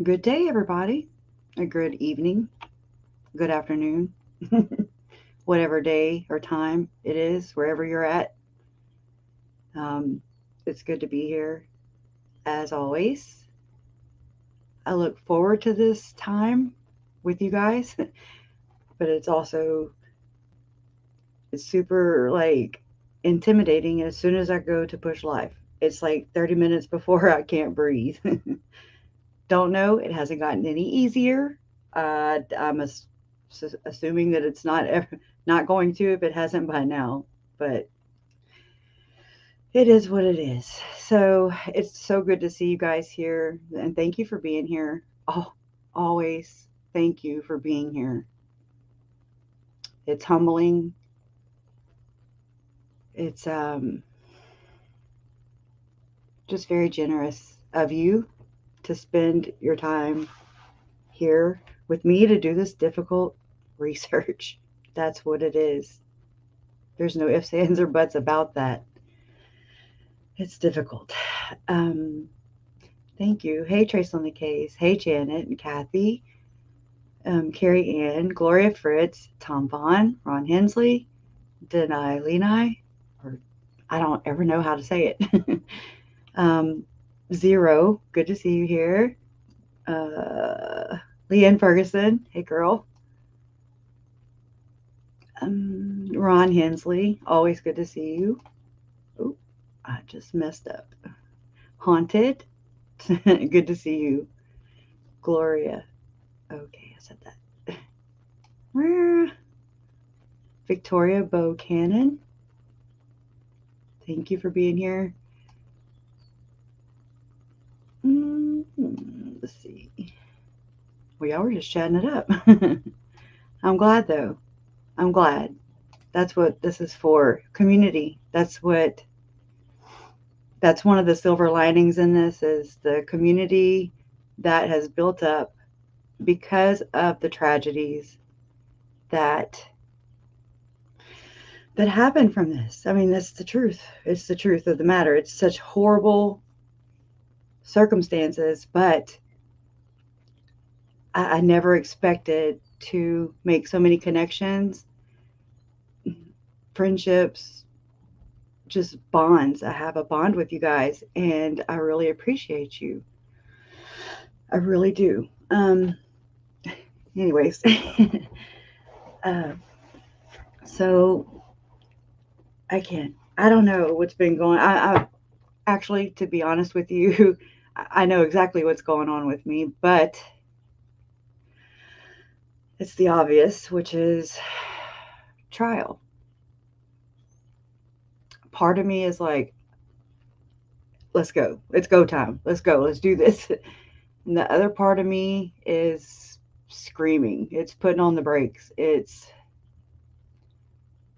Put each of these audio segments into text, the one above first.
Good day, everybody. A good evening, good afternoon, whatever day or time it is, wherever you're at. Um, it's good to be here as always. I look forward to this time with you guys, but it's super like intimidating as soon as I go to push live. It's like 30 minutes before I can't breathe. Don't know. It hasn't gotten any easier. Assuming that it's not going to if it hasn't by now. But it is what it is. So it's so good to see you guys here, and thank you for being here. Oh, always thank you for being here. It's humbling. It's just very generous of you to spend your time here with me to do this difficult research. That's what it is. There's no ifs, ands, or buts about that. It's difficult. Um, Thank you. Hey, Trace on the case. Hey, Janet and Kathy, Carrie Ann, Gloria Fritz, Tom Vaughn, Ron Hensley, Denai Lenai, or I don't ever know how to say it. um, Zero, good to see you here. Leanne Ferguson, hey girl. Ron Hensley, always good to see you. Oh, I just messed up. Haunted, good to see you. Gloria, okay, I said that. Victoria Bow Cannon, thank you for being here. Let's see. Well, y'all were just chatting it up. I'm glad though. I'm glad. That's what this is for. Community. That's one of the silver linings in this is the community that has built up because of the tragedies that that happened from this. I mean, that's the truth. It's the truth of the matter. It's such horrible circumstances, but I never expected to make so many connections, friendships, just bonds. I have a bond with you guys, and I really appreciate you. I really do. Anyways, uh, so I can't. I don't know what's been going. I actually, to be honest with you, I know exactly what's going on with me, but it's the obvious, which is trial. Part of me is like, let's go. It's go time. Let's go. Let's do this. And the other part of me is screaming. It's putting on the brakes.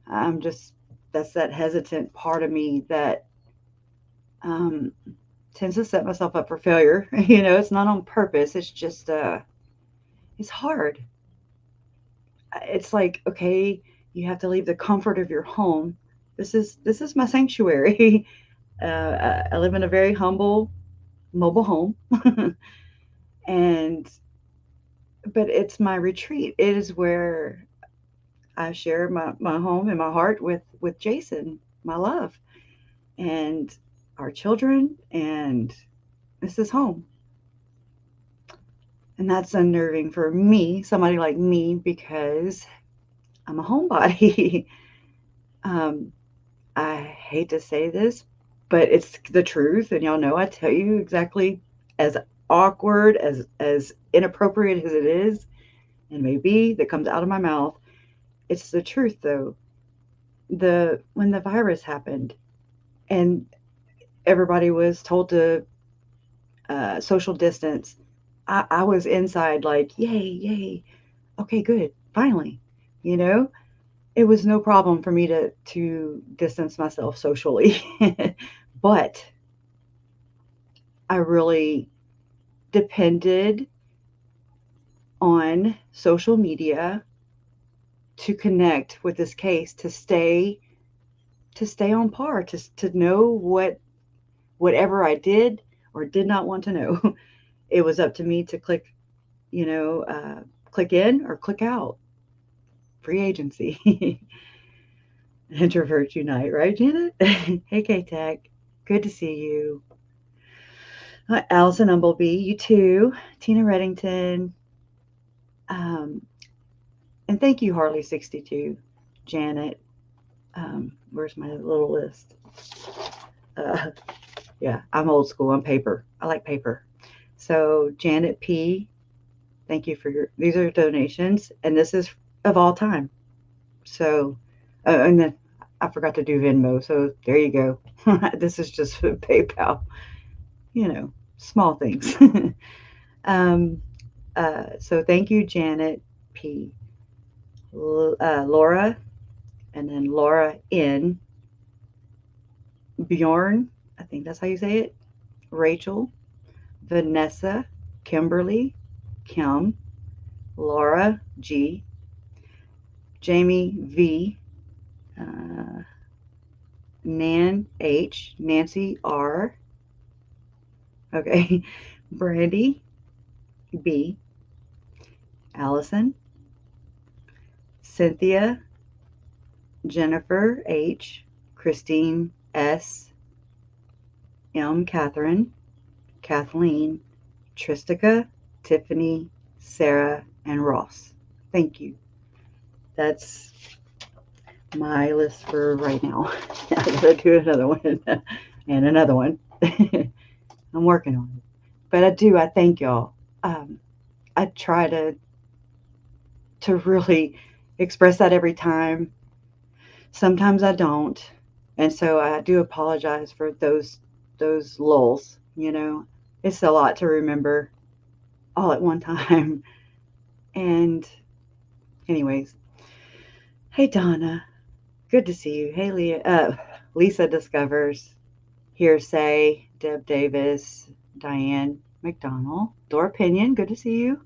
I'm just, that's that hesitant part of me that um, tends to set myself up for failure. It's not on purpose. It's just, it's hard. It's like, okay, you have to leave the comfort of your home. This is my sanctuary. I live in a very humble mobile home, and but it's my retreat. It is where I share my home and my heart with Jason, my love, and our children, and this is home. And that's unnerving for me, somebody like me, because I'm a homebody. um, I hate to say this, but it's the truth, and y'all know I tell you exactly as awkward as inappropriate as it is, and maybe that comes out of my mouth. It's the truth, though. The when the virus happened, and everybody was told to social distance, I was inside like, yay, yay, okay, good, finally, you know. It was no problem for me to distance myself socially, but I really depended on social media to connect with this case, to stay on par, to know whatever I did or did not want to know. it was up to me to click, click in or click out. Free agency. Introverts unite, right, Janet? Hey, K-Tech. Good to see you. Allison Humblebee, you too. Tina Reddington. And thank you, Harley62. Janet. Where's my little list? Yeah, I'm old school. I'm paper. I like paper. So, Janet P., thank you for these are donations, and this is of all time. So, and then I forgot to do Venmo, so there you go. This is just PayPal, small things. So thank you, Janet P. Laura, and then Laura N. Bjorn, I think that's how you say it. Rachel, Vanessa, Kimberly, Kim, Laura G, Jamie V, Nan H, Nancy R, okay, Brandy B, Allison, Cynthia, Jennifer H, Christine S, M, Catherine, Kathleen, Tristica, Tiffany, Sarah, and Ross. Thank you. That's my list for right now. I gotta do another one and another one. I'm working on it. But I thank y'all. I try to really express that every time. Sometimes I don't. And so I do apologize for those lulls, It's a lot to remember all at one time. And anyways, hey Donna, good to see you. Hey Lisa Discovers, Hearsay, Deb Davis, Diane McDonald, Dora Pinion, good to see you.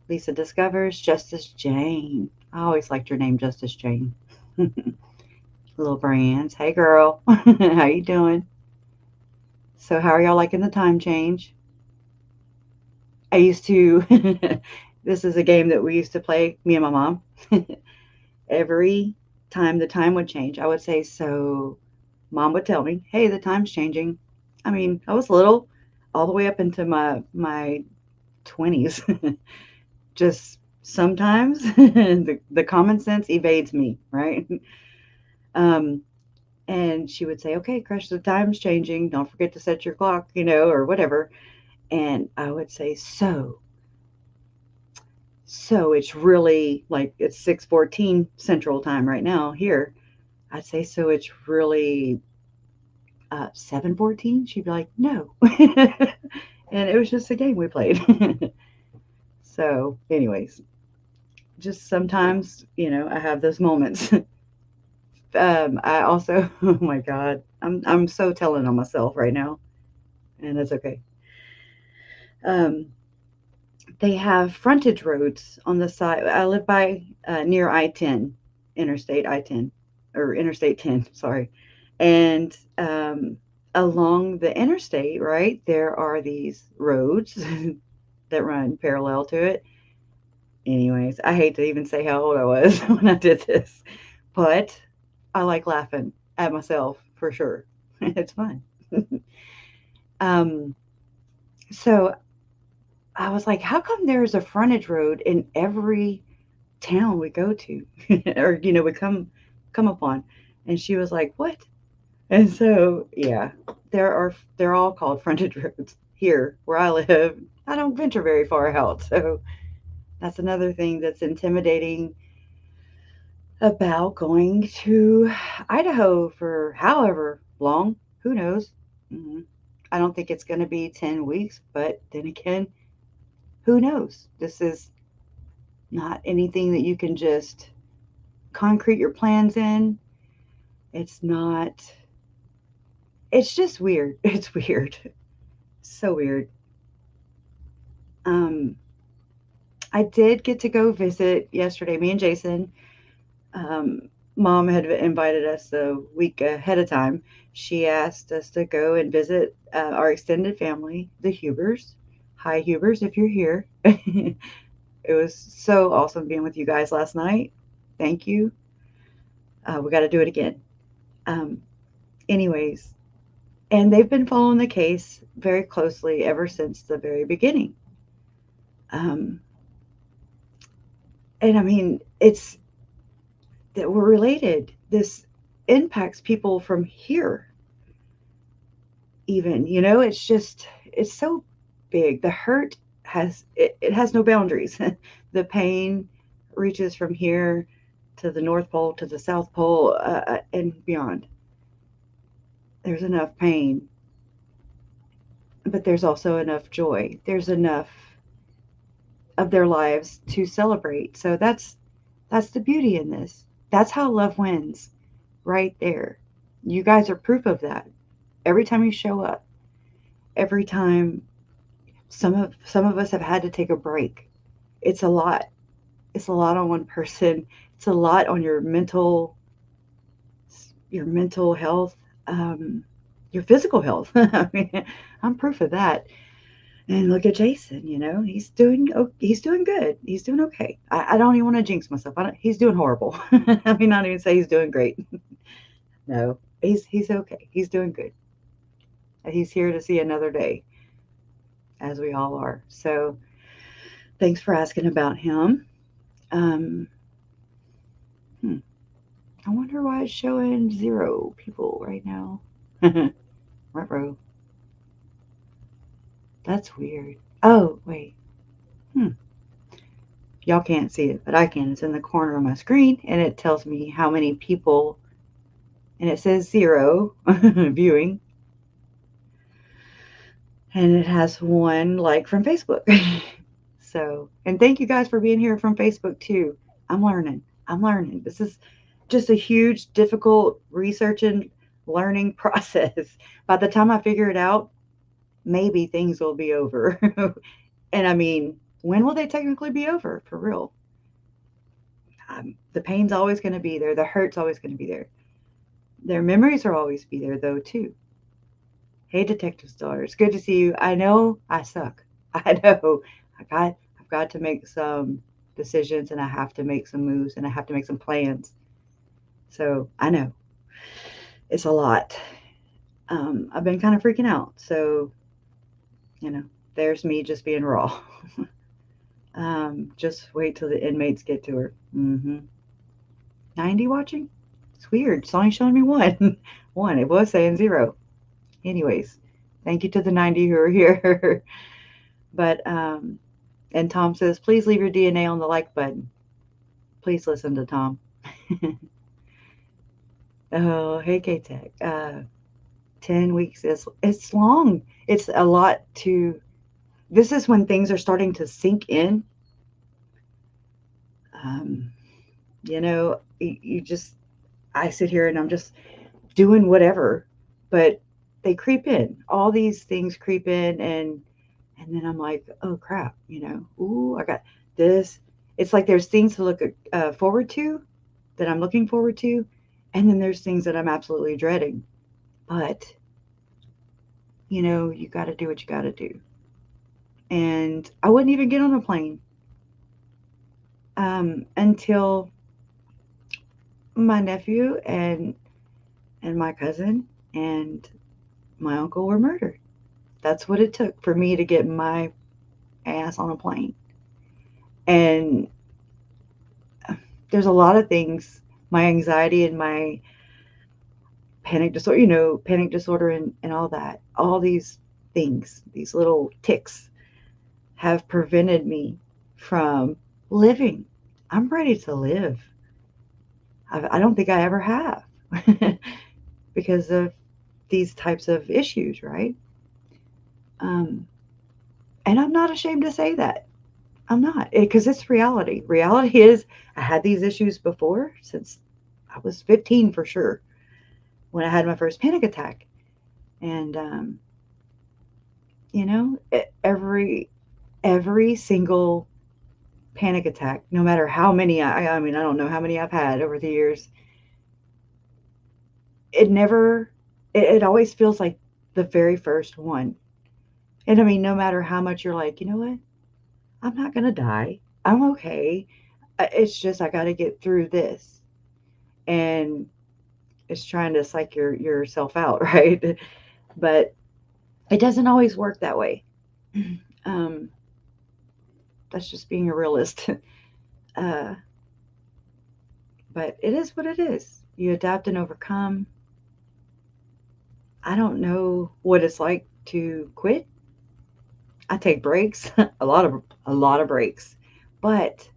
Lisa Discovers, Justice Jane. I always liked your name, Justice Jane. Little Brands, hey girl, how you doing? So how are y'all liking the time change? I used to, this is a game that we used to play, me and my mom. Every time the time would change, I would say, so mom would tell me, hey, the time's changing. I mean, I was little, all the way up into my 20s. Just sometimes the common sense evades me, right? And she would say, okay, Crush, the time's changing. Don't forget to set your clock, or whatever. And I would say, so it's really like it's 6:14 Central Time right now here. I'd say, so it's really 7:14. She'd be like, no. And it was just a game we played. So anyways, just sometimes, I have those moments. I also, oh my God, I'm so telling on myself right now, and that's okay. They have frontage roads on the side. I live by near I-10, Interstate I-10, or Interstate 10, sorry. And along the interstate, right, there are these roads that run parallel to it. Anyways, I hate to even say how old I was when I did this, but I like laughing at myself for sure. It's fun. So I was like, how come there's a frontage road in every town we go to or, we come upon? And she was like, what? And so, yeah, they're all called frontage roads here where I live. I don't venture very far out. So that's another thing that's intimidating about going to Idaho for however long. Who knows? I don't think it's going to be 10 weeks, but then again, who knows? This is not anything that you can just concrete your plans in. It's just weird. It's weird. So weird. I did get to go visit yesterday, me and Jason. Mom had invited us a week ahead of time. She asked us to go and visit our extended family, the Hubers. Hi, Hubers, if you're here. It was so awesome being with you guys last night. Thank you. We got to do it again. Um, anyways, and they've been following the case very closely ever since the very beginning. Um, and I mean, it's that we're related. This impacts people from here, even. It's just, it's so big. The hurt it has no boundaries. The pain reaches from here to the North Pole, to the South Pole, and beyond. There's enough pain, but there's also enough joy. There's enough of their lives to celebrate. So that's the beauty in this. That's how love wins, right there. You guys are proof of that. Every time you show up, every time some of us have had to take a break. It's a lot. It's a lot on one person. It's a lot on your mental health, your physical health. I mean, I'm proof of that. And look at Jason. He's doing good. He's doing okay. I don't even want to jinx myself. He's doing horrible. I mean, not even say he's doing great. No, he's okay. He's doing good. He's here to see another day, as we all are. So thanks for asking about him. Um, hmm, I wonder why it's showing 0 people right now. Ruh-roh. That's weird. Oh, wait. Hmm. Y'all can't see it, but I can. It's in the corner of my screen, and it tells me how many people, and it says 0 viewing, and it has 1 like from Facebook. So, and thank you guys for being here from Facebook too. I'm learning. I'm learning. This is just a huge, difficult research and learning process. By the time I figure it out, maybe things will be over. And I mean, when will they technically be over for real? The pain's always going to be there. The hurt's always going to be there. Their memories will always be there, though, too. Hey, Detective Star, it's good to see you. I know I suck. I know. I've got to make some decisions, and I have to make some moves, and I have to make some plans. So I know it's a lot. I've been kind of freaking out. So, there's me just being raw. Just wait till the inmates get to her. 90 watching? It's weird. It's only showing me 1. 1. It was saying 0. Anyways, thank you to the 90 who are here. But, and Tom says, please leave your DNA on the like button. Please listen to Tom. Oh, hey, K-Tech. 10 weeks it's long. It's a lot to. This is when things are starting to sink in. You just, I sit here and I'm just doing whatever, but they creep in. All these things creep in, and then I'm like, oh crap, ooh, I got this. It's like there's things to look forward to, that I'm looking forward to, and then there's things that I'm absolutely dreading. But you got to do what you got to do. And I wouldn't even get on a plane until my nephew and my cousin and my uncle were murdered. That's what it took for me to get my ass on a plane. And there's a lot of things, my anxiety and my panic disorder and all that, all these things, these little ticks have prevented me from living. I'm ready to live. I don't think I ever have because of these types of issues, right? And I'm not ashamed to say that. I'm not, because it's reality. Reality is I had these issues before since I was 15 for sure, when I had my first panic attack. And, every single panic attack, no matter how many, I mean, I don't know how many I've had over the years, it always feels like the very first one. And I mean, no matter how much you're like, you know what? I'm not going to die. I'm okay. It's just, I got to get through this. And it's trying to psych yourself out, right? But it doesn't always work that way. Um, that's just being a realist. Uh, but it is what it is. You adapt and overcome. I don't know what it's like to quit. I take breaks, a lot of breaks, but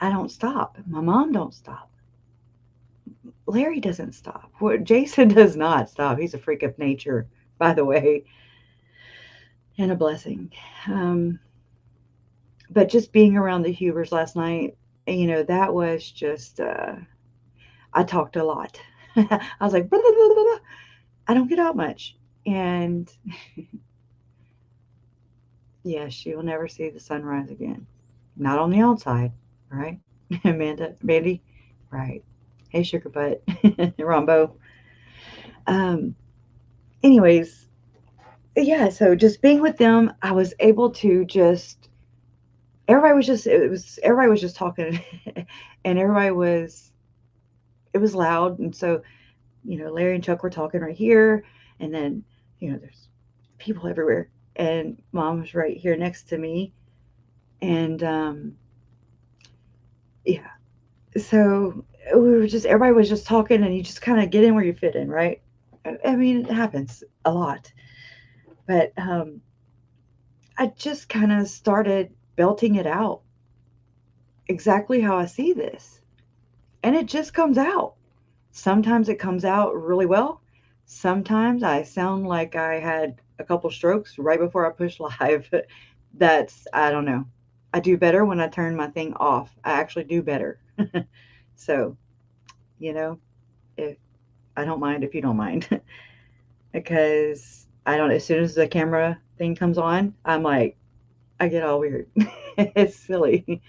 I don't stop. My mom don't stop. Larry doesn't stop. Jason does not stop. He's a freak of nature, by the way, and a blessing. Um, but just being around the Hubers last night, that was just, I talked a lot. I was like, blah, blah, blah, blah, blah. I don't get out much. And yeah, she will never see the sunrise again. Not on the outside, right? Mandy, right. Hey, sugar butt, Rombo. Um, anyways, yeah, so just being with them, I was able to just everybody was just talking and everybody was it was loud. And so, Larry and Chuck were talking right here, and then, there's people everywhere. And mom was right here next to me. And yeah. So everybody was just talking, and you just kind of get in where you fit in, right? I mean, it happens a lot. But I just kind of started belting it out exactly how I see this. And it just comes out. Sometimes it comes out really well. Sometimes I sound like I had a couple strokes right before I push live. I don't know. I do better when I turn my thing off. I actually do better. So, you know, if I don't mind if you don't mind, because I don't, as soon as the camera thing comes on, I'm like, I get all weird. It's silly.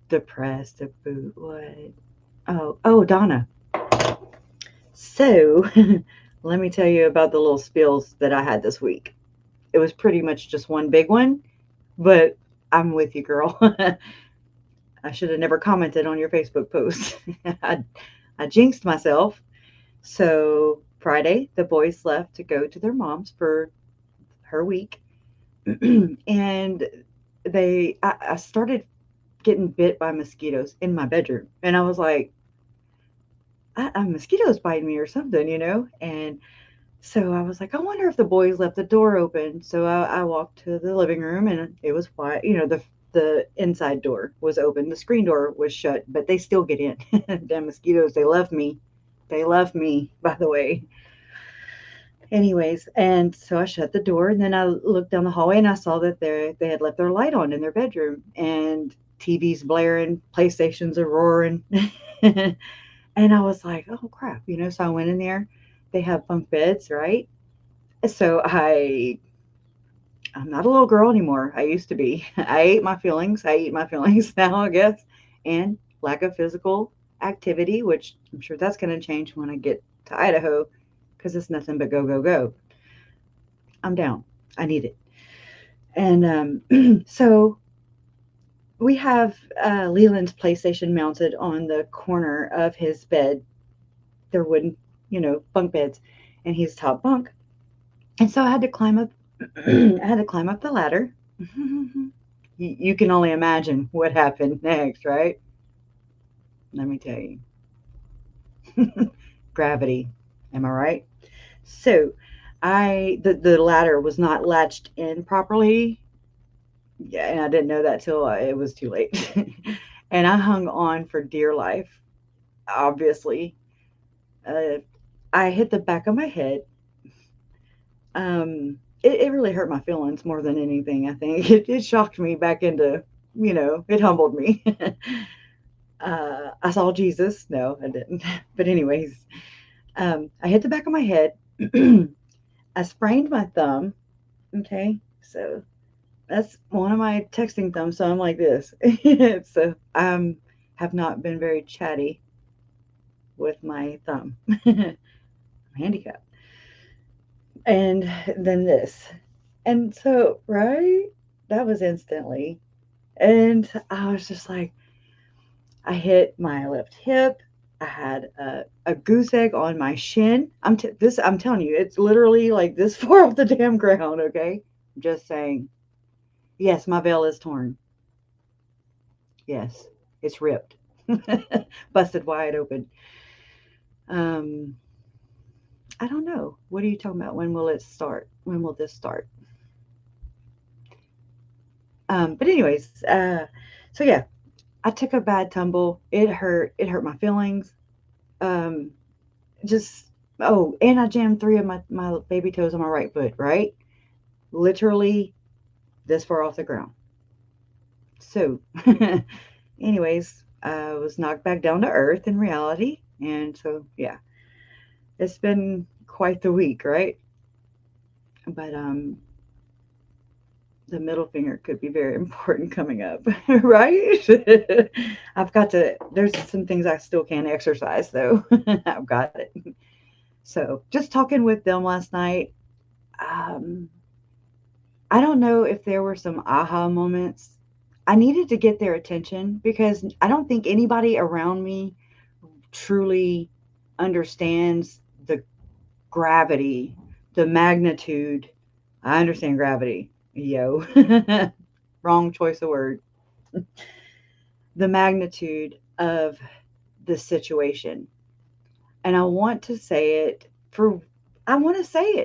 Depressed, a boot, what? Oh, Donna. So, let me tell you about the little spills that I had this week. It was pretty much just one big one, but I'm with you, girl. I should have never commented on your Facebook post. I jinxed myself. So, Friday, the boys left to go to their mom's for her week. And I started getting bit by mosquitoes in my bedroom. And I was like, a mosquito's biting me or something. And so I was like, I wonder if the boys left the door open. So I walked to the living room, and it was quiet. The inside door was open. The screen door was shut, but they still get in. Damn mosquitoes, they love me. They love me, by the way. Anyways, and so I shut the door, and then I looked down the hallway, and I saw that they had left their light on in their bedroom, and TV's blaring, PlayStations are roaring. And I was like, oh crap. So I went in there. They have bunk beds, right? So I'm not a little girl anymore. I used to be. I ate my feelings. I eat my feelings now, I guess. And lack of physical activity, which I'm sure that's going to change when I get to Idaho, because it's nothing but go, go, go. I'm down. I need it. And so we have Leland's PlayStation mounted on the corner of his bed. They're wooden, bunk beds, and he's top bunk. And so I had to climb up. I had to climb up the ladder. You can only imagine what happened next, right? Let me tell you. Gravity. Am I right? So the ladder was not latched in properly. Yeah, and I didn't know that till it was too late. And I hung on for dear life, obviously. Uh, I hit the back of my head. It really hurt my feelings more than anything, I think. It shocked me back into, it humbled me. I saw Jesus. No, I didn't. But anyways, I hit the back of my head. I sprained my thumb. Okay, so that's one of my texting thumbs. So I'm like this. So have not been very chatty with my thumb. I'm handicapped. And then this. And so, right? That was instantly. And I was just like, I hit my left hip. I had a goose egg on my shin. I'm telling you, it's literally like this far off the damn ground. Okay, I'm just saying. Yes, my veil is torn. Yes, it's ripped, busted wide open. Um, I don't know. What are you talking about? When will it start? When will this start? But anyways, so yeah, I took a bad tumble. It hurt. It hurt my feelings. Um, just and I jammed three of my baby toes on my right foot. Right, literally this far off the ground. So, anyways, I was knocked back down to earth in reality, and so yeah, it's been quite the week, right? But the middle finger could be very important coming up, right? I've got to. There's some things I still can't exercise though. I've got it. So just talking with them last night. Um, I don't know if there were some aha moments. I needed to get their attention because I don't think anybody around me truly understands the gravity, the magnitude. I understand gravity, yo. Wrong choice of word. The magnitude of the situation. And I want to say it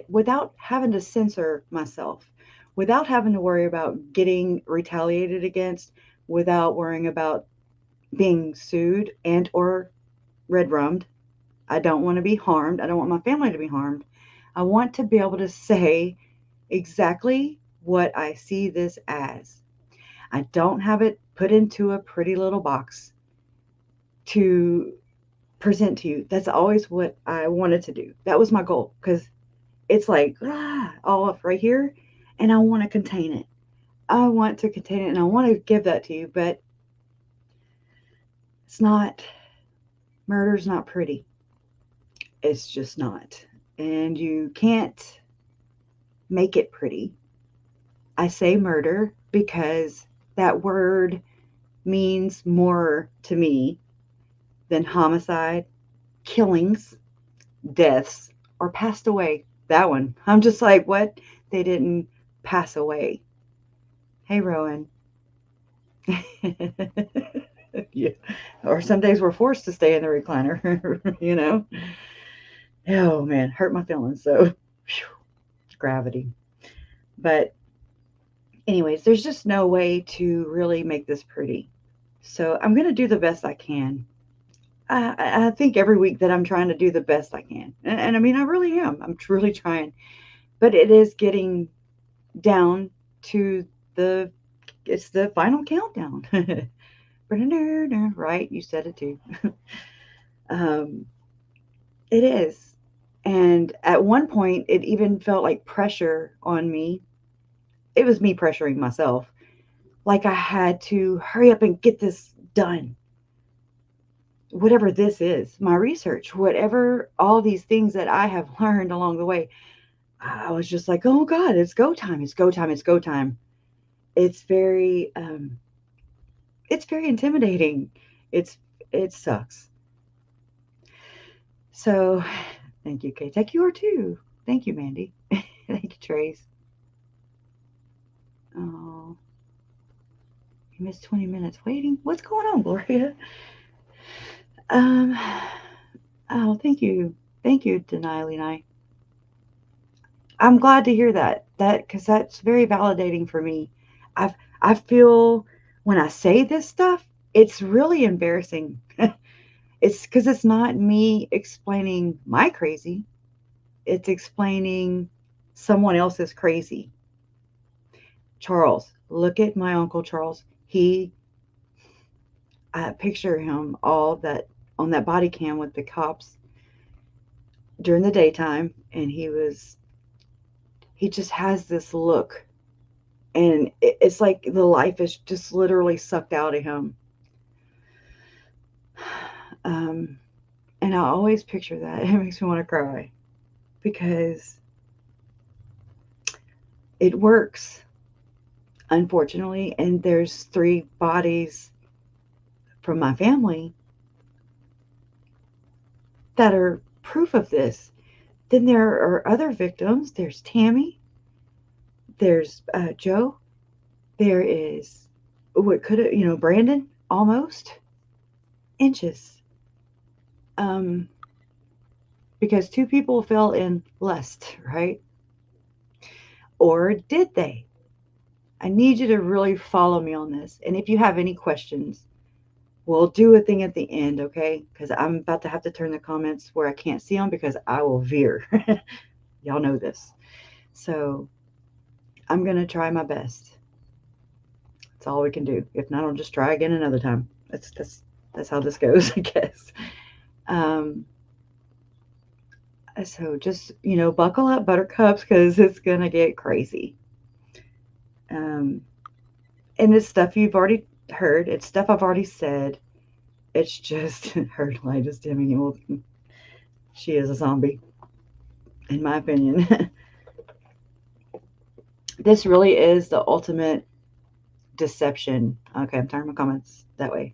without having to censor myself, without having to worry about getting retaliated against, without worrying about being sued and or red rummed. I don't want to be harmed. I don't want my family to be harmed. I want to be able to say exactly what I see this as. I don't have it put into a pretty little box to present to you. That's always what I wanted to do. That was my goal because it's like all up right here, and I want to contain it. I want to contain it, and I want to give that to you, but it's not. Murder's not pretty. It's just not, and you can't make it pretty. I say murder because that word means more to me than homicide, killings, deaths, or passed away. That one. I'm just like, what? They didn't pass away. Hey, Rowan. Yeah. Or some days we're forced to stay in the recliner, you know? Oh, man. Hurt my feelings. So, whew, gravity. But, anyways, there's just no way to really make this pretty. So, I'm going to do the best I can. I think every week that I'm trying to do the best I can. And I mean, I really am. I'm truly trying. But it is getting down to it's the final countdown. Right? You said it too. um, it is. And at one point, it even felt like pressure on me. It was me pressuring myself. Like I had to hurry up and get this done. Whatever this is, my research, whatever all these things that I have learned along the way, I was just like, oh God, it's go time. It's go time. It's go time. It's it's very intimidating. It's, it sucks. So thank you, Kate. Thank you, or too. Thank you, Mandy. Thank you, Trace. Oh, you missed 20 minutes waiting. What's going on, Gloria? Um, oh, thank you. Thank you, Denali. I'm glad to hear that. Because that's very validating for me. I feel when I say this stuff, it's really embarrassing. It's because it's not me explaining my crazy. It's explaining someone else's crazy. Charles, look at my uncle Charles. I picture him all that on that body cam with the cops during the daytime, and he just has this look, and it's like the life is just literally sucked out of him. Um, and I always picture that. It makes me want to cry because it works, unfortunately. And there's 3 bodies from my family that are proof of this. Then there are other victims. There's Tammy. There's Joe. There is what could have, Brandon, almost inches. Because 2 people fell in lust, right? Or did they? I need you to really follow me on this. And if you have any questions, we'll do a thing at the end, okay? Because I'm about to have to turn the comments where I can't see them because I will veer. Y'all know this. So I'm going to try my best. That's all we can do. If not, I'll just try again another time. That's how this goes, I guess. So just, buckle up, buttercups, because it's going to get crazy. And it's stuff you've already heard. It's stuff I've already said. It's just her light is dimming. She is a zombie, in my opinion. This really is the ultimate deception. Okay, I'm turning my comments that way.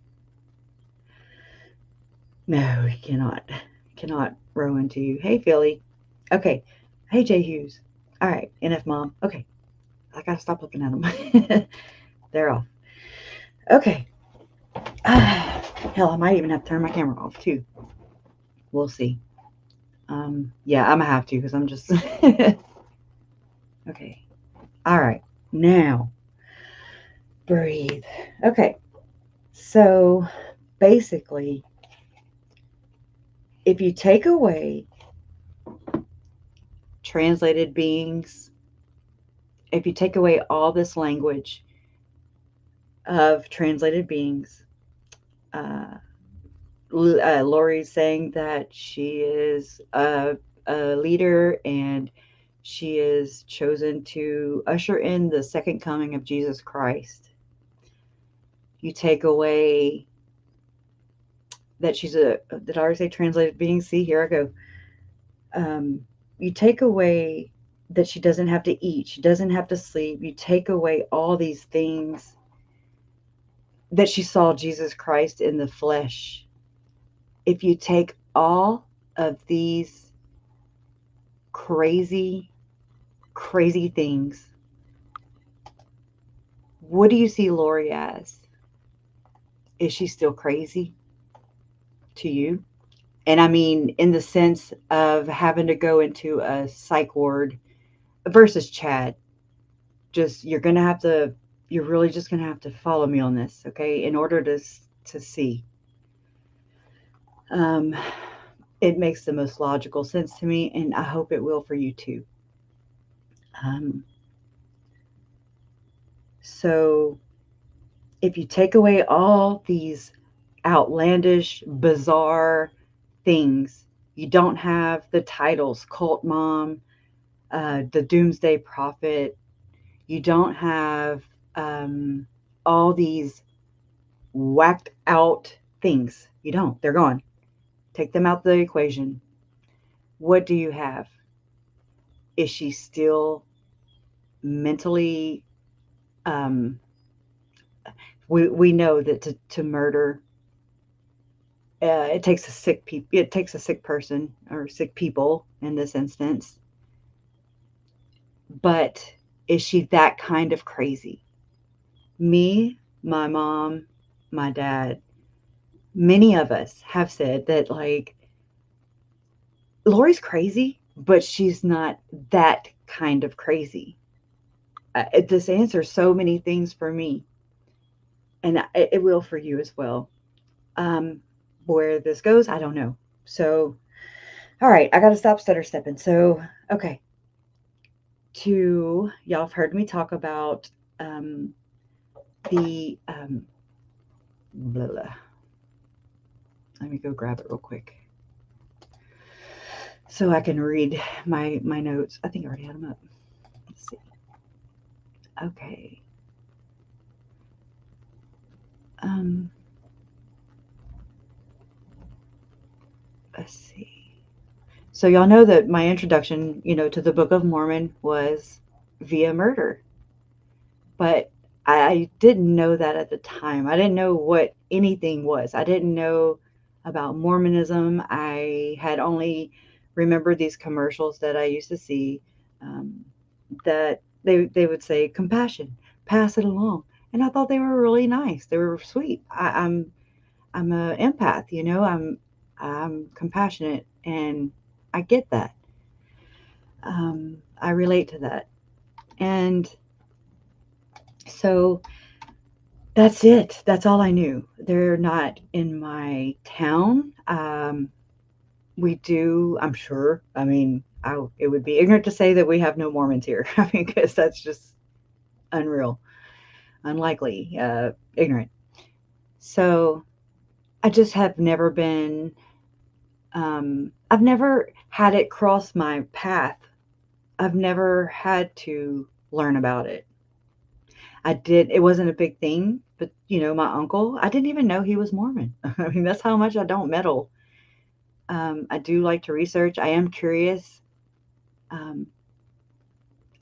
No, we cannot row into you. Hey, Philly. Okay. Hey, Jay Hughes. All right, NF Mom. Okay, I gotta stop looking at them. They're off. Okay. Hell, I might even have to turn my camera off too. We'll see. Yeah, I'm gonna have to because I'm just. Okay. All right. Now, breathe. Okay. So basically, if you take away translated beings, if you take away all this language of translated beings, Lori's saying that she is a leader and she is chosen to usher in the second coming of Jesus Christ. You take away that she's did I already say translated being? See, here I go. You take away that she doesn't have to eat, she doesn't have to sleep. You take away all these things that she saw Jesus Christ in the flesh. If you take all of these crazy things, what do you see Lori as? Is she still crazy to you? And I mean, in the sense of having to go into a psych ward versus Chad. Just, you're really just going to have to follow me on this, okay? In order to see. It makes the most logical sense to me, and I hope it will for you too. So if you take away all these outlandish, bizarre things, you don't have the titles, cult mom, the doomsday prophet, you don't have all these whacked out things. You don't. They're gone. Take them out the equation. What do you have? Is she still mentally we know that to murder it takes a sick person or sick people in this instance. But is she that kind of crazy? Me, my mom, my dad, many of us have said that, like, Lori's crazy, but she's not that kind of crazy. This answers so many things for me, and it will for you as well. Where this goes, I don't know. So, all right, I got to stop stutter stepping. So, okay. Y'all have heard me talk about the blah, blah. Let me go grab it real quick so I can read my notes. I think I already had them up. Let's see. Okay. Let's see. So y'all know that my introduction, to the Book of Mormon was via murder. But I didn't know that at the time. I didn't know what anything was. I didn't know about Mormonism. I had only remembered these commercials that I used to see, um, that they would say compassion, pass it along, and I thought they were really nice. They were sweet. I'm an empath, you know. I'm compassionate, and I get that. I relate to that, and so that's it. That's all I knew. They're not in my town. We do, I'm sure. I mean, it would be ignorant to say that we have no Mormons here. I mean, because that's just unreal, unlikely, ignorant. So I just have never been, I've never had it cross my path. I've never had to learn about it. It wasn't a big thing, but my uncle, I didn't even know he was Mormon. I mean, that's how much I don't meddle. I do like to research. I am curious. Um,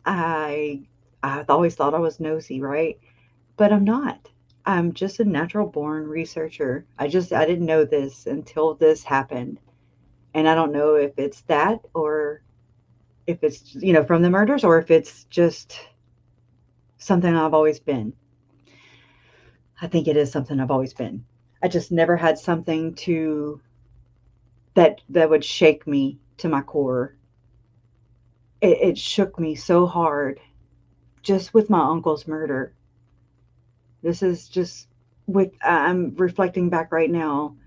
I I've always thought I was nosy, right? But I'm not. I'm just a natural born researcher. I didn't know this until this happened. And I don't know if it's that, or if it's, from the murders, or if it's just something I've always been. I think it is something I've always been. I just never had something that would shake me to my core. It shook me so hard just with my uncle's murder. This is just I'm reflecting back right now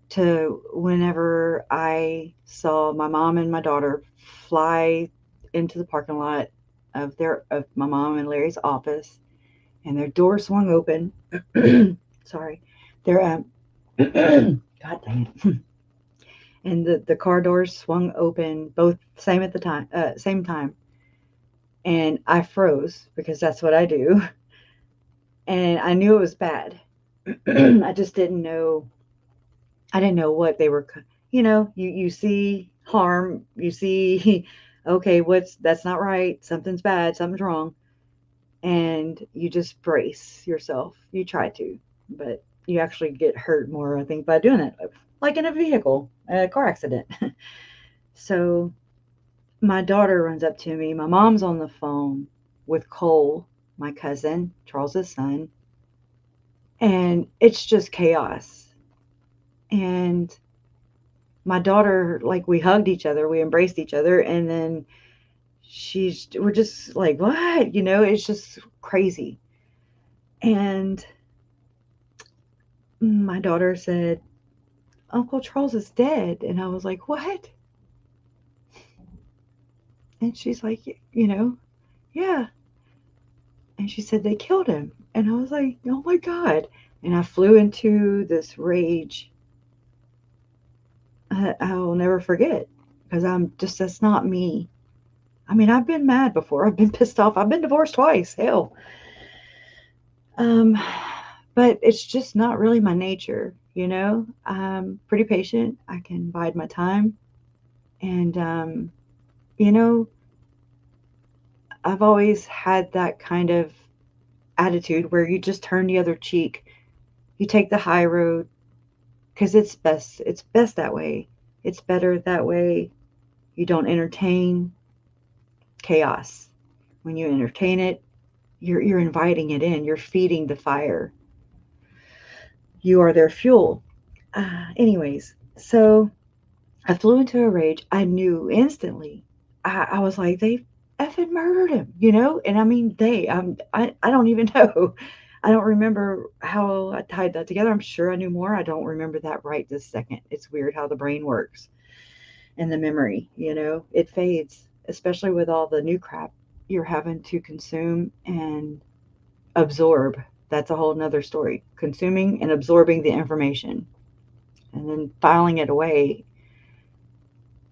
to whenever I saw my mom and my daughter fly into the parking lot of my mom and Larry's office, and their door swung open. Sorry, their God dang it. And the car doors swung open, both same time, and I froze because that's what I do, and I knew it was bad. I just didn't know. I didn't know what they were. You see harm, you see, okay, that's not right. Something's bad. Something's wrong, and you just brace yourself. You try to, but you actually get hurt more, I think, by doing it, like in a vehicle, a car accident. So my daughter runs up to me. My mom's on the phone with Cole, my cousin, Charles's son, and it's just chaos. And my daughter, like, we hugged each other, we embraced each other, and then we're just like, what? It's just crazy. And my daughter said, Uncle Charles is dead. And I was like, what? And she's like, yeah. And she said they killed him. And I was like, oh my God. And I flew into this rage I'll never forget, because that's not me. I mean, I've been mad before. I've been pissed off. I've been divorced twice. Hell. Um, but it's just not really my nature, I'm pretty patient. I can bide my time. And, you know, I've always had that kind of attitude where you just turn the other cheek. You take the high road because it's best. It's best that way. It's better that way. You don't entertain chaos. When you entertain it, you're inviting it in. You're feeding the fire. You are their fuel. Anyways, so I flew into a rage. I knew instantly. I was like, they effing murdered him, And I mean, I don't even know. I don't remember how I tied that together. I'm sure I knew more. I don't remember that right this second. It's weird how the brain works and the memory, it fades, especially with all the new crap you're having to consume and absorb. That's a whole nother story. Consuming and absorbing the information and then filing it away.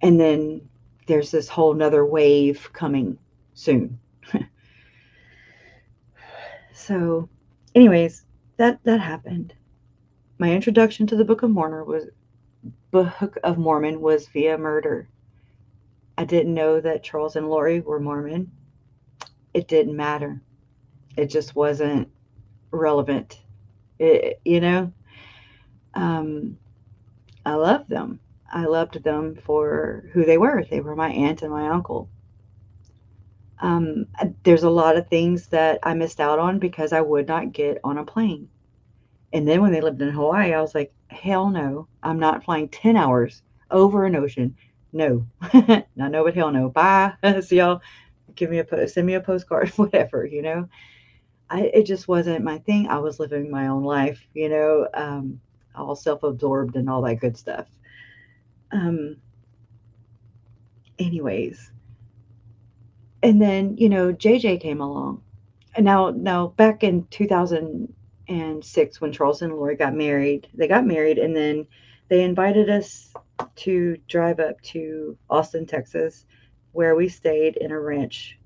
And then there's this whole nother wave coming soon. So, anyways, that happened. My introduction to the Book of Mormon was via murder. I didn't know that Charles and Lori were Mormon. it didn't matter. It just wasn't relevant. It, you know, um, I loved them. I loved them for who they were. They were my aunt and my uncle. There's a lot of things that I missed out on because I would not get on a plane. And then when they lived in Hawaii, I was like, hell no, I'm not flying 10 hours over an ocean. No, not no, but hell no. Bye. See y'all. Send me a postcard, whatever, it just wasn't my thing. I was living my own life, all self-absorbed and all that good stuff. Um, anyways, and then, JJ came along. And now back in 2006 when Charles and Lori got married, they got married and then they invited us to drive up to Austin, Texas, where we stayed in a ranch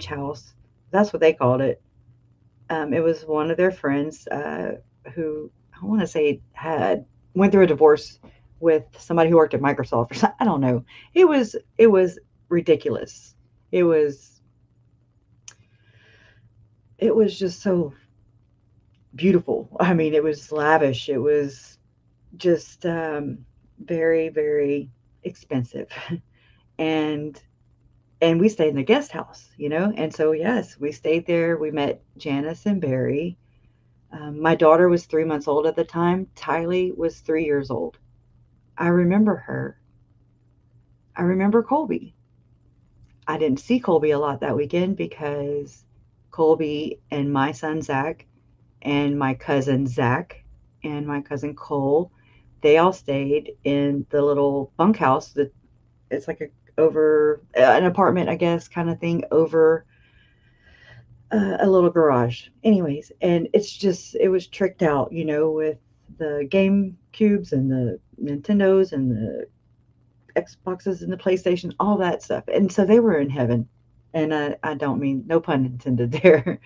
house. That's what they called it. It was one of their friends who I want to say had went through a divorce with somebody who worked at Microsoft or something. I don't know. It was ridiculous. It was it was just so beautiful. I mean, it was lavish. It was just very, very expensive, and we stayed in the guest house, And so yes, we stayed there. We met Janice and Barry. My daughter was 3 months old at the time. Tylee was 3 years old. I remember her. I remember Colby. I didn't see Colby a lot that weekend because Colby and my son Zach and my cousin Zach and my cousin Cole, they all stayed in the little bunkhouse that it's like over an apartment, I guess, kind of thing over a little garage. Anyways, and it was tricked out, with the game cubes and the Nintendos and the Xboxes and the PlayStation, all that stuff. And so they were in heaven. And I don't mean, no pun intended there.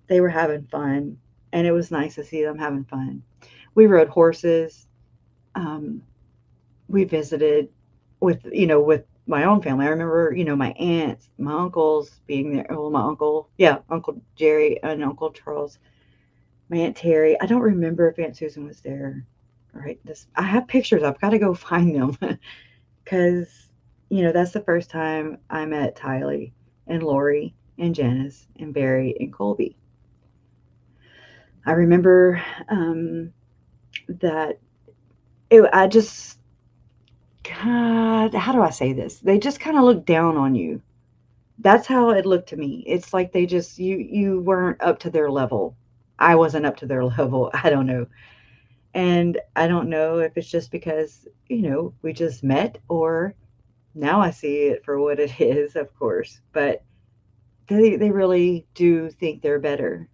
They were having fun. And it was nice to see them having fun. We rode horses. Um, we visited with my own family. I remember, my aunts, my uncles being there. Well, my uncle, yeah, Uncle Jerry and Uncle Charles, my Aunt Terry. I don't remember if Aunt Susan was there. Right. I have pictures. I've got to go find them because, that's the first time I met Tylee and Lori and Janice and Barry and Colby. I remember that I just, God, how do I say this? They just kind of looked down on you. That's how it looked to me. It's like they just, you weren't up to their level. I wasn't up to their level. I don't know. And I don't know if it's just because, we just met, or now I see it for what it is, of course. But they really do think they're better,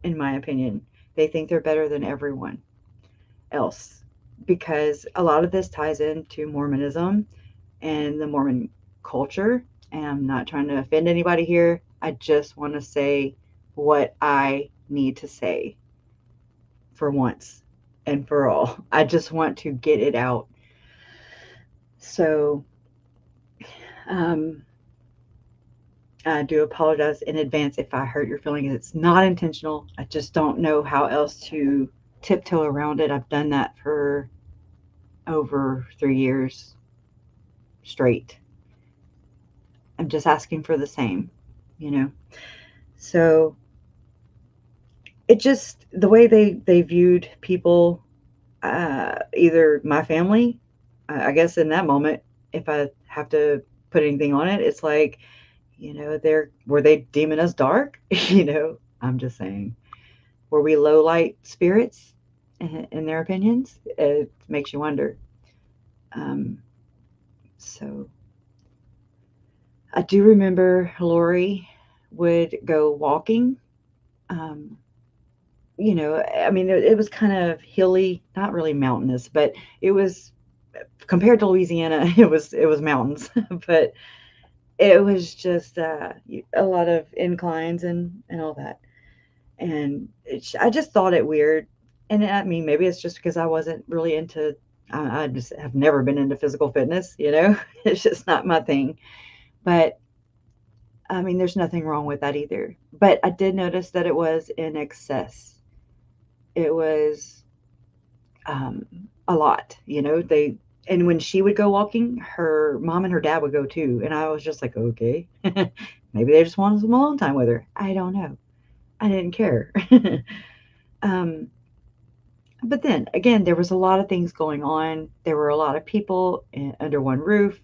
in my opinion. They think they're better than everyone else because a lot of this ties into Mormonism and the Mormon culture. And I'm not trying to offend anybody here. I just want to say what I need to say for once and for all. I just want to get it out. So, I do apologize in advance if I hurt your feelings. It's not intentional. I just don't know how else to tiptoe around it. I've done that for over 3 years straight. I'm just asking for the same, So it just, the way they viewed people, either my family, I guess in that moment, if I have to put anything on it, it's like, were they deeming us dark? I'm just saying, were we low light spirits in their opinions? It makes you wonder. So I do remember Lori would go walking. I mean, it was kind of hilly, not really mountainous, but it was, compared to Louisiana, it was mountains, but it was just a lot of inclines and all that. And I just thought it weird. And I mean, maybe it's just because I wasn't really into, I just have never been into physical fitness, It's just not my thing. But I mean, there's nothing wrong with that either. But I did notice that it was in excess. It was a lot, and when she would go walking, her mom and her dad would go too. And I was just like, okay, maybe they just wanted some alone time with her. I don't know. I didn't care. um, but then again, there was a lot of things going on. There were a lot of people under one roof.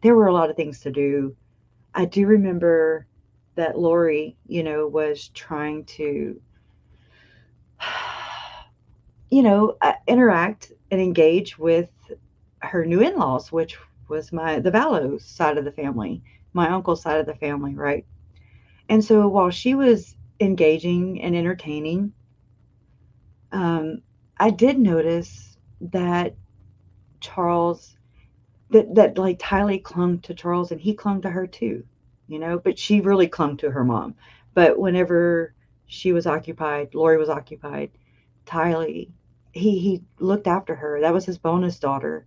There were a lot of things to do. I do remember that Lori, was trying to, interact and engage with her new in-laws, which was the Vallow side of the family, my uncle's side of the family, right? And so while she was engaging and entertaining, um, I did notice that Charles, that like Tylee clung to Charles and he clung to her too, but she really clung to her mom. But whenever she was occupied, Lori was occupied, Tylee, he looked after her. That was his bonus daughter.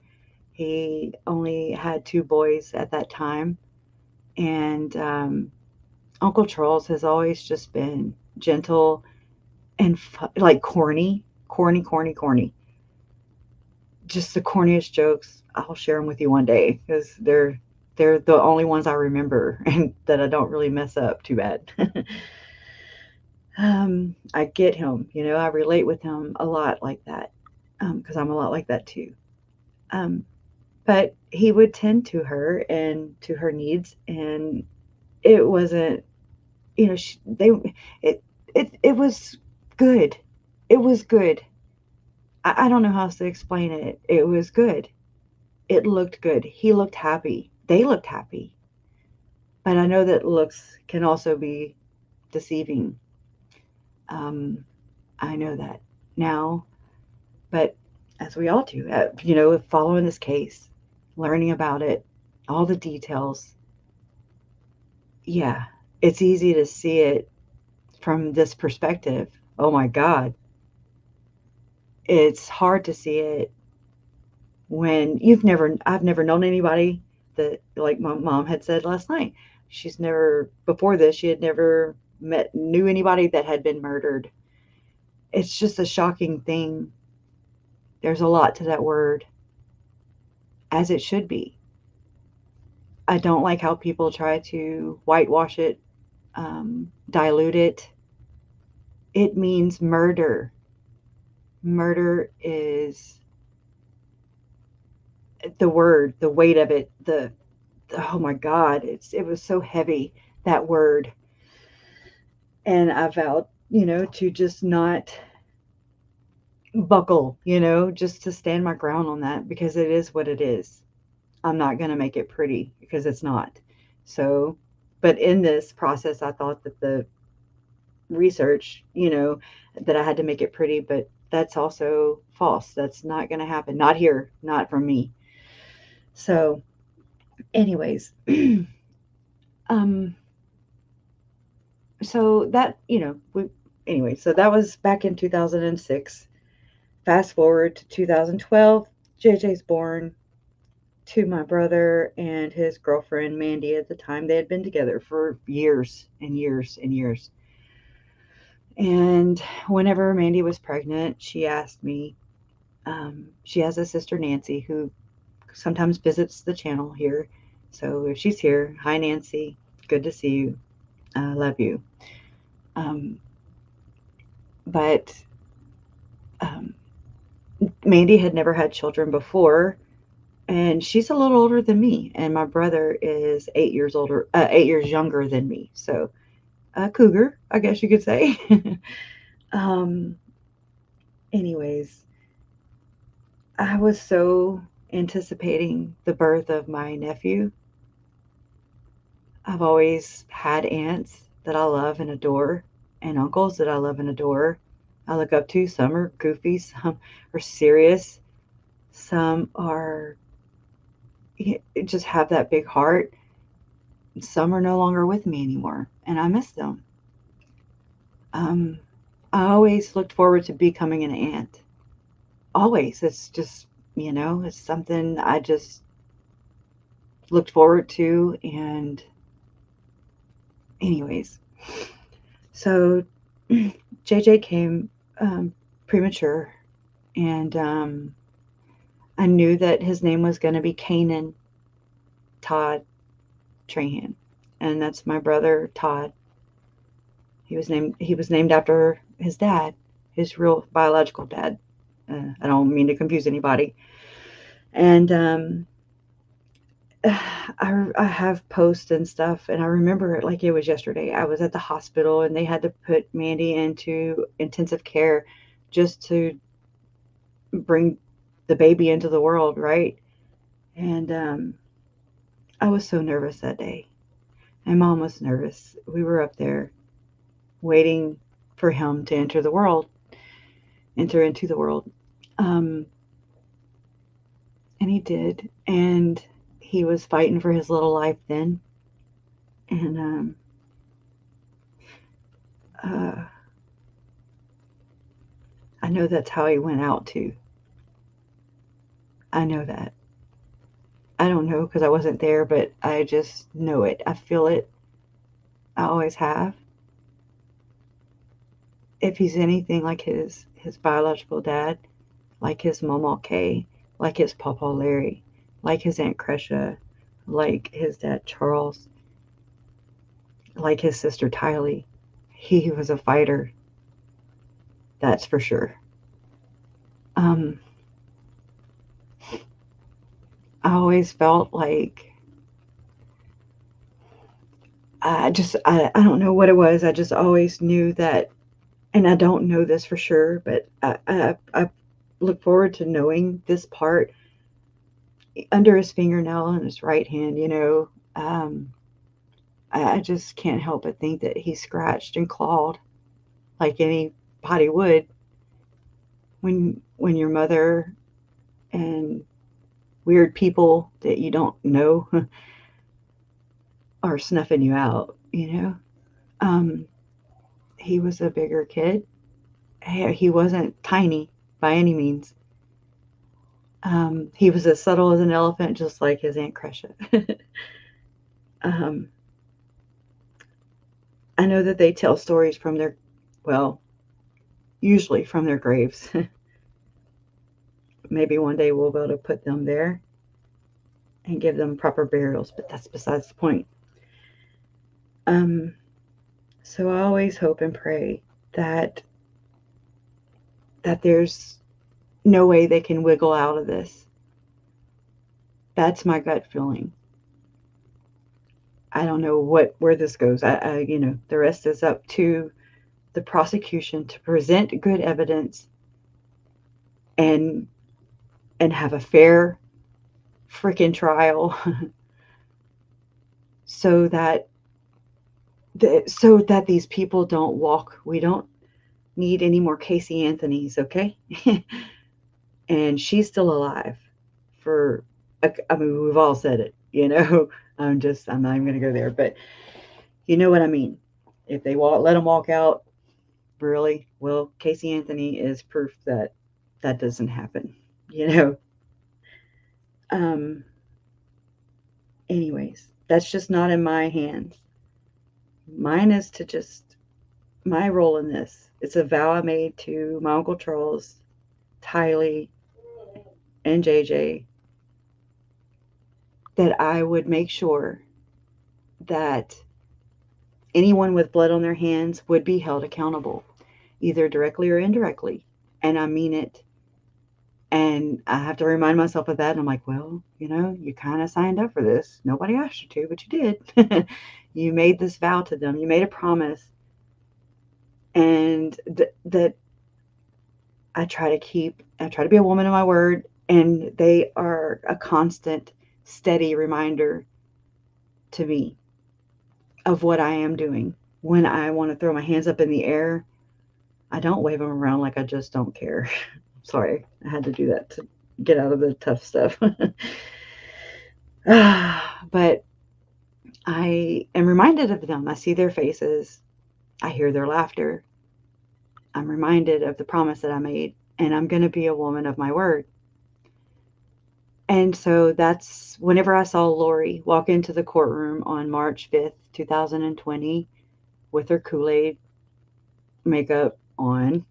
He only had two boys at that time. And Uncle Charles has always just been gentle and like corny, corny, corny, corny. Just the corniest jokes. I'll share them with you one day because they're the only ones I remember and that I don't really mess up too bad. I get him, I relate with him a lot like that because I'm a lot like that too. Um, but he would tend to her and to her needs, and it wasn't, it was good. It was good. I don't know how else to explain it. It was good. It looked good. He looked happy. They looked happy. But I know that looks can also be deceiving. Um, I know that now, but as we all do, following this case, learning about it, all the details, yeah, it's easy to see it from this perspective. Oh my God. It's hard to see it when I've never known anybody that, like my mom had said last night, before this, she had never knew anybody that had been murdered. It's just a shocking thing. There's a lot to that word, as it should be. I don't like how people try to whitewash it, dilute it. It means murder. Murder is the word, the weight of it, oh my God, it was so heavy, that word. And I vowed, to just not buckle, just to stand my ground on that because it is what it is. I'm not going to make it pretty because it's not. So, but in this process, I thought that the research, that I had to make it pretty, but that's also false. That's not going to happen. Not here, not from me. So, anyways, um, so that, so that was back in 2006. Fast forward to 2012, JJ's born to my brother and his girlfriend, Mandy, at the time. They had been together for years and years and years. And whenever Mandy was pregnant, she asked me, she has a sister, Nancy, who sometimes visits the channel here. So if she's here, hi, Nancy. Good to see you. I love you. But Mandy had never had children before, and she's a little older than me, and my brother is 8 years younger than me. So a cougar, I guess you could say. um, anyways, I was so anticipating the birth of my nephew. I've always had aunts that I love and adore, and uncles that I love and adore. I look up to. Some are goofy, some are serious, some are just have that big heart. Some are no longer with me anymore, and I miss them. I always looked forward to becoming an aunt. Always. It's just, it's something I just looked forward to, and Anyways, so JJ came premature, and I knew that his name was going to be Canaan Todd Trahan, and that's my brother Todd. He was named after his dad, his real biological dad. I don't mean to confuse anybody. And I have posts and stuff, and I remember it like it was yesterday. I was at the hospital, and they had to put Mandy into intensive care just to bring the baby into the world, right? And I was so nervous that day. My mom was nervous. We were up there waiting for him to enter into the world. Um, and he did. And he was fighting for his little life then. And uh, I know that's how he went out too. I know that. I don't know because I wasn't there, but I just know it. I feel it. I always have. If he's anything like his biological dad, like his Mama Kay, like his Papa Larry, like his Aunt Crescia, like his dad Charles, like his sister Tylee, he was a fighter. That's for sure. Um, I always felt like I don't know what it was. I just always knew that, and I don't know this for sure, but I look forward to knowing this part under his fingernail on his right hand. I just can't help but think that he scratched and clawed like anybody would when your mother and weird people that you don't know are snuffing you out. Um, he was a bigger kid. He wasn't tiny by any means. He was as subtle as an elephant, just like his Aunt Crescia. um, I know that they tell stories from well, usually from their graves. Maybe one day we'll be able to put them there and give them proper burials, but that's besides the point. Um, so I always hope and pray that there's no way they can wiggle out of this. That's my gut feeling. I don't know where this goes. The rest is up to the prosecution to present good evidence and have a fair freaking trial, so that these people don't walk. We don't need any more Casey Anthony's, okay? And she's still alive. I mean, we've all said it. I'm not even going to go there, but you know what I mean. If they let them walk out, really, well, Casey Anthony is proof that that doesn't happen, you know. Um, Anyways, that's just not in my hands. Mine is to just my role in this. It's a vow I made to my Uncle Charles, Tylee, and JJ that I would make sure that anyone with blood on their hands would be held accountable, either directly or indirectly. And I mean it. And I have to remind myself of that. And I'm like, well, you kind of signed up for this. Nobody asked you to, but you did. You made this vow to them. You made a promise. And that I try to be a woman of my word. And they are a constant, steady reminder to me of what I am doing. When I want to throw my hands up in the air, I don't wave them around like I just don't care. Sorry, I had to do that to get out of the tough stuff. But I am reminded of them. I see their faces. I hear their laughter. I'm reminded of the promise that I made, and I'm going to be a woman of my word. And so that's whenever I saw Lori walk into the courtroom on March 5th, 2020, with her Kool-Aid makeup on,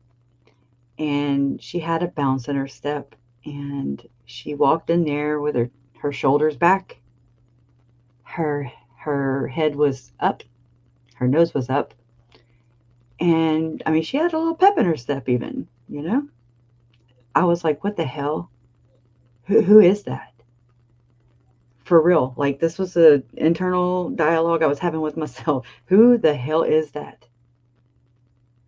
and she had a bounce in her step, and she walked in there with her shoulders back, her head was up, her nose was up, and I mean she had a little pep in her step even, you know? I was like, what the hell? Who is that? For real. Like this was an internal dialogue I was having with myself. Who the hell is that?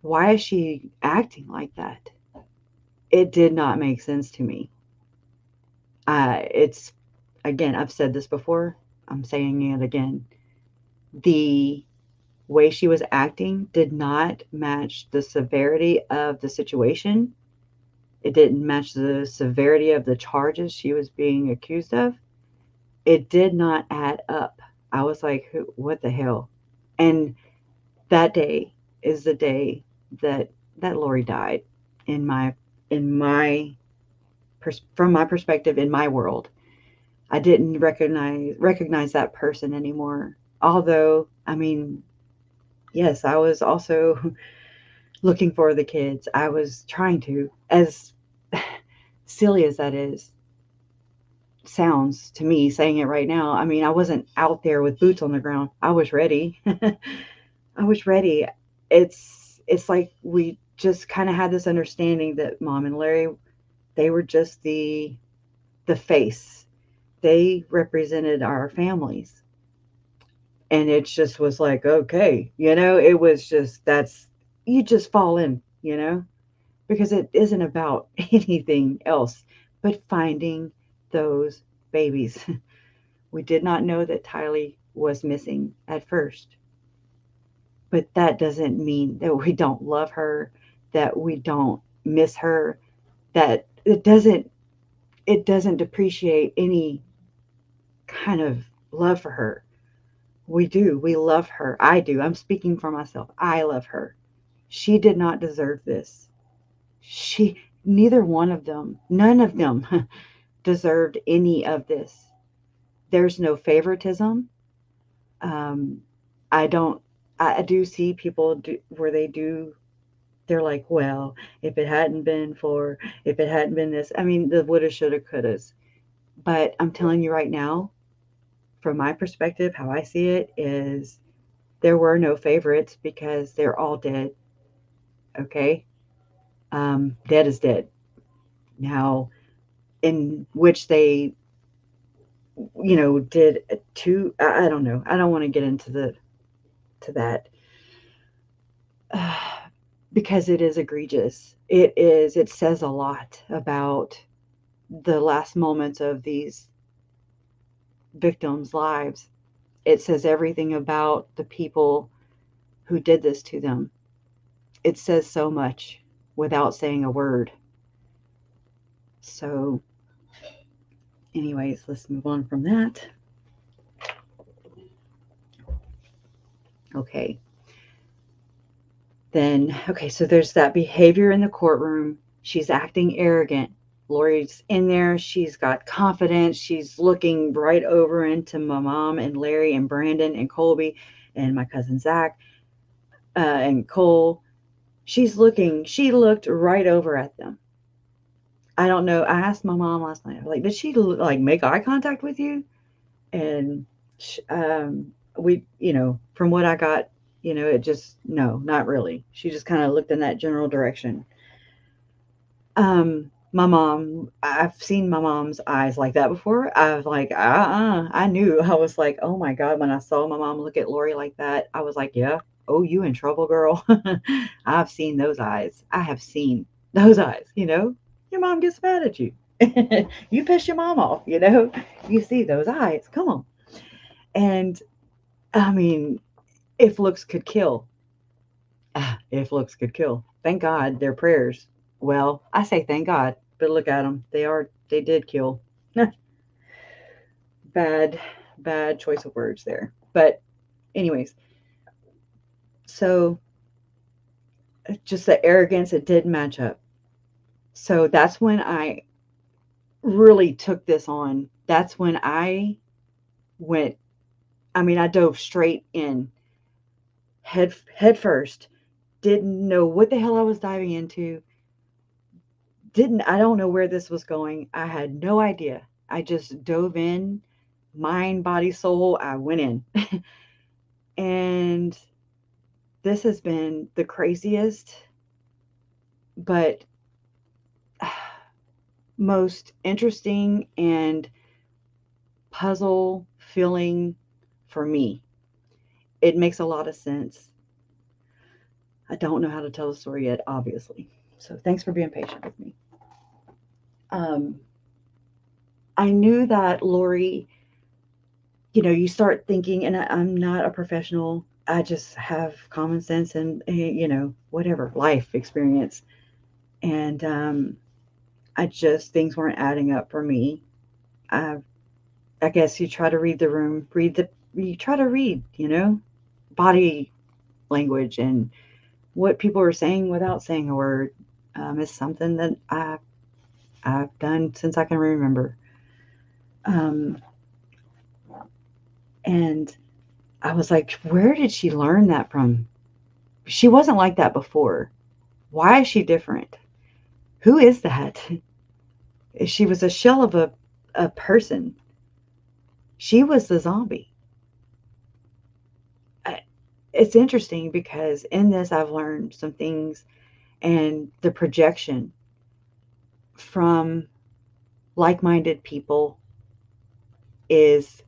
Why is she acting like that? It did not make sense to me. It's, again, I've said this before. I'm saying it again. The way she was acting did not match the severity of the situation. It didn't match the severity of the charges she was being accused of. It did not add up. I was like, what the hell? And that day is the day that Lori died in my from my perspective, in my world. I didn't recognize that person anymore. Although, I mean, yes, I was also looking for the kids. I was trying to, as silly as that is, sounds to me saying it right now. I mean, I wasn't out there with boots on the ground. I was ready. I was ready. It's like we just kind of had this understanding that Mom and Larry, they were just the face. They represented our families. And it just was like, okay, it was just you just fall in, because it isn't about anything else but finding those babies. We did not know that Tylee was missing at first, but that doesn't mean that we don't love her, that we don't miss her, that it doesn't depreciate any kind of love for her. We do. We love her. I do. I'm speaking for myself. I love her. She did not deserve this. Neither one of them, none of them deserved any of this. There's no favoritism. Um, I don't, I do see people where they're like, well, if it hadn't been this, I mean, the woulda, shoulda, couldas. But I'm telling you right now, from my perspective, how I see it is there were no favorites because they're all dead. Okay. Dead is dead. Now, in which they, did two, I don't know. I don't want to get into to that because it is egregious. It says a lot about the last moments of these victims' lives. It says everything about the people who did this to them. It says so much without saying a word. So, anyways, let's move on from that. Okay. Then, okay, so there's that behavior in the courtroom. She's acting arrogant. Lori's in there. She's got confidence. She's looking right over into my mom and Larry and Brandon and Colby and my cousin Zach and Cole. She looked right over at them. I don't know. I asked my mom last night, like, did she like make eye contact with you? And we, from what I got, it just, no, not really. She just kind of looked in that general direction. My mom, I've seen my mom's eyes like that before. I was like, I knew. I was like, oh my God, when I saw my mom look at Lori like that, I was like, yeah, oh, you in trouble, girl. I've seen those eyes. I have seen those eyes, your mom gets mad at you. You piss your mom off, you see those eyes. Come on. And I mean, if looks could kill, if looks could kill, thank God their prayers. Well, I say thank God, but look at them. They did kill. Bad choice of words there. But anyways, so just the arrogance, it did match up. So that's when I really took this on, that's when I went, I mean, I dove straight in, head first. Didn't know what the hell I was diving into. I don't know where this was going. I had no idea. I just dove in, mind, body, soul. I went in. And this has been the craziest, but most interesting and puzzle filling for me. It makes a lot of sense. I don't know how to tell the story yet, obviously. So thanks for being patient with me. Um, I knew that Lori, you start thinking, and I'm not a professional. I just have common sense and, whatever, life experience. And I just, things weren't adding up for me. I, I guess you try to read the room, you try to read, body language and what people are saying without saying a word, is something that I've done since I can remember. Um, and I was like, where did she learn that from? She wasn't like that before. Why is she different? Who is that? She was a shell of a person. She was the zombie. It's interesting because in this, I've learned some things, and the projection from like-minded people is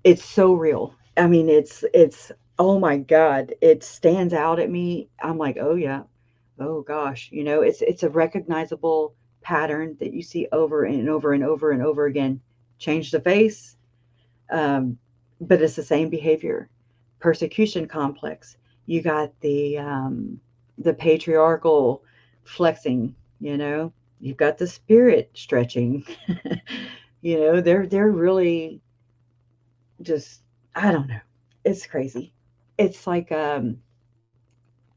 it's so real. I mean, it's oh my God, it stands out at me. I'm like, oh yeah, oh gosh, it's a recognizable pattern that you see over and over and over and over again. Change the face, um, but it's the same behavior. Persecution complex. You got the patriarchal flexing. You've got the spirit stretching. They're really just, I don't know. It's crazy. It's like a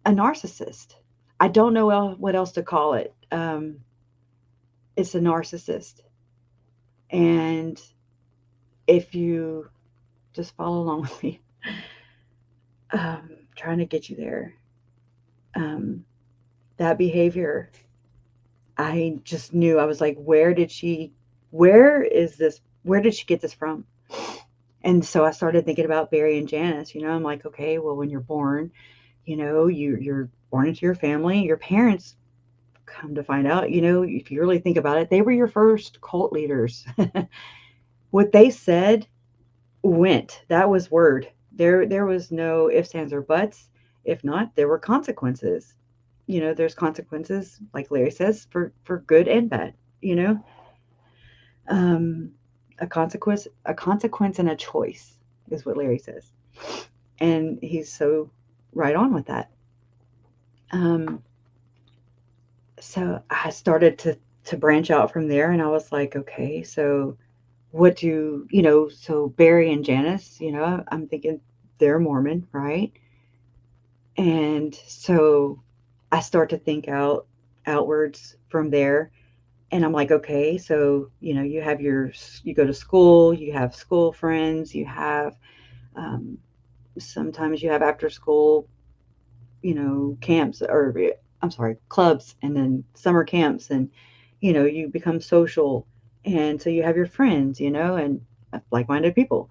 narcissist. I don't know what else to call it. It's a narcissist. And if you just follow along with me, trying to get you there, um, that behavior, I just knew. I was like, where did she get this from? And so I started thinking about Barry and Janice. I'm like, okay, well, when you're born, you're born into your family. Your parents, come to find out, if you really think about it, they were your first cult leaders. What they said went. That was word. There was no ifs, ands, or buts. If not, there were consequences. There's consequences, like Larry says, for good and bad. You know, um, a consequence, and a choice is what Larry says, and he's so right on with that. Um, so I started to branch out from there, and I was like, okay, so what do so Barry and Janice, I'm thinking they're Mormon, right? And so I start to think outwards from there, and I'm like, okay, so you go to school, you have school friends, you have um, sometimes you have after school, camps, or I'm sorry, clubs, and then summer camps, and you become social, and so you have your friends, and like-minded people.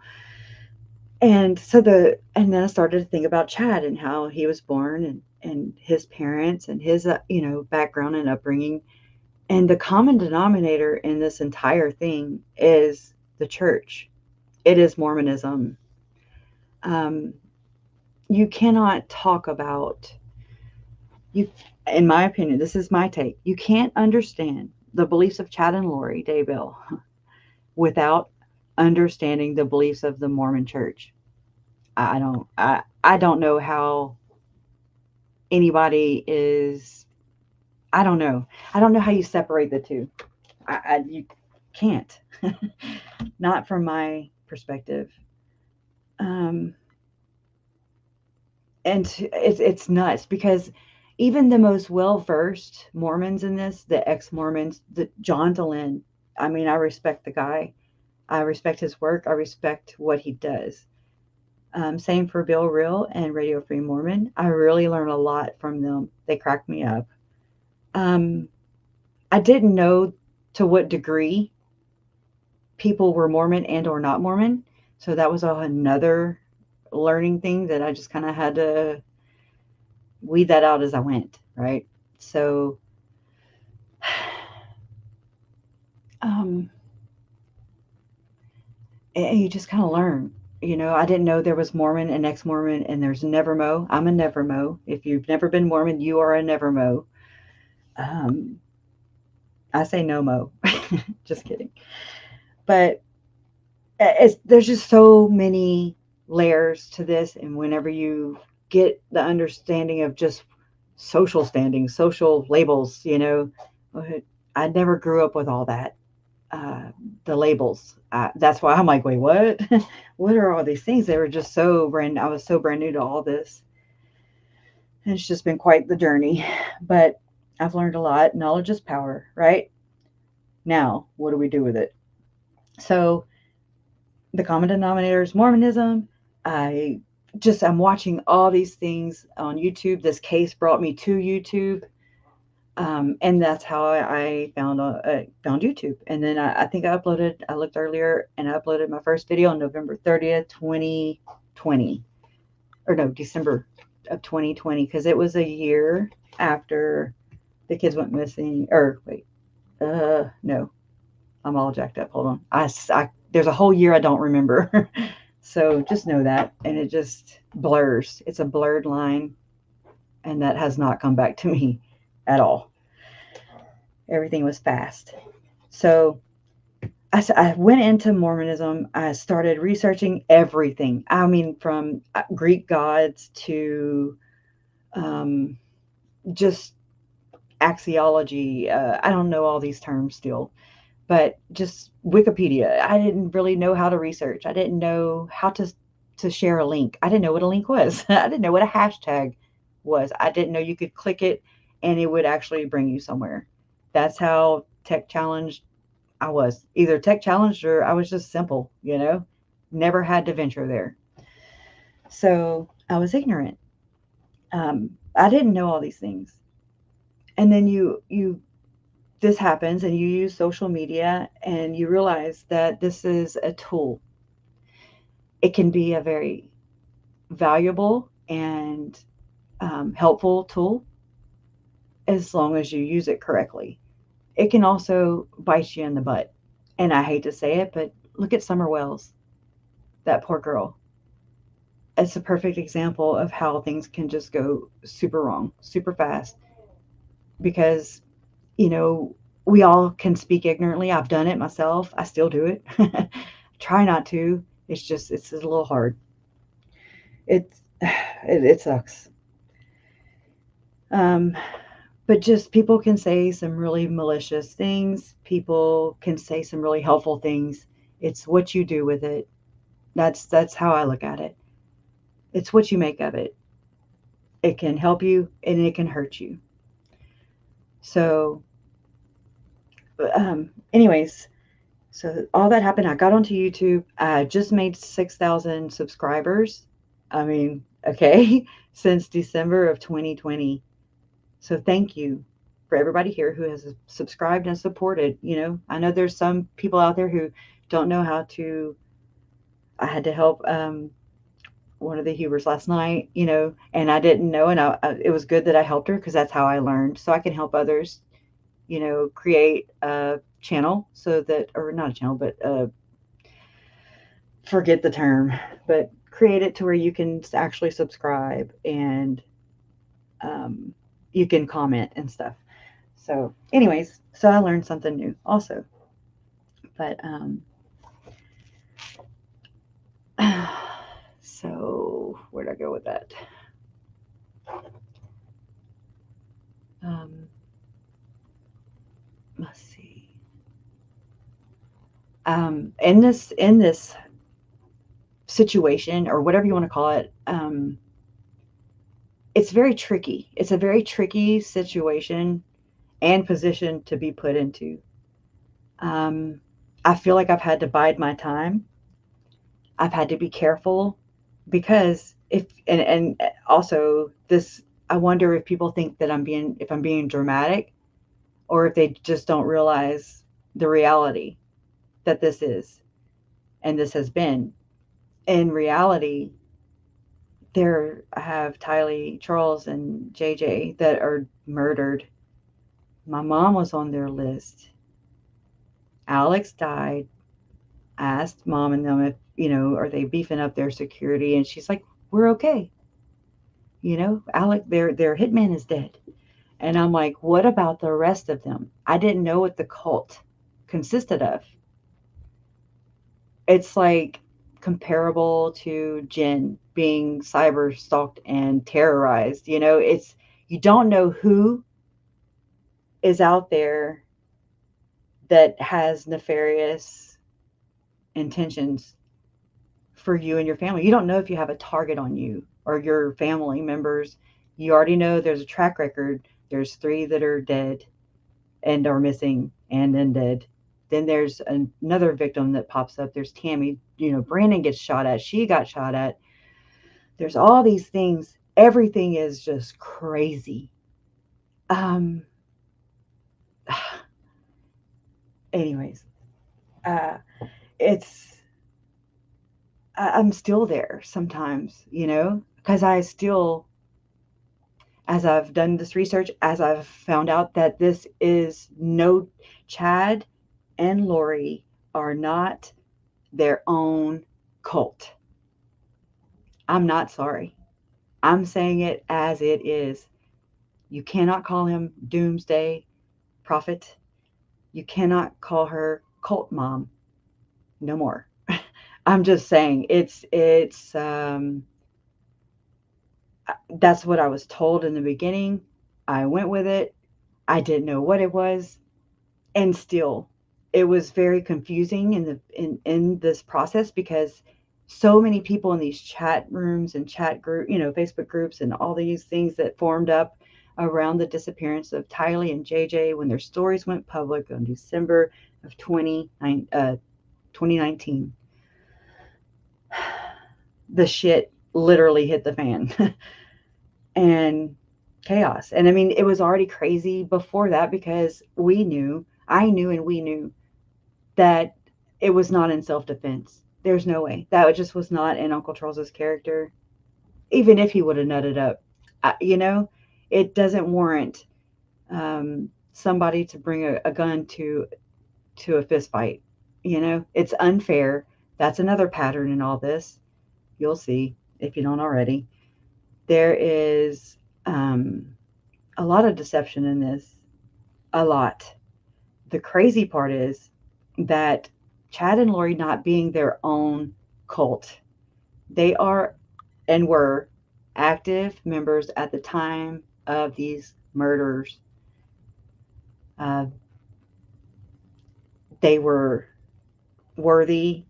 And then I started to think about Chad and how he was born, and his parents and his background and upbringing, and the common denominator in this entire thing is the church. It is Mormonism. Um, you cannot talk about you in my opinion, this is my take. You can't understand the beliefs of Chad and Lori Daybell without understanding the beliefs of the Mormon church. I don't know how anybody is. I don't know. I don't know how you separate the two. You can't. Not from my perspective. Um, and it's nuts because even the most well versed Mormons in this, the ex Mormons, the John Dehlin, I mean, I respect the guy. I respect his work. I respect what he does. Same for Bill Reel and Radio Free Mormon. I really learn a lot from them. They crack me up. Um, I didn't know to what degree people were Mormon and or not Mormon. So that was another learning thing that I just kind of had to weed that out as I went, right? So um, and you just kind of learn. You know, I didn't know there was Mormon and ex-Mormon, and there's Nevermo. I'm a Nevermo. If you've never been Mormon, you are a Nevermo. Um, I say no mo. Just kidding. But there's just so many layers to this, and whenever you get the understanding of just social standings, social labels, you know, I never grew up with all that. uh, the labels. That's why I'm like, wait, what? What are all these things? They were just so brand. I was so brand new to all this, and it's just been quite the journey. But I've learned a lot. Knowledge is power, right? Now, what do we do with it? So the common denominator is Mormonism. I I'm watching all these things on YouTube. This case brought me to YouTube. And that's how I found YouTube. And then I think I looked earlier and I uploaded my first video on November 30th, 2020. Or no, December of 2020, because it was a year after the kids went missing. Or wait, no, I'm all jacked up. Hold on. There's a whole year I don't remember. So just know that. And it just blurs. It's a blurred line. And that has not come back to me at all. Everything was fast. So I went into Mormonism. I started researching everything. I mean, from Greek gods to just axiology. I don't know all these terms still, but just Wikipedia. I didn't really know how to research. I didn't know how to share a link. I didn't know what a link was. I didn't know what a hashtag was. I didn't know you could click it and it would actually bring you somewhere. That's how tech challenged I was. Either tech challenged or I was just simple, you know, never had to venture there. So I was ignorant. I didn't know all these things. And then this happens and you use social media and you realize that this is a tool. It can be a very valuable and helpful tool as long as you use it correctly. It can also bite you in the butt. And I hate to say it, but look at Summer Wells, that poor girl. It's a perfect example of how things can just go super wrong, super fast. Because, you know, we all can speak ignorantly. I've done it myself. I still do it. Try not to. It's a little hard. It sucks. Um, but just people can say some really malicious things. People can say some really helpful things. It's what you do with it. That's how I look at it. It's what you make of it. It can help you and it can hurt you. So, anyways, so all that happened. I got onto YouTube. I just made 6,000 subscribers. I mean, okay, since December of 2020. So thank you for everybody here who has subscribed and supported. You know, I know there's some people out there who don't know how to. I had to help one of the Hubers last night, you know, and I didn't know, and it was good that I helped her because that's how I learned. So I can help others, you know, create a channel so that, or not a channel, but forget the term, but create it to where you can actually subscribe and you can comment and stuff. So anyways, so I learned something new also. But so where'd I go with that? Let's see. In this situation or whatever you want to call it, it's very tricky. It's a very tricky situation and position to be put into. I feel like I've had to bide my time. I've had to be careful because and also this, I wonder if people think that if I'm being dramatic, or if they just don't realize the reality that this is and this has been. In reality, I have Tylee, Charles, and JJ that are murdered. My mom was on their list. Alex died. I asked mom and them if, are they beefing up their security? And she's like, we're okay. Alec, their hitman is dead. And I'm like, what about the rest of them? I didn't know what the cult consisted of. It's like comparable to Jen being cyber stalked and terrorized. You don't know who is out there that has nefarious intentions for you and your family. You don't know if you have a target on you or your family members. You already know there's a track record. There's 3 that are dead and are missing and then dead. Then there's another victim that pops up. There's Tammy. Brandon gets shot at. She got shot at. There's all these things. Everything is just crazy. Um. Anyways, uh, it's I'm still there sometimes, because I still, as I've done this research, as I've found out that this is no, Chad and Lori are not their own cult. I'm not sorry. I'm saying it as it is. You cannot call him Doomsday Prophet. You cannot call her Cult Mom. No more. I'm just saying that's what I was told in the beginning. I went with it. I didn't know what it was, and still, it was very confusing in this process because so many people in these chat rooms and chat group, Facebook groups and all these things that formed up around the disappearance of Tylee and JJ when their stories went public on December of 2019. The shit literally hit the fan. And chaos. And I mean, it was already crazy before that because I knew, and we knew that it was not in self-defense. There's no way. That just was not in Uncle Charles's character. Even if he would have nutted up, it doesn't warrant somebody to bring a gun to a fist fight. It's unfair. That's another pattern in all this. You'll see if you don't already. There is a lot of deception in this. A lot. The crazy part is that Chad and Lori not being their own cult, they are and were active members at the time of these murders. Uh, they were worthy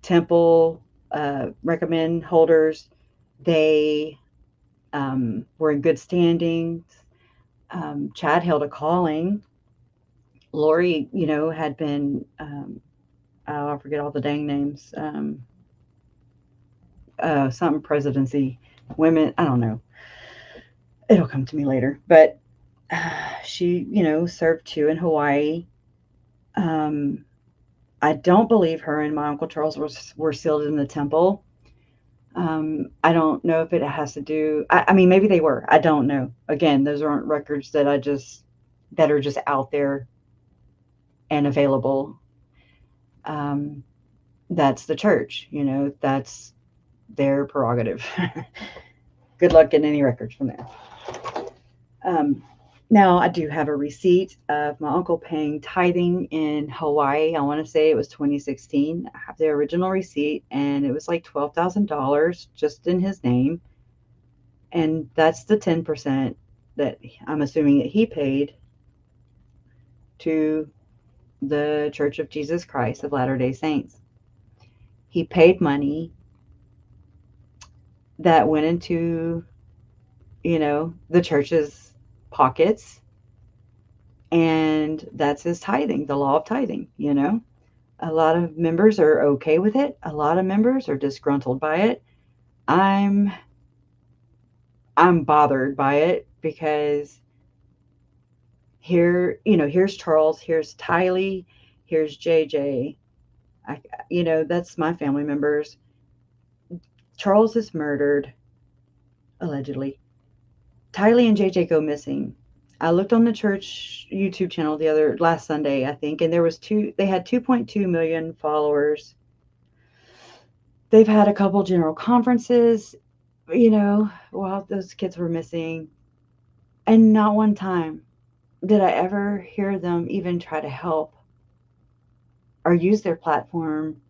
temple recommend holders. They were in good standings. Chad held a calling. Lori, had been, I forget all the dang names, something presidency, women, I don't know. It'll come to me later. But she, served 2 in Hawaii. I don't believe her and my Uncle Charles were sealed in the temple. I don't know if it has to do, I mean, maybe they were. I don't know. Again, those aren't records that are just out there and available. That's the church, that's their prerogative. Good luck getting any records from there. Now, I do have a receipt of my uncle paying tithing in Hawaii. I want to say it was 2016. I have the original receipt, and it was like $12,000 just in his name. And that's the 10% that I'm assuming that he paid to the Church of Jesus Christ of Latter-day Saints. He paid money that went into, the church's pockets. And that's his tithing, the law of tithing, you know. A lot of members are okay with it. A lot of members are disgruntled by it. I'm I'm bothered by it because here, you know, here's Charles, here's Tylee, here's JJ. I, you know, that's my family members. Charles is murdered, allegedly. Tylee and JJ go missing. I looked on the church YouTube channel last Sunday, I think, and they had 2.2 million followers. They've had a couple general conferences, you know, while those kids were missing, and not one time did I ever hear them even try to help or use their platform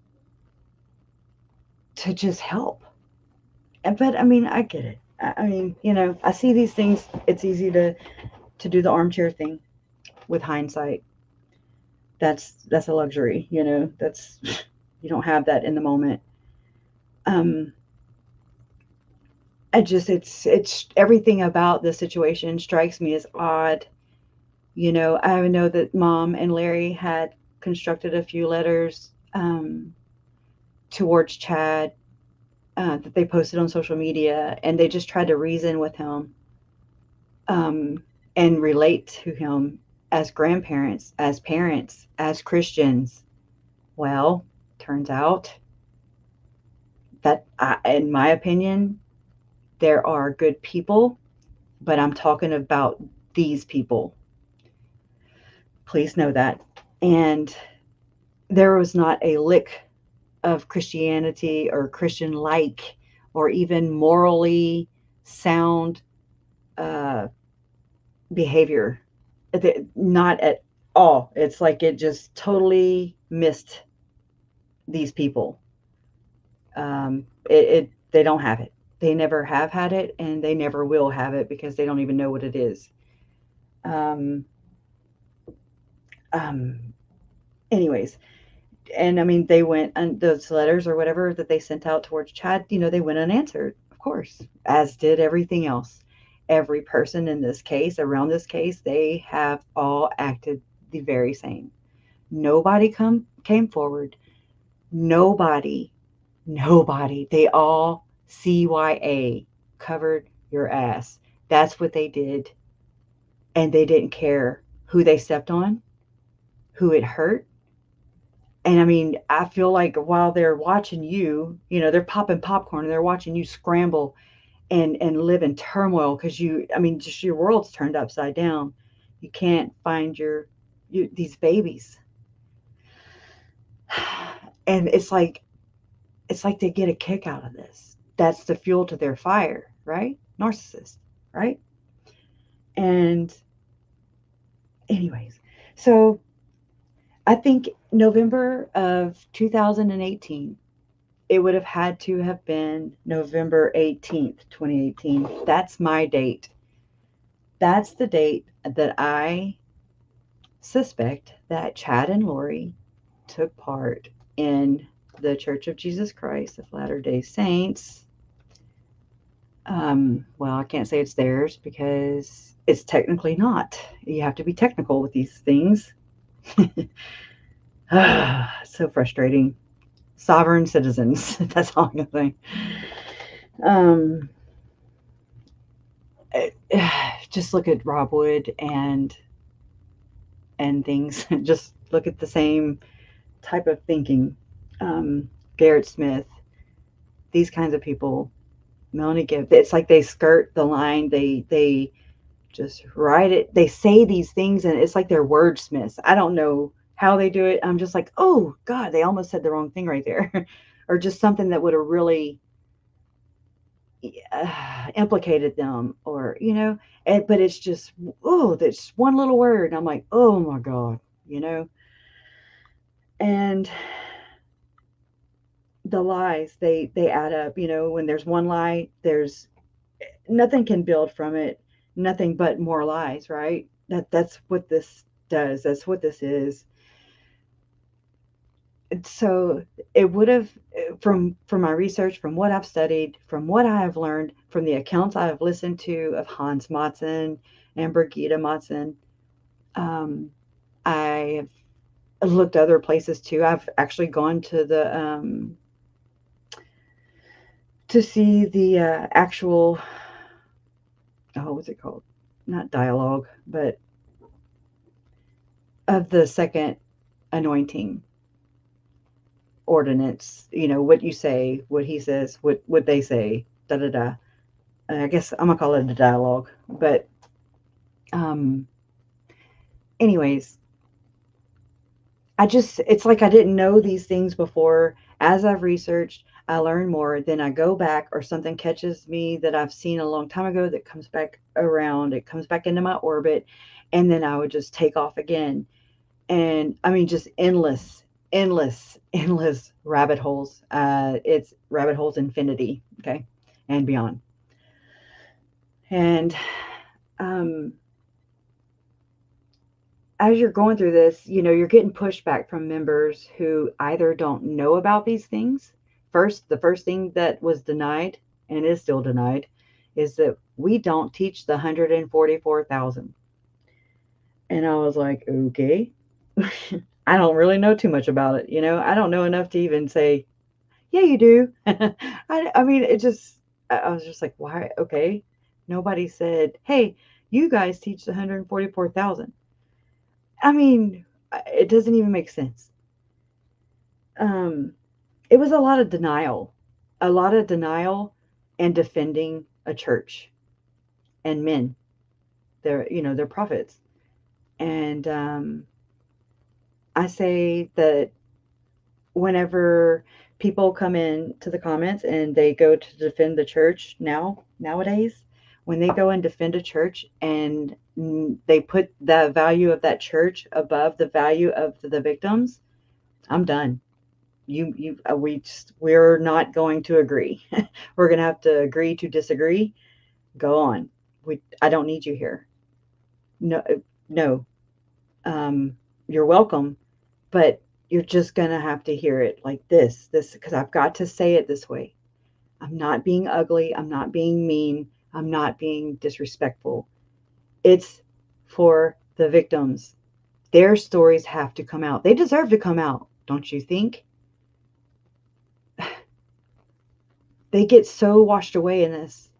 to just help. But I mean, I get it. I mean, you know, I see these things. It's easy to do the armchair thing with hindsight. That's a luxury, you know. That's you don't have that in the moment. Um, it's everything about the situation strikes me as odd. You know, I know that Mom and Larry had constructed a few letters towards Chad that they posted on social media, and they just tried to reason with him and relate to him as grandparents, as parents, as Christians. Well, turns out that, in my opinion, there are good people, but I'm talking about these people. Please know that. And there was not a lick of Christianity or Christian like or even morally sound uh, behavior. Not at all. It's like it just totally missed these people. They don't have it. They never have had it, and they never will have it because they don't even know what it is. Um, um, anyways, and I mean, they went and those letters or whatever that they sent out towards Chad, you know, they went unanswered, of course, as did everything else. Every person in this case, around this case, they have all acted the very same. Nobody came forward. Nobody, nobody. They all CYA, covered your ass. That's what they did. And they didn't care who they stepped on, who it hurt. And I mean, I feel like while they're watching you, you know, they're popping popcorn and they're watching you scramble and live in turmoil because I mean, just your world's turned upside down. You can't find these babies. And it's like they get a kick out of this. That's the fuel to their fire, right? Narcissist, right? And anyways, so I think November of 2018, it would have had to have been November 18th, 2018. That's my date. That's the date that I suspect that Chad and Lori took part in the Church of Jesus Christ of Latter-day Saints. Well, I can't say it's theirs because it's technically not. You have to be technical with these things. So frustrating. Sovereign citizens. That's all I'm gonna say. Um, just look at Rob Wood and things. Just look at the same type of thinking. Garrett Smith, these kinds of people. Melanie Gibb. It's like they skirt the line. They just write it. They say these things, and it's like they're wordsmiths. I don't know how they do it. I'm just like, oh God, they almost said the wrong thing right there, or just something that would have really implicated them, or you know. But it's just that's one little word. And I'm like, oh my God, you know. And the lies they add up. You know, when there's one lie, there's nothing can build from it. Nothing but more lies, right? That's what this does. That's what this is. So it would have, from my research, from what I've studied, from what I have learned, from the accounts I have listened to of Hans Matzen and Brigitte Matzen, I have looked other places too. I've actually gone to the to see the actual, oh, what's it called? Not dialogue, but of the second anointing ordinance. You know, what you say, what he says, what they say, da da da. I guess I'm gonna call it a dialogue. But um, anyways, it's like I didn't know these things before. As I've researched, I learn more. Then I go back, or something catches me that I've seen a long time ago that comes back around. It comes back into my orbit, and then I would just take off again. And I mean, just endless, endless, endless rabbit holes. It's rabbit holes infinity, okay, and beyond. And um, as you're going through this, you know, you're getting pushback from members who either don't know about these things. The first thing that was denied and is still denied is that we don't teach the 144,000. And I was like, okay. I don't really know too much about it. You know, I don't know enough to even say, yeah, you do. I mean, I was just like, why? Okay. Nobody said, hey, you guys teach the 144,000. I mean, it doesn't even make sense. Um, it was a lot of denial and defending a church and men. They're prophets. And I say that whenever people come in to the comments and they go to defend the church nowadays, when they go and defend a church and they put the value of that church above the value of the victims, I'm done. We're not going to agree. We're going to have to agree to disagree. Go on. I don't need you here. No, no. You're welcome, but you're just going to have to hear it like this, because I've got to say it this way. I'm not being ugly. I'm not being mean. I'm not being disrespectful. It's for the victims. Their stories have to come out. They deserve to come out, don't you think? They get so washed away in this.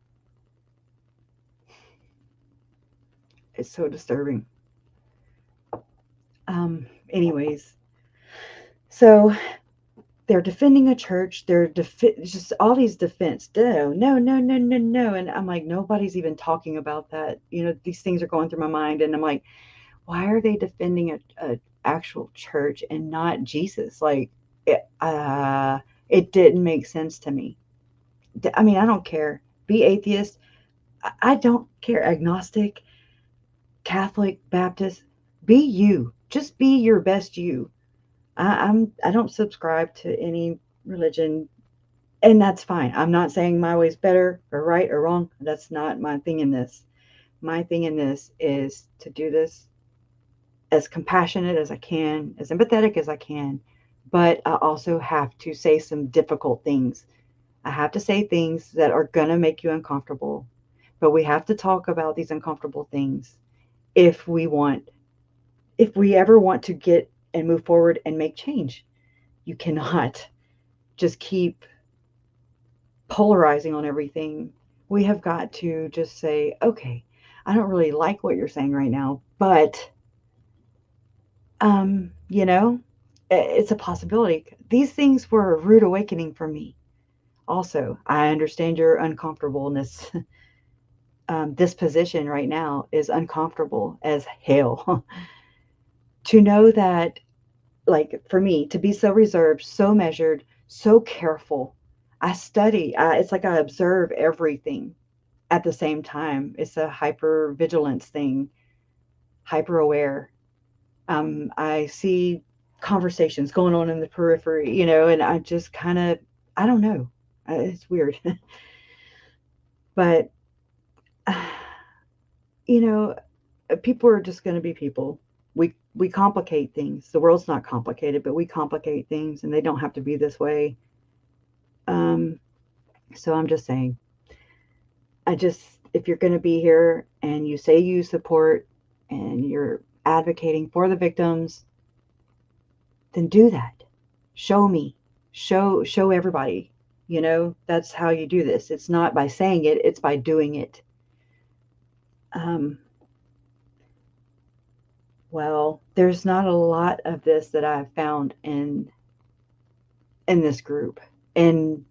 It's so disturbing. Anyways, so they're defending a church. Just all these defense. No, no, no, no, no, no. And I'm like, nobody's even talking about that. You know, these things are going through my mind, and I'm like, why are they defending a actual church and not Jesus? Like, it didn't make sense to me. I mean, I don't care. Be atheist. I don't care. Agnostic, Catholic, Baptist. Be you. Just be your best you. I don't subscribe to any religion, and that's fine. I'm not saying my way's better or right or wrong. That's not my thing in this. My thing in this is to do this as compassionate as I can, as empathetic as I can, but I also have to say some difficult things. I have to say things that are going to make you uncomfortable, but we have to talk about these uncomfortable things if if we ever want to get and move forward and make change. You cannot just keep polarizing on everything. We have got to just say, okay, I don't really like what you're saying right now, but you know, it's a possibility. These things were a rude awakening for me. Also, I understand your uncomfortableness. This position right now is uncomfortable as hell. To know that, like, for me, to be so reserved, so measured, so careful. I study. It's like I observe everything at the same time. It's a hyper vigilance thing, hyper aware. I see conversations going on in the periphery, you know, and I just kind of, I don't know. It's weird. But, you know, people are just going to be people. We complicate things. The world's not complicated, but we complicate things, and they don't have to be this way. Um, so I'm just saying, if you're going to be here and you say you support and you're advocating for the victims, then do that. Show me. Show everybody. That's how you do this. It's not by saying it, it's by doing it. Well, there's not a lot of this that I've found in this group, and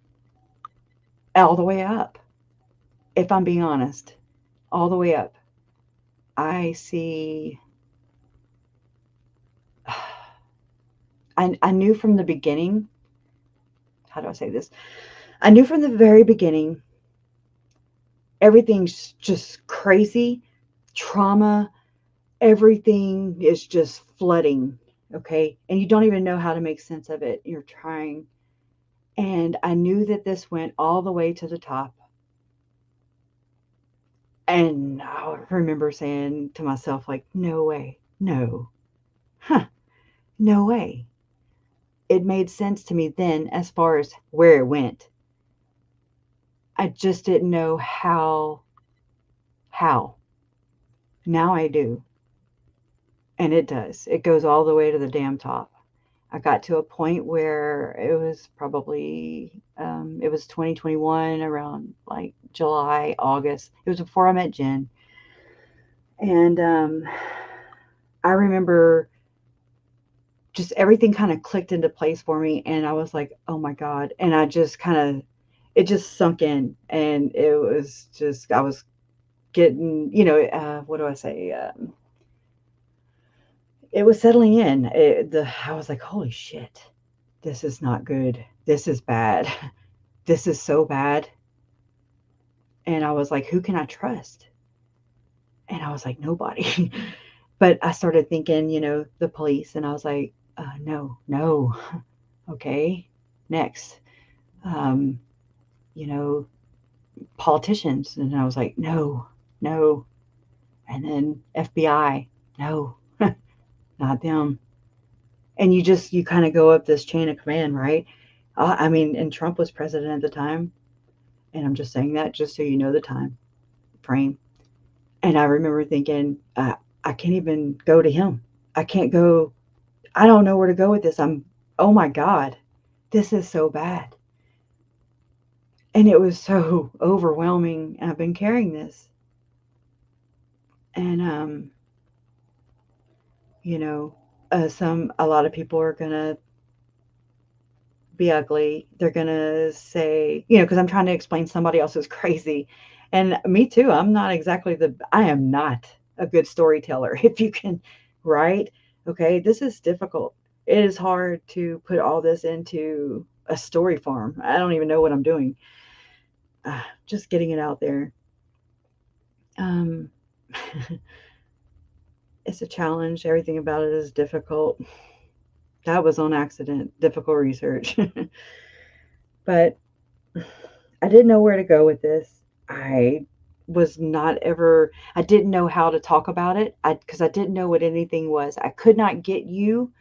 all the way up, if I'm being honest, all the way up. I see, I knew from the beginning, how do I say this? I knew from the very beginning, everything's just crazy, trauma, everything is just flooding, okay? And you don't even know how to make sense of it. You're trying. And I knew that this went all the way to the top. And I remember saying to myself, like, no way, no, no way. It made sense to me then as far as where it went. I just didn't know how. Now I do. And it does. It goes all the way to the damn top. I got to a point where it was probably, it was 2021, around like July, August. It was before I met Jen. And I remember just everything kind of clicked into place for me. And I was like, oh my God. And I just it just sunk in. And it was just, I was getting, what do I say? It was settling in. I was like, holy shit, this is not good. This is bad. This is so bad. And I was like, who can I trust? And I was like, nobody. But I started thinking, the police, and I was like, no. Okay, next. Politicians. And I was like, no. And then FBI, no, not them. And you kind of go up this chain of command, right? And Trump was president at the time. And I'm just saying that just so you know the time frame. And I remember thinking, I can't even go to him. I can't go. I don't know where to go with this. Oh my God, this is so bad. And it was so overwhelming. I've been carrying this. And, a lot of people are going to be ugly. They're going to say, because I'm trying to explain somebody else is crazy. And me too. I am not a good storyteller. If you can write, okay, this is difficult. It is hard to put all this into a story form. I don't even know what I'm doing. Just getting it out there. It's a challenge. Everything about it is difficult. That was on accident. Difficult research. But I didn't know where to go with this. I didn't know how to talk about it because I didn't know what anything was. I could not get you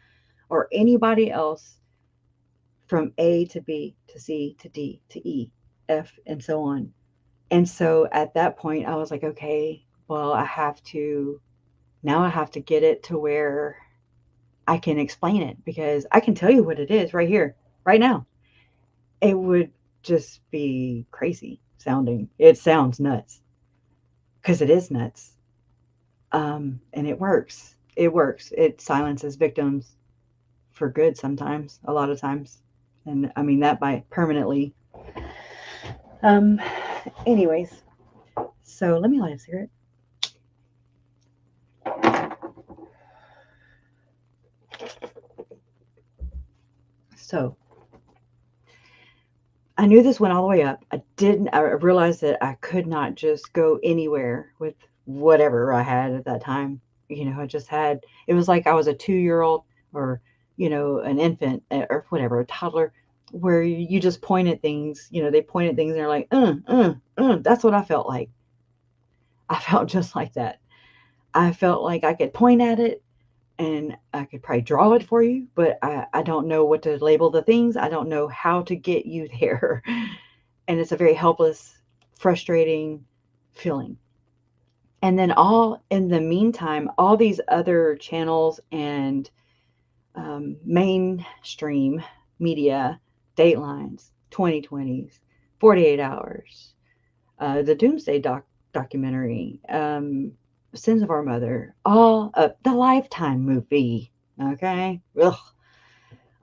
or anybody else from A to B to C to D to E, F, and so on. And so at that point, I was like, okay, well, now I have to get it to where I can explain it, because I can tell you what it is right here, right now. It would just be crazy sounding. It sounds nuts, because it is nuts. And it works. It works. It silences victims for good sometimes, a lot of times. And I mean that by permanently. Anyways, so let me light a cigarette. So I knew this went all the way up. I realized that I could not just go anywhere with whatever I had at that time. It was like I was a 2-year-old or, an infant or whatever, a toddler, where you just point at things, they point at things and they're like, that's what I felt like. I felt just like that. I felt like I could point at it and I could probably draw it for you, but I don't know what to label the things. I don't know how to get you there. And it's a very helpless, frustrating feeling. And then all in the meantime, all these other channels and mainstream media, Datelines, 2020s, 48 Hours, the Doomsday documentary, Sins of Our Mother, all the Lifetime movie. Okay, ugh,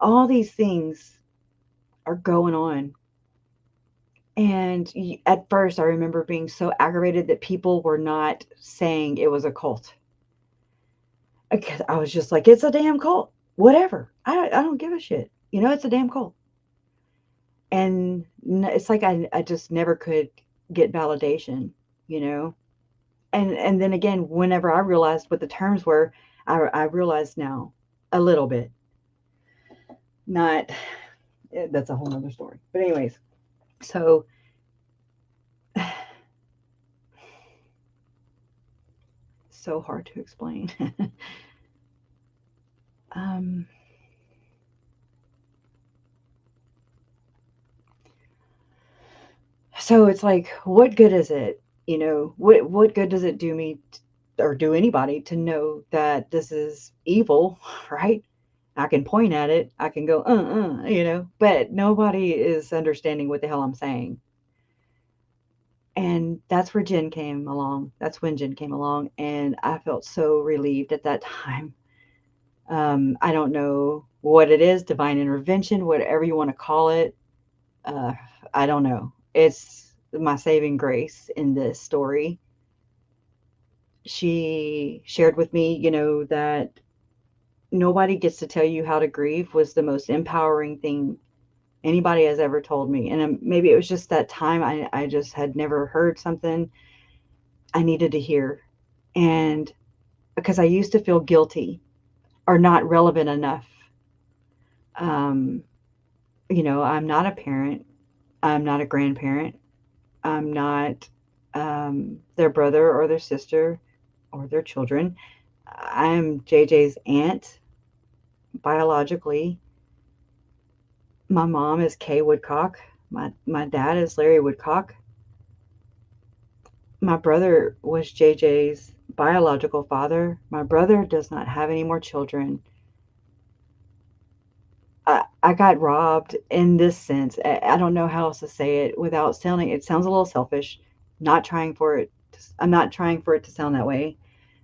all these things are going on. And at first, I remember being so aggravated that people were not saying it was a cult. Because I was just like, it's a damn cult. Whatever. I don't give a shit. It's a damn cult. And it's like I just never could get validation, you know? And then again, whenever I realized what the terms were, I realized now a little bit. Not, that's a whole nother story. But anyways, so so hard to explain. um, so it's like, what good is it? What good does it do me or do anybody to know that this is evil, right? I can point at it, I can go, but nobody is understanding what the hell I'm saying. And that's where Jen came along. That's when Jen came along, and I felt so relieved at that time. I don't know what it is, divine intervention, whatever you want to call it. Uh, I don't know. It's my saving grace in this story. She shared with me, that nobody gets to tell you how to grieve was the most empowering thing anybody has ever told me. And maybe it was just that time I just had never heard something I needed to hear. And because I used to feel guilty or not relevant enough. Um, I'm not a parent. I'm not a grandparent. I'm not their brother or their sister or their children. I'm JJ's aunt biologically. My mom is Kay Woodcock. My dad is Larry Woodcock. My brother was JJ's biological father. My brother does not have any more children. I got robbed in this sense. I don't know how else to say it without sounding, it sounds a little selfish. I'm not trying for it to sound that way,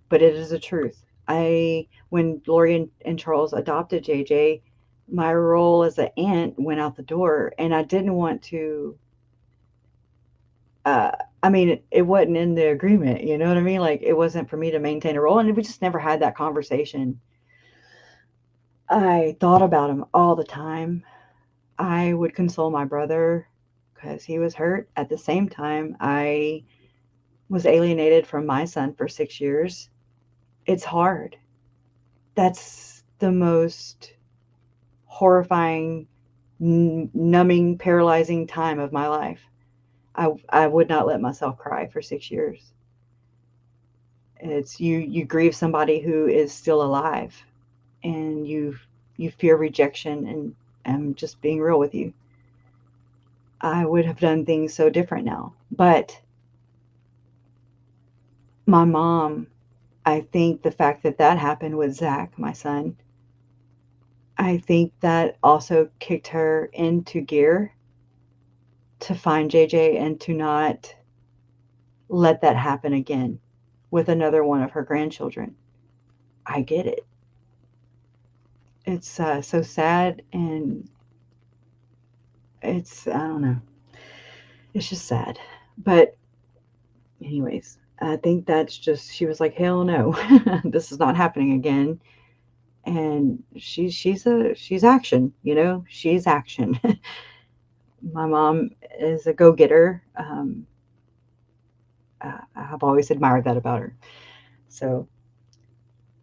but it is the truth. When Lori and Charles adopted JJ, my role as an aunt went out the door, and I didn't want to. Uh, I mean, it wasn't in the agreement. You know what I mean? Like it wasn't for me to maintain a role, and we just never had that conversation. I thought about him all the time. I would console my brother because he was hurt. At the same time, I was alienated from my son for 6 years. It's hard. That's the most horrifying, numbing, paralyzing time of my life. I would not let myself cry for 6 years. It's you grieve somebody who is still alive, and you fear rejection, and I'm just being real with you. I would have done things so different now. But my mom, I think the fact that that happened with Zach, my son, I think that also kicked her into gear to find JJ and to not let that happen again with another one of her grandchildren. I get it. It's so sad, and I don't know, it's just sad. But anyways, I think that's just, she was like, hell no, this is not happening again. And she's action, she's action. My mom is a go-getter. I've always admired that about her. So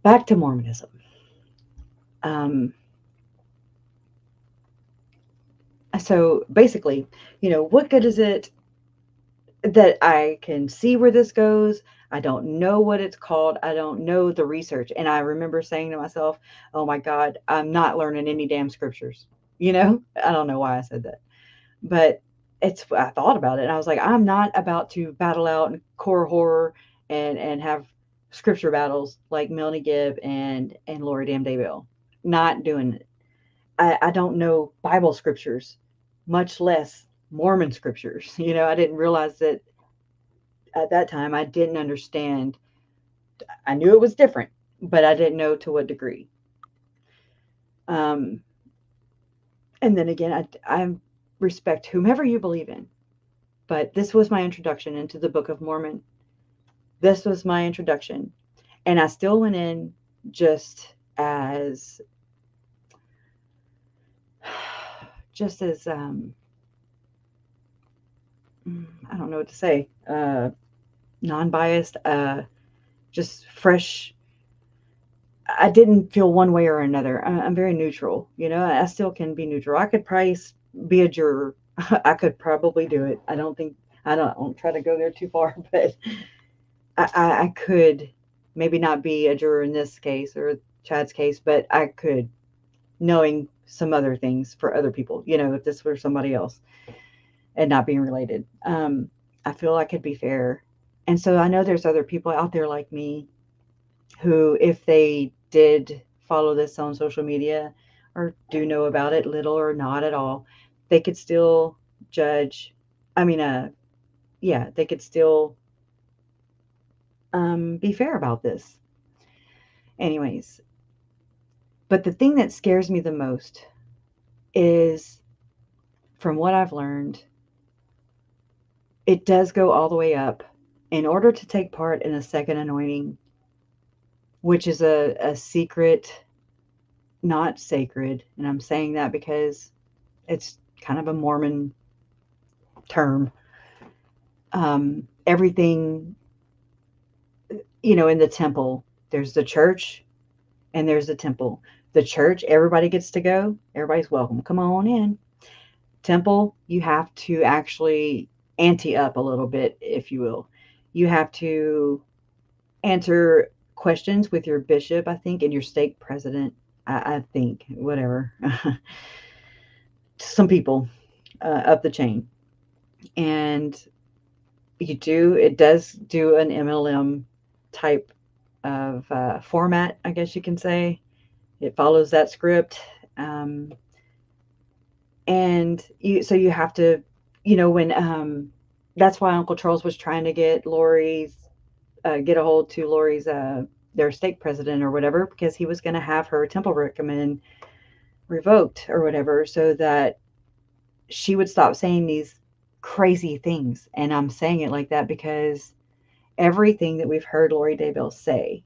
back to Mormonism. Um, so basically, what good is it that I can see where this goes? I don't know what it's called. I don't know the research. And I remember saying to myself, oh my God, I'm not learning any damn scriptures. I don't know why I said that, but I thought about it and I was like, I'm not about to battle out in core horror and have scripture battles like Melanie Gibb and Lori Daybell. Not doing it. I don't know Bible scriptures, much less Mormon scriptures. I didn't realize that at that time. I didn't understand. I knew it was different, but I didn't know to what degree. Um, and then again, I respect whomever you believe in. But this was my introduction into the Book of Mormon. This was my introduction. And I still went in just as I don't know what to say, non-biased, just fresh. I didn't feel one way or another. I'm very neutral. I still can be neutral. I could probably be a juror. I could probably do it. I don't try to go there too far, but I could maybe not be a juror in this case or Chad's case, but I could, knowing some other things for other people, if this were somebody else and not being related. I feel I could be fair. And so I know there's other people out there like me who, if they did follow this on social media or do know about it, little or not at all, they could still judge. I mean, they could still be fair about this. Anyways, but the thing that scares me the most is, from what I've learned, it does go all the way up. In order to take part in a second anointing, which is a secret, not sacred, and I'm saying that because it's kind of a Mormon term. Everything, in the temple, there's the church and there's the temple. The church, everybody gets to go. Everybody's welcome. Come on in. Temple, you have to actually ante up a little bit, if you will. You have to answer questions with your bishop, I think, and your stake president, I think, whatever. Some people up the chain. And it does do an MLM type of format, I guess you can say. It follows that script. And you have to, when that's why Uncle Charles was trying to get get a hold to Lori's their stake president or whatever, because he was going to have her temple recommend revoked or whatever, so that she would stop saying these crazy things. And I'm saying it like that because everything that we've heard Lori Daybell say,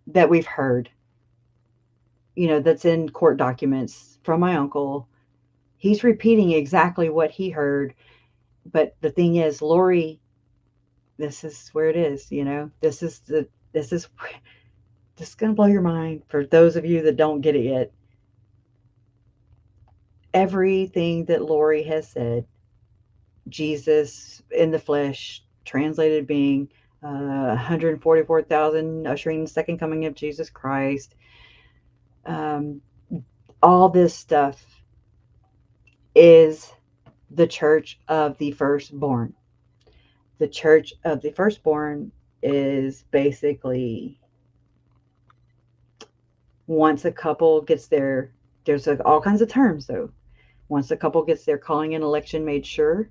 that we've heard, that's in court documents from my uncle, he's repeating exactly what he heard. But the thing is, Lori, this is where it is, this is going to blow your mind for those of you that don't get it yet. Everything that Lori has said, Jesus in the flesh, translated being 144,000, ushering the second coming of Jesus Christ, all this stuff is the church of the firstborn. The church of the firstborn is basically, once a couple gets there's all kinds of terms though. Once a couple gets their calling and election made sure,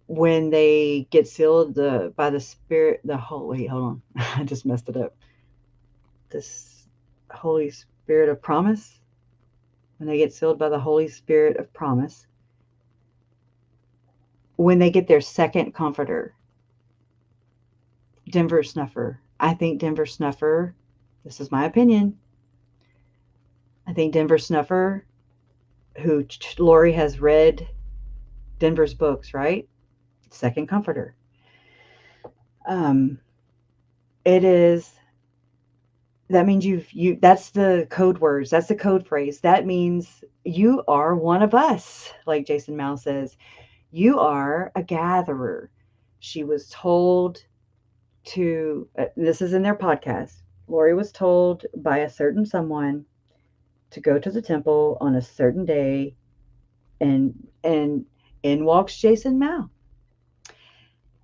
when they get sealed by the Spirit, wait, hold on, I just messed it up. This Holy Spirit of promise, when they get sealed by the Holy Spirit of promise, when they get their second comforter, Denver Snuffer. I think Denver Snuffer, this is my opinion, I think Denver Snuffer, who Lori has read Denver's books, right? Second comforter. It is, that means that's the code words. That's the code phrase. That means you are one of us. Like Jason Mao says, you are a gatherer. She was told to, this is in their podcast, Lori was told by a certain someone to go to the temple on a certain day, and in walks Jason Mao.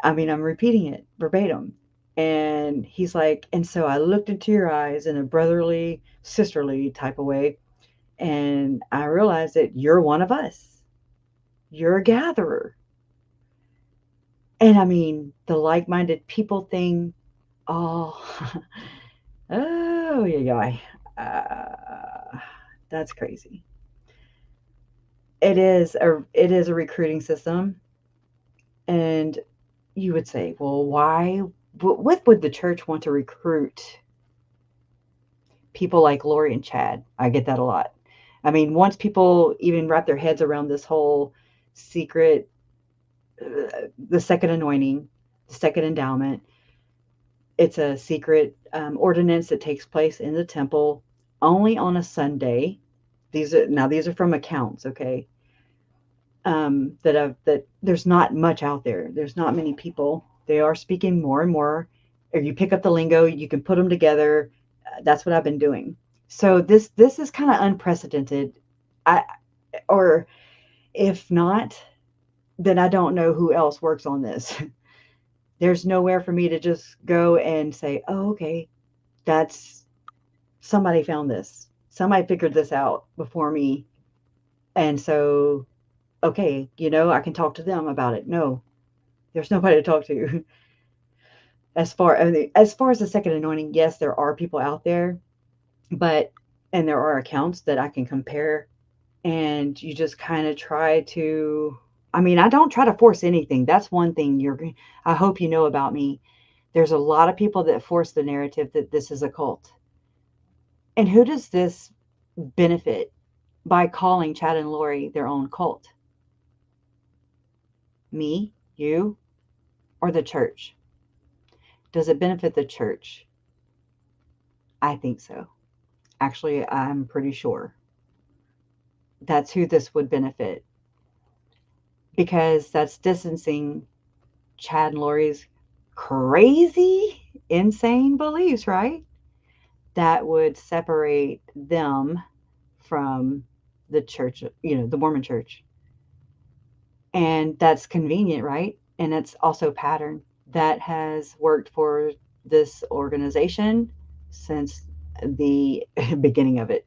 I mean, I'm repeating it verbatim. And he's like, and so I looked into your eyes in a brotherly, sisterly type of way, and I realized that you're one of us. You're a gatherer. And I mean, the like minded people thing, oh, oh, yeah, yeah. That's crazy. It is a recruiting system, and you would say, well, why? What would the church want to recruit people like Lori and Chad? I get that a lot. I mean, once people even wrap their heads around this whole secret, the second anointing, the second endowment, it's a secret ordinance that takes place in the temple only on a Sunday. These are from accounts, okay? That there's not much out there. There's not many people. They are speaking more and more. Or you pick up the lingo, you can put them together. That's what I've been doing. So this is kind of unprecedented. I or if not, then I don't know who else works on this. There's nowhere for me to just go and say, "Oh, okay, that's somebody found this. Somebody figured this out before me." And so, okay, I can talk to them about it. No, there's nobody to talk to. As far as the second anointing, yes, there are people out there, but and there are accounts that I can compare, and you just kind of try to. I mean, I don't try to force anything. That's one thing I hope you know about me. There's a lot of people that force the narrative that this is a cult. And who does this benefit by calling Chad and Lori their own cult? Me, you, or the church? Does it benefit the church? I think so. Actually, I'm pretty sure that's who this would benefit, because that's distancing Chad and Lori's crazy, insane beliefs, right? That would separate them from the church, the Mormon church. And that's convenient, right? And it's also a pattern that has worked for this organization since the beginning of it.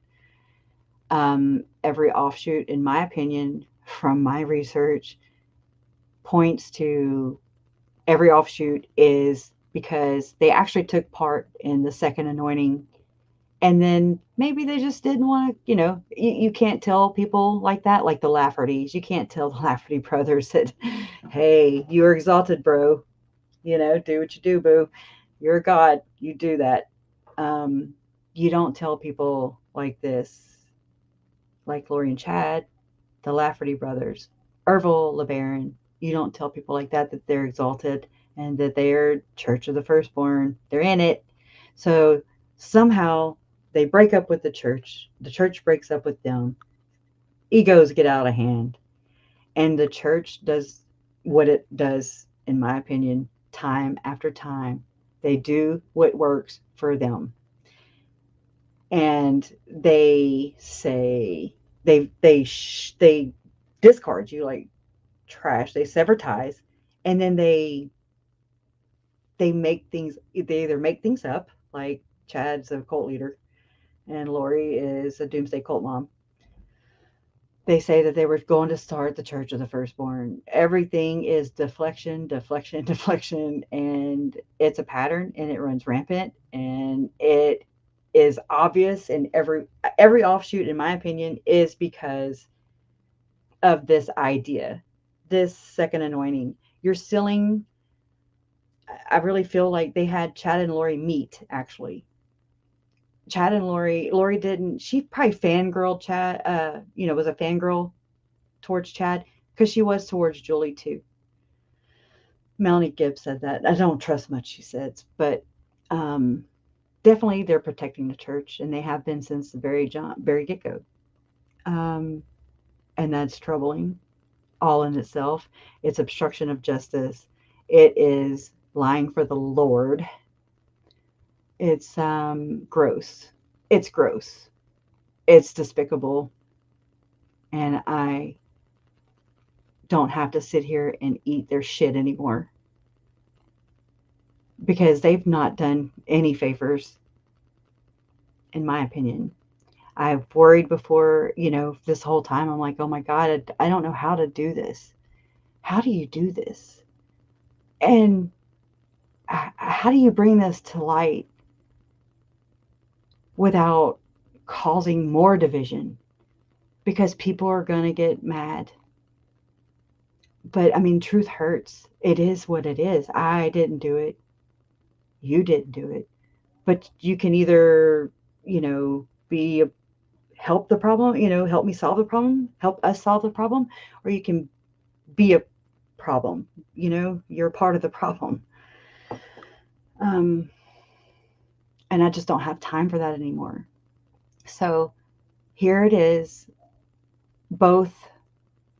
Every offshoot, in my opinion, from my research, points to every offshoot is because they actually took part in the second anointing. And then maybe they just didn't want to, you can't tell people like that, like the Laffertys. You can't tell the Lafferty brothers that, hey, you're exalted, bro. Do what you do, boo. You're a god. You do that. You don't tell people like this, like Lori and Chad, the Lafferty brothers, Ervil LeBaron. You don't tell people like that they're exalted and that they're Church of the Firstborn. They're in it. So somehow they break up with the church. The church breaks up with them. Egos get out of hand. And the church does what it does, in my opinion, time after time. They do what works for them. And they say they discard you like trash. They sever ties, and then they make things. They either make things up, like Chad's a cult leader, and Lori is a doomsday cult mom. They say that they were going to start the Church of the Firstborn. Everything is deflection, deflection, deflection, and it's a pattern, and it runs rampant, and it is obvious. And every offshoot, in my opinion, is because of this idea, this second anointing. You're sealing. I really feel like they had Chad and Lori meet, actually. Chad and Lori didn't, she probably fangirled Chad, was a fangirl towards Chad, because she was towards Julie too. Melanie Gibbs said that. I don't trust much she says, but definitely they're protecting the church, and they have been since the very get-go. And that's troubling all in itself. It's obstruction of justice. It is lying for the Lord. It's gross. It's gross. It's despicable. And I don't have to sit here and eat their shit anymore. because they've not done any favors, in my opinion. I've worried before, this whole time. I'm like, oh my God, I don't know how to do this. How do you do this? And how do you bring this to light without causing more division? Because people are going to get mad. But I mean, truth hurts. It is what it is. I didn't do it. You didn't do it. But you can either, be help the problem, help me solve the problem, help us solve the problem, or you can be a problem. You're part of the problem. Um, and I just don't have time for that anymore. So here it is, both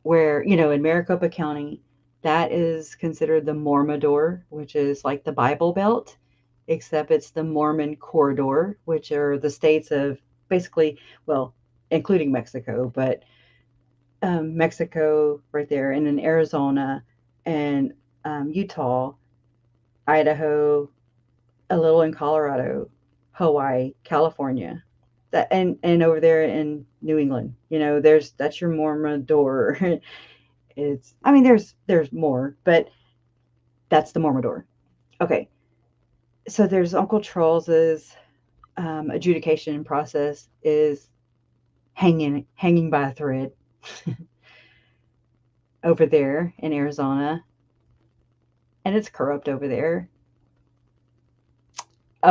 where, in Maricopa County, that is considered the Mormidor, which is like the Bible Belt, except it's the Mormon corridor, which are the states of basically, well, including Mexico, but Mexico right there, and then Arizona and Utah, Idaho, a little in Colorado, Hawaii, California, that and over there in New England. That's your Mormidor. I mean, there's more, but that's the Mormidor. Okay, so there's Uncle Charles's adjudication process is hanging by a thread over there in Arizona, and it's corrupt over there.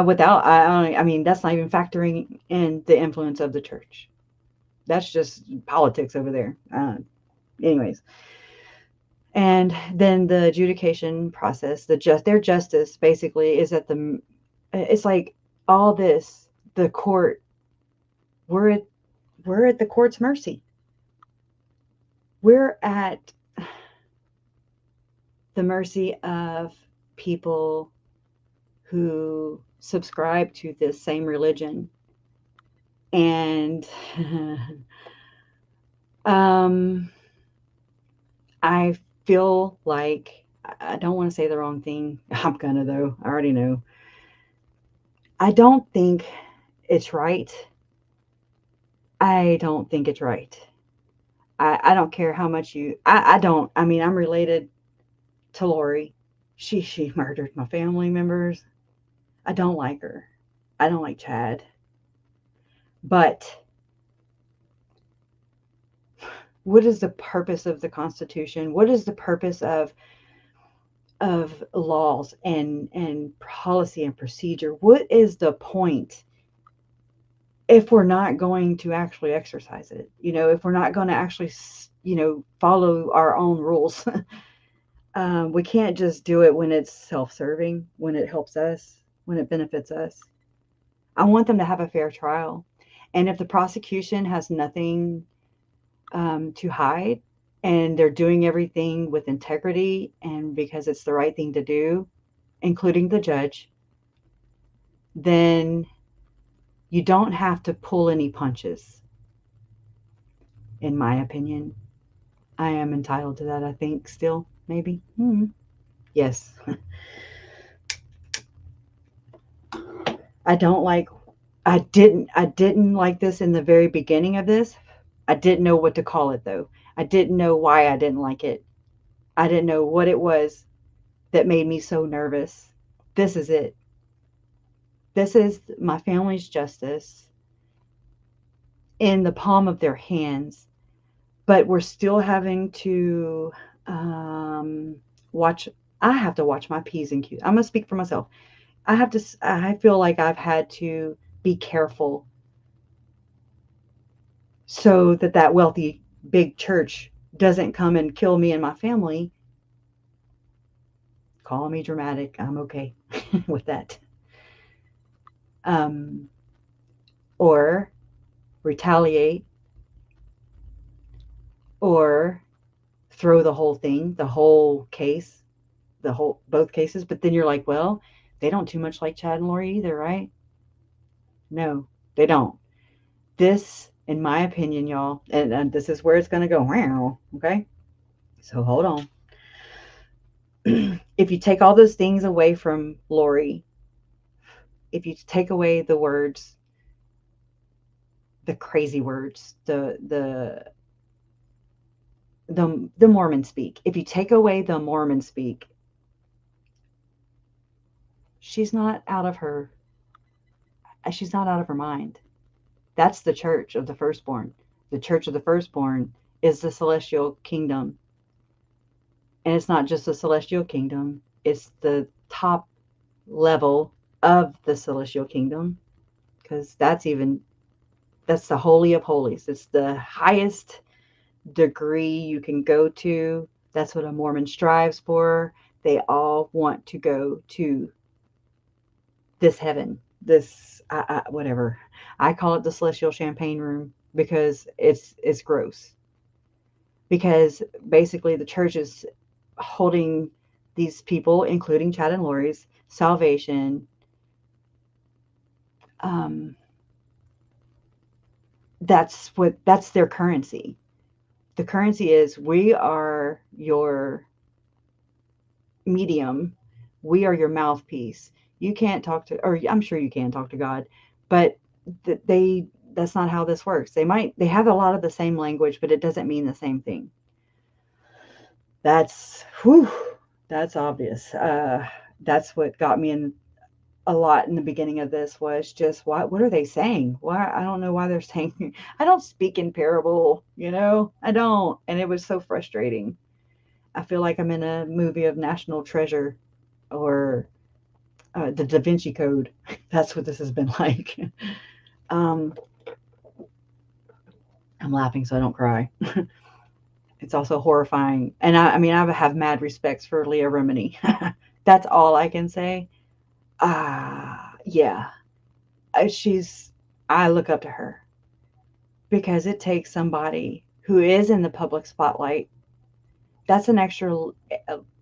Without, I mean, that's not even factoring in the influence of the church. That's just politics over there. Anyways, and then the adjudication process, their justice basically is it's like all this, the court, we're at, we're at the court's mercy. We're at the mercy of people who subscribe to this same religion. And I feel like, I don't want to say the wrong thing. I'm gonna, though. I already know. I don't think it's right. I don't think it's right. I don't care how much I don't. I mean, I'm related to Lori. She murdered my family members. I don't like her. I don't like Chad. But what is the purpose of the Constitution? What is the purpose of laws and policy and procedure? What is the point if we're not going to actually exercise it? If we're not going to actually, follow our own rules. We can't just do it when it's self-serving, when it helps us, when it benefits us. I want them to have a fair trial. And if the prosecution has nothing to hide, and they're doing everything with integrity and because it's the right thing to do, including the judge, then you don't have to pull any punches, in my opinion. I am entitled to that, I think, still, maybe. Yes. I don't like, I didn't like this in the very beginning of this. I didn't know what to call it, though. I didn't know why I didn't like it. I didn't know what it was that made me so nervous. This is it. This is my family's justice in the palm of their hands, but we're still having to watch. I have to watch my P's and Q's. I'm going to speak for myself. I feel like I've had to be careful so that wealthy big church doesn't come and kill me and my family. Call me dramatic. I'm okay with that. Or retaliate, or throw the whole case, both cases. But then you're like, well, they don't too much like Chad and Lori either, right? No, they don't. This, in my opinion, y'all, and this is where it's going to go. Okay, so hold on. if you take all those things away from Lori, if you take away the words, the crazy words, the Mormon speak, if you take away the Mormon speak, she's not out of her mind. That's the church of the firstborn. The church of the firstborn is the celestial kingdom. And it's not just the celestial kingdom, it's the top level of the celestial kingdom, because that's the holy of holies. It's the highest degree you can go to. That's what a Mormon strives for. They all want to go to this heaven, this whatever. I call it the celestial champagne room because it's gross. Because basically the church is holding these people, including Chad and Lori's salvation, that's their currency. The currency is, we are your medium, we are your mouthpiece. You can't talk to, or I'm sure you can talk to God, but that's not how this works. They have a lot of the same language, but it doesn't mean the same thing. That's obvious. That's what got me in a lot in the beginning of this, was just, what are they saying? Why? I don't know why they're saying, I don't speak in parable, I don't. And it was so frustrating. I feel like I'm in a movie of National Treasure or the Da Vinci Code. That's what this has been like. I'm laughing so I don't cry. It's also horrifying. And I mean, I have mad respects for Leah Remini. That's all I can say. Yeah. I look up to her because it takes somebody who is in the public spotlight. That's an extra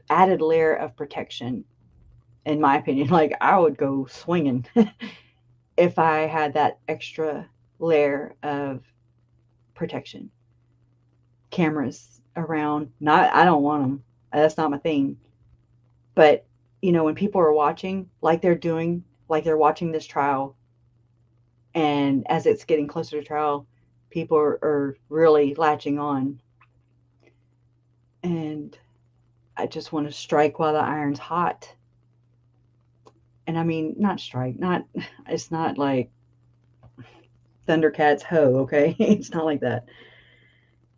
added layer of protection, in my opinion. Like, I would go swinging if I had that extra layer of protection. Cameras around, I don't want them. That's not my thing. But, when people are watching, like they're watching this trial, and as it's getting closer to trial, people are really latching on. And I just want to strike while the iron's hot. And I mean, not strike, it's not like Thundercats ho, okay? It's not like that.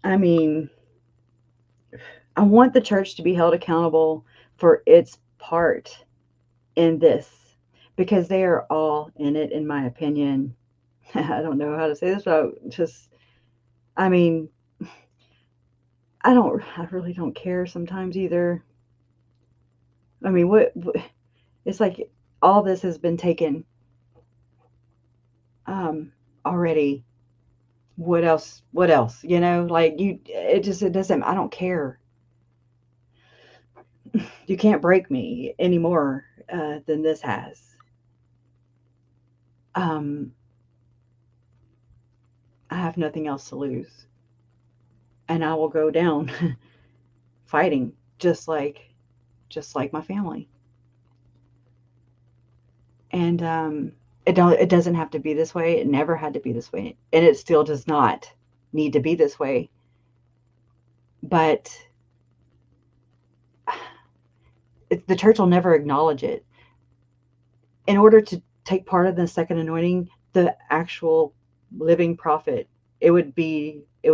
I mean, I want the church to be held accountable for its part in this, because they are all in it, in my opinion. I don't know how to say this, but I mean, I really don't care sometimes either. I mean, what it's like all this has been taken already. What else? Like, it doesn't, I don't care. You can't break me any more than this has. I have nothing else to lose. And I will go down fighting just like my family. And it doesn't have to be this way. It never had to be this way. And it still does not need to be this way. But the church will never acknowledge it. In order to take part of the second anointing, the actual living prophet, it would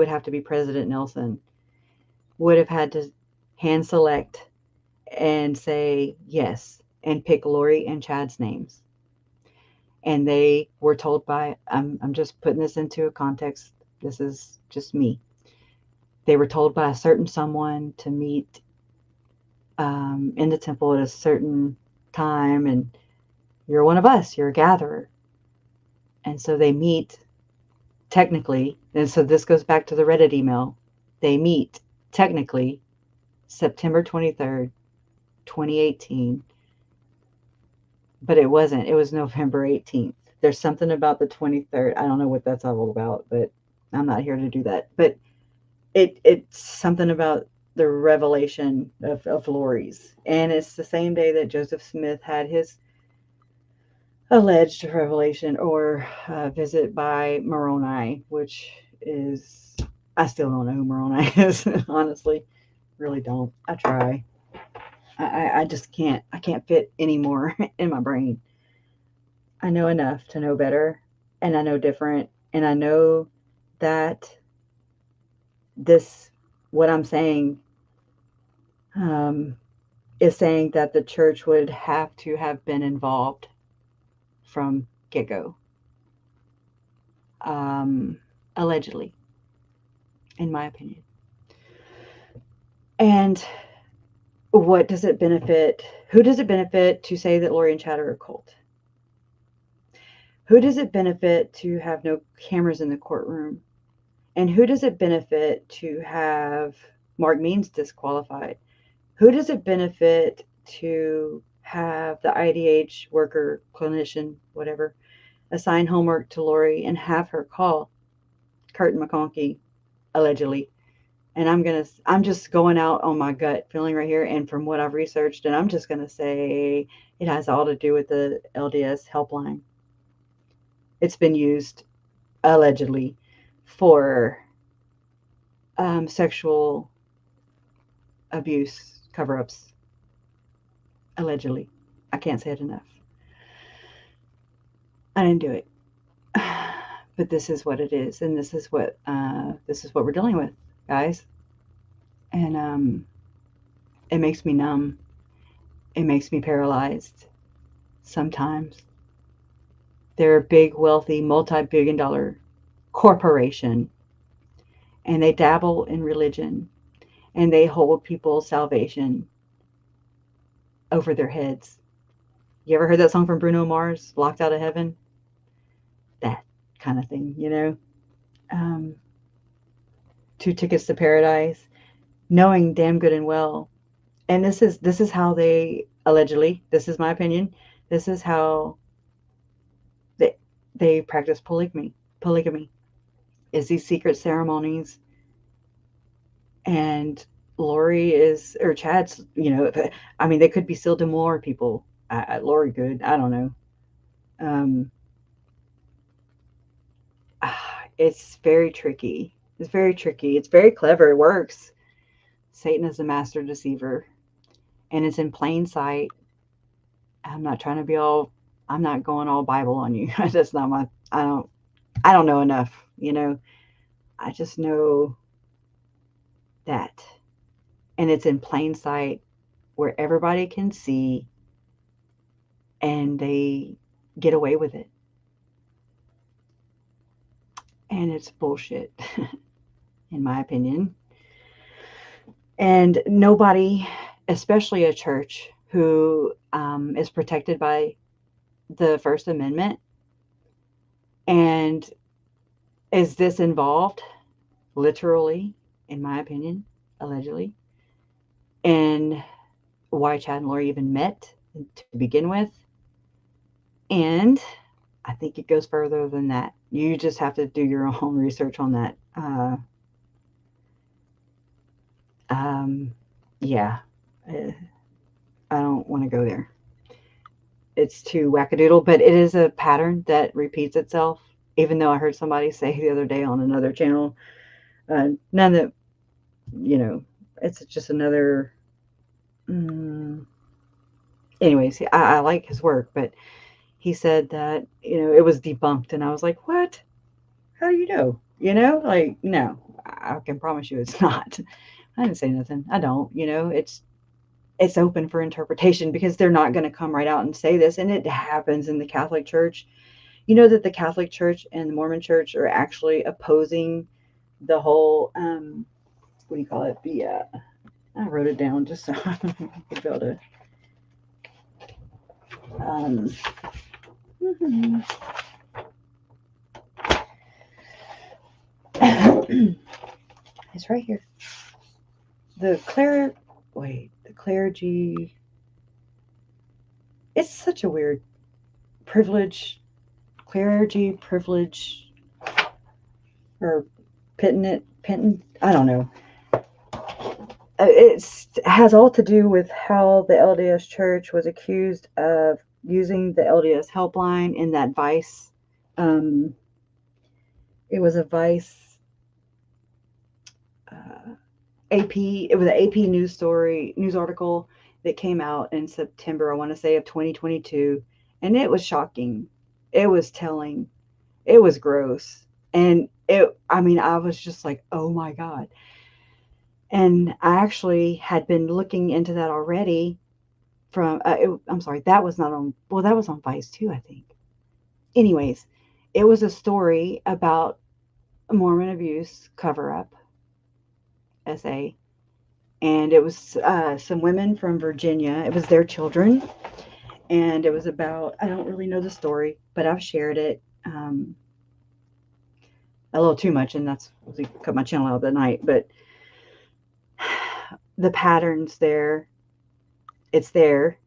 have to be President Nelson, would have had to hand select and say yes, and pick Lori and Chad's names. And they were told by, I'm just putting this into a context, this is just me. They were told by a certain someone to meet in the temple at a certain time, and you're one of us, you're a gatherer. And so they meet technically, and so this goes back to the Reddit email, they meet technically September 23rd, 2018, but it wasn't. It was November 18th. There's something about the 23rd. I don't know what that's all about, but I'm not here to do that. But it's something about the revelation of Lori's. And it's the same day that Joseph Smith had his alleged revelation or visit by Moroni, which is, I still don't know who Moroni is, honestly. Really don't. I try. I just can't. I can't fit anymore in my brain. I know enough to know better, and I know different, and I know that this, what I'm saying, um, is saying that the church would have to have been involved from get-go, allegedly, in my opinion. And what does it benefit? Who does it benefit to say that Lori and Chad are a cult? Who does it benefit to have no cameras in the courtroom? And who does it benefit to have Mark Means disqualified? Who does it benefit to have the IDH worker, clinician, whatever, assign homework to Lori and have her call Curtin McConkie, allegedly? And I'm just going out on my gut feeling right here, and from what I've researched, and I'm just gonna say it has all to do with the LDS helpline. It's been used allegedly for sexual abuse cover-ups. Allegedly. I can't say it enough. I didn't do it. But this is what it is, and this is what we're dealing with, guys. And it makes me numb. It makes me paralyzed sometimes. They're a big, wealthy, multi-billion-dollar corporation, and they dabble in religion, and they hold people's salvation over their heads. You ever heard that song from Bruno Mars, Locked Out of Heaven? That kind of thing, you know? 2 Tickets to Paradise, knowing damn good and well. And this is how they, allegedly, this is my opinion, this is how they practice polygamy is these secret ceremonies. And Lori is, or Chad's, I mean, they could be sealed to more people. Lori could, I don't know. It's very tricky. It's very tricky. It's very clever. It works. Satan is a master deceiver, and it's in plain sight. I'm not trying to be all, I'm not going all Bible on you. That's not my, I don't know enough, I just know that. And it's in plain sight where everybody can see, and they get away with it. And it's bullshit, in my opinion. And nobody, especially a church who is protected by the First Amendment, and is this involved, literally, in my opinion, allegedly, in why Chad and Lori even met to begin with. And I think it goes further than that. You just have to do your own research on that. Yeah, I don't want to go there. It's too wackadoodle, but it is a pattern that repeats itself. Even though I heard somebody say the other day on another channel, none that, it's just another. Anyways, I like his work, but he said that, it was debunked, and I was like, what? How do you know? Like, no, I can promise you it's not. I didn't say nothing. I don't, it's open for interpretation, because they're not going to come right out and say this. And it happens in the Catholic Church. You know that the Catholic Church and the Mormon Church are actually opposing the whole, what do you call it? I wrote it down just so I could be able to. It's right here. The clergy. It's such a weird clergy privilege, or pittance, I don't know. it has all to do with how the LDS Church was accused of using the LDS helpline in that Vice. Um, it was a Vice AP. It was an AP news article that came out in September, I want to say, of 2022, and it was shocking. It was telling. It was gross, and I mean, I was just like, oh my god. And I actually had been looking into that already from I'm sorry, that was not on, well, that was on Vice too, I think. Anyways, it was a story about a Mormon abuse cover up essay, and it was some women from Virginia. It was their children, and it was about, I don't really know the story, but I've shared it a little too much, and that's cut my channel out that night. But the patterns there, it's there.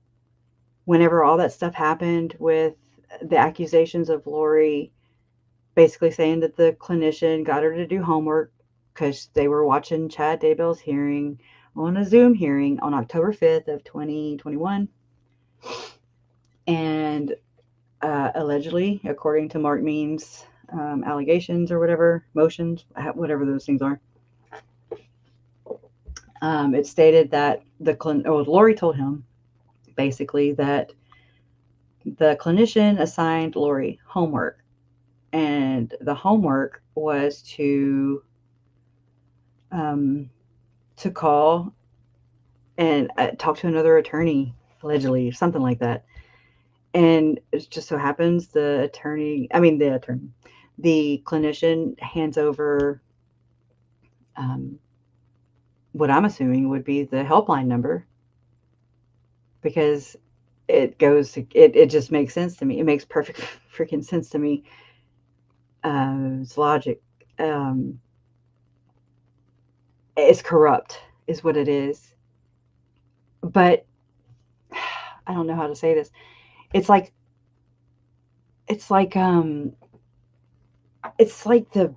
Whenever all that stuff happened with the accusations of Lori basically saying that the clinician got her to do homework because they were watching Chad Daybell's hearing on a Zoom hearing on October 5th of 2021. And allegedly, according to Mark Means' allegations or whatever, motions, whatever those things are, it stated that Lori told him basically that the clinician assigned Lori homework, and the homework was to call and talk to another attorney, allegedly, something like that. And it just so happens the clinician hands over what I'm assuming would be the helpline number, because it just makes sense to me. It makes perfect freaking sense to me. It's logic. It's corrupt, is what it is. But I don't know how to say this. It's like the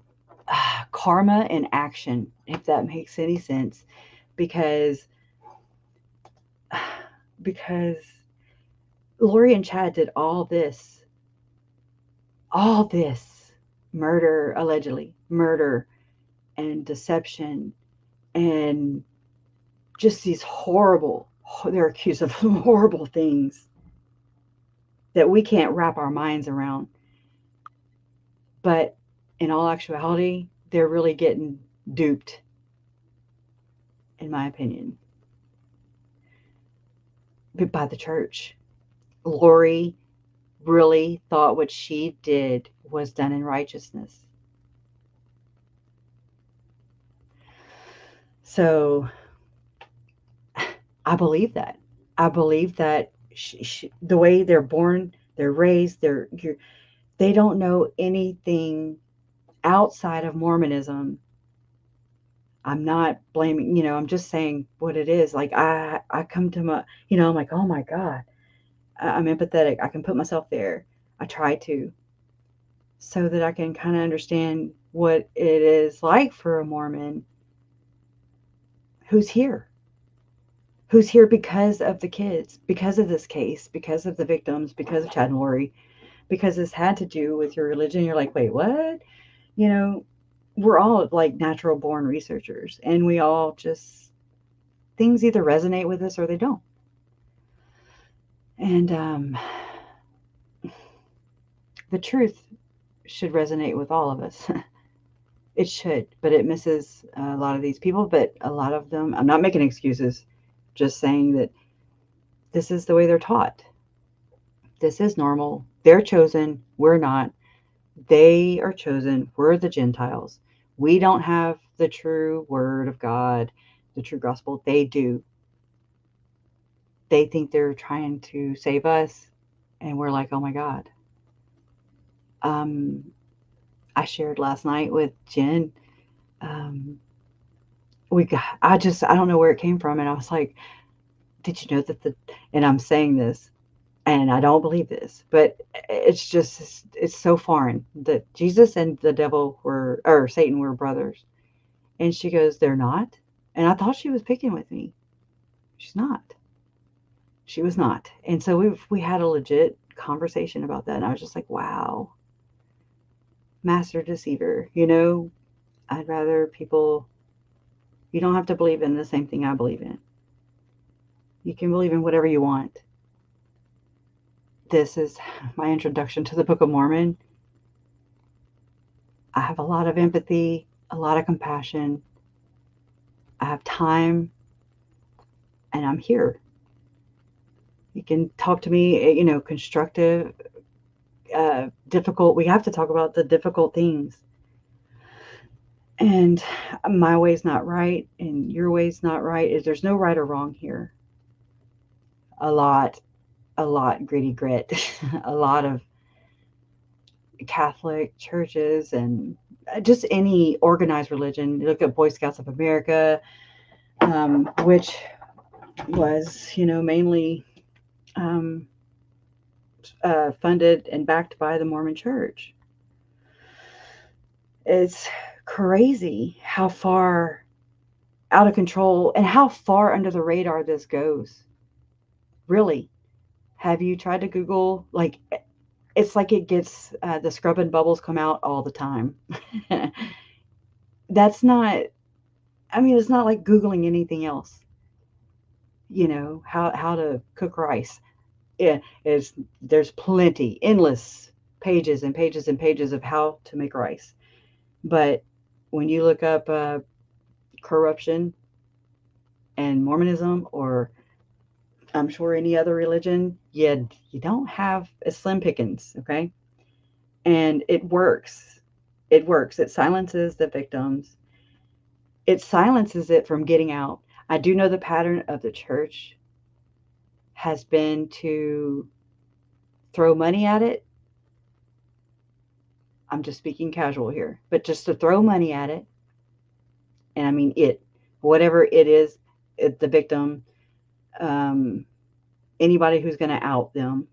karma in action, if that makes any sense, because Lori and Chad did all this murder, allegedly murder and deception, and just these they're accused of horrible things that we can't wrap our minds around. But in all actuality, they're really getting duped, in my opinion, by the church. Lori really thought what she did was done in righteousness. So I believe that. I believe that the way they're born, they're raised, they don't know anything outside of Mormonism. I'm not blaming, I'm just saying what it is. Like I come to my, I'm like, oh my God, I'm empathetic. I can put myself there. I try to, so that I can kind of understand what it is like for a Mormon who's here because of the kids, because of this case, because of the victims, because of Chad and Lori, because this had to do with your religion. You're like, wait, what? We're all like natural born researchers, and we all just, things either resonate with us or they don't. And the truth should resonate with all of us. It should, but it misses a lot of these people. But a lot of them, I'm not making excuses, just saying that this is the way they're taught. This is normal. They're chosen. We're not. They are chosen. We're the Gentiles. We don't have the true word of God, the true gospel. They do. They think they're trying to save us, and we're like, oh my God. I shared last night with Jen. I don't know where it came from, and I was like, did you know that and I'm saying this, and I don't believe this, but it's so foreign that Jesus and the devil or Satan were brothers. And she goes, they're not. And I thought she was picking with me. She's not. She was not. And so we had a legit conversation about that. And I was just like, wow, master deceiver. I'd rather people, you don't have to believe in the same thing I believe in. You can believe in whatever you want. This is my introduction to the Book of Mormon. I have a lot of empathy, a lot of compassion. I have time, and I'm here. You can talk to me, constructive, difficult. We have to talk about the difficult things. And my way's not right, and your way's not right. There's no right or wrong here. A lot gritty grit, a lot of Catholic churches and just any organized religion. You look at Boy Scouts of America, which was, mainly funded and backed by the Mormon Church. It's crazy how far out of control and how far under the radar this goes. Really. Have you tried to Google, it's like it gets, the scrubbing bubbles come out all the time. That's not, it's not like Googling anything else. How to cook rice. There's plenty, endless pages and pages and pages of how to make rice. But when you look up corruption and Mormonism, or I'm sure any other religion, you don't have a slim pickings, okay? And it works. It works. It silences the victims. It silences it from getting out. I do know the pattern of the church has been to throw money at it. I'm just speaking casual here, but just to throw money at it. And I mean whatever it is, the victim, anybody who's going to out them.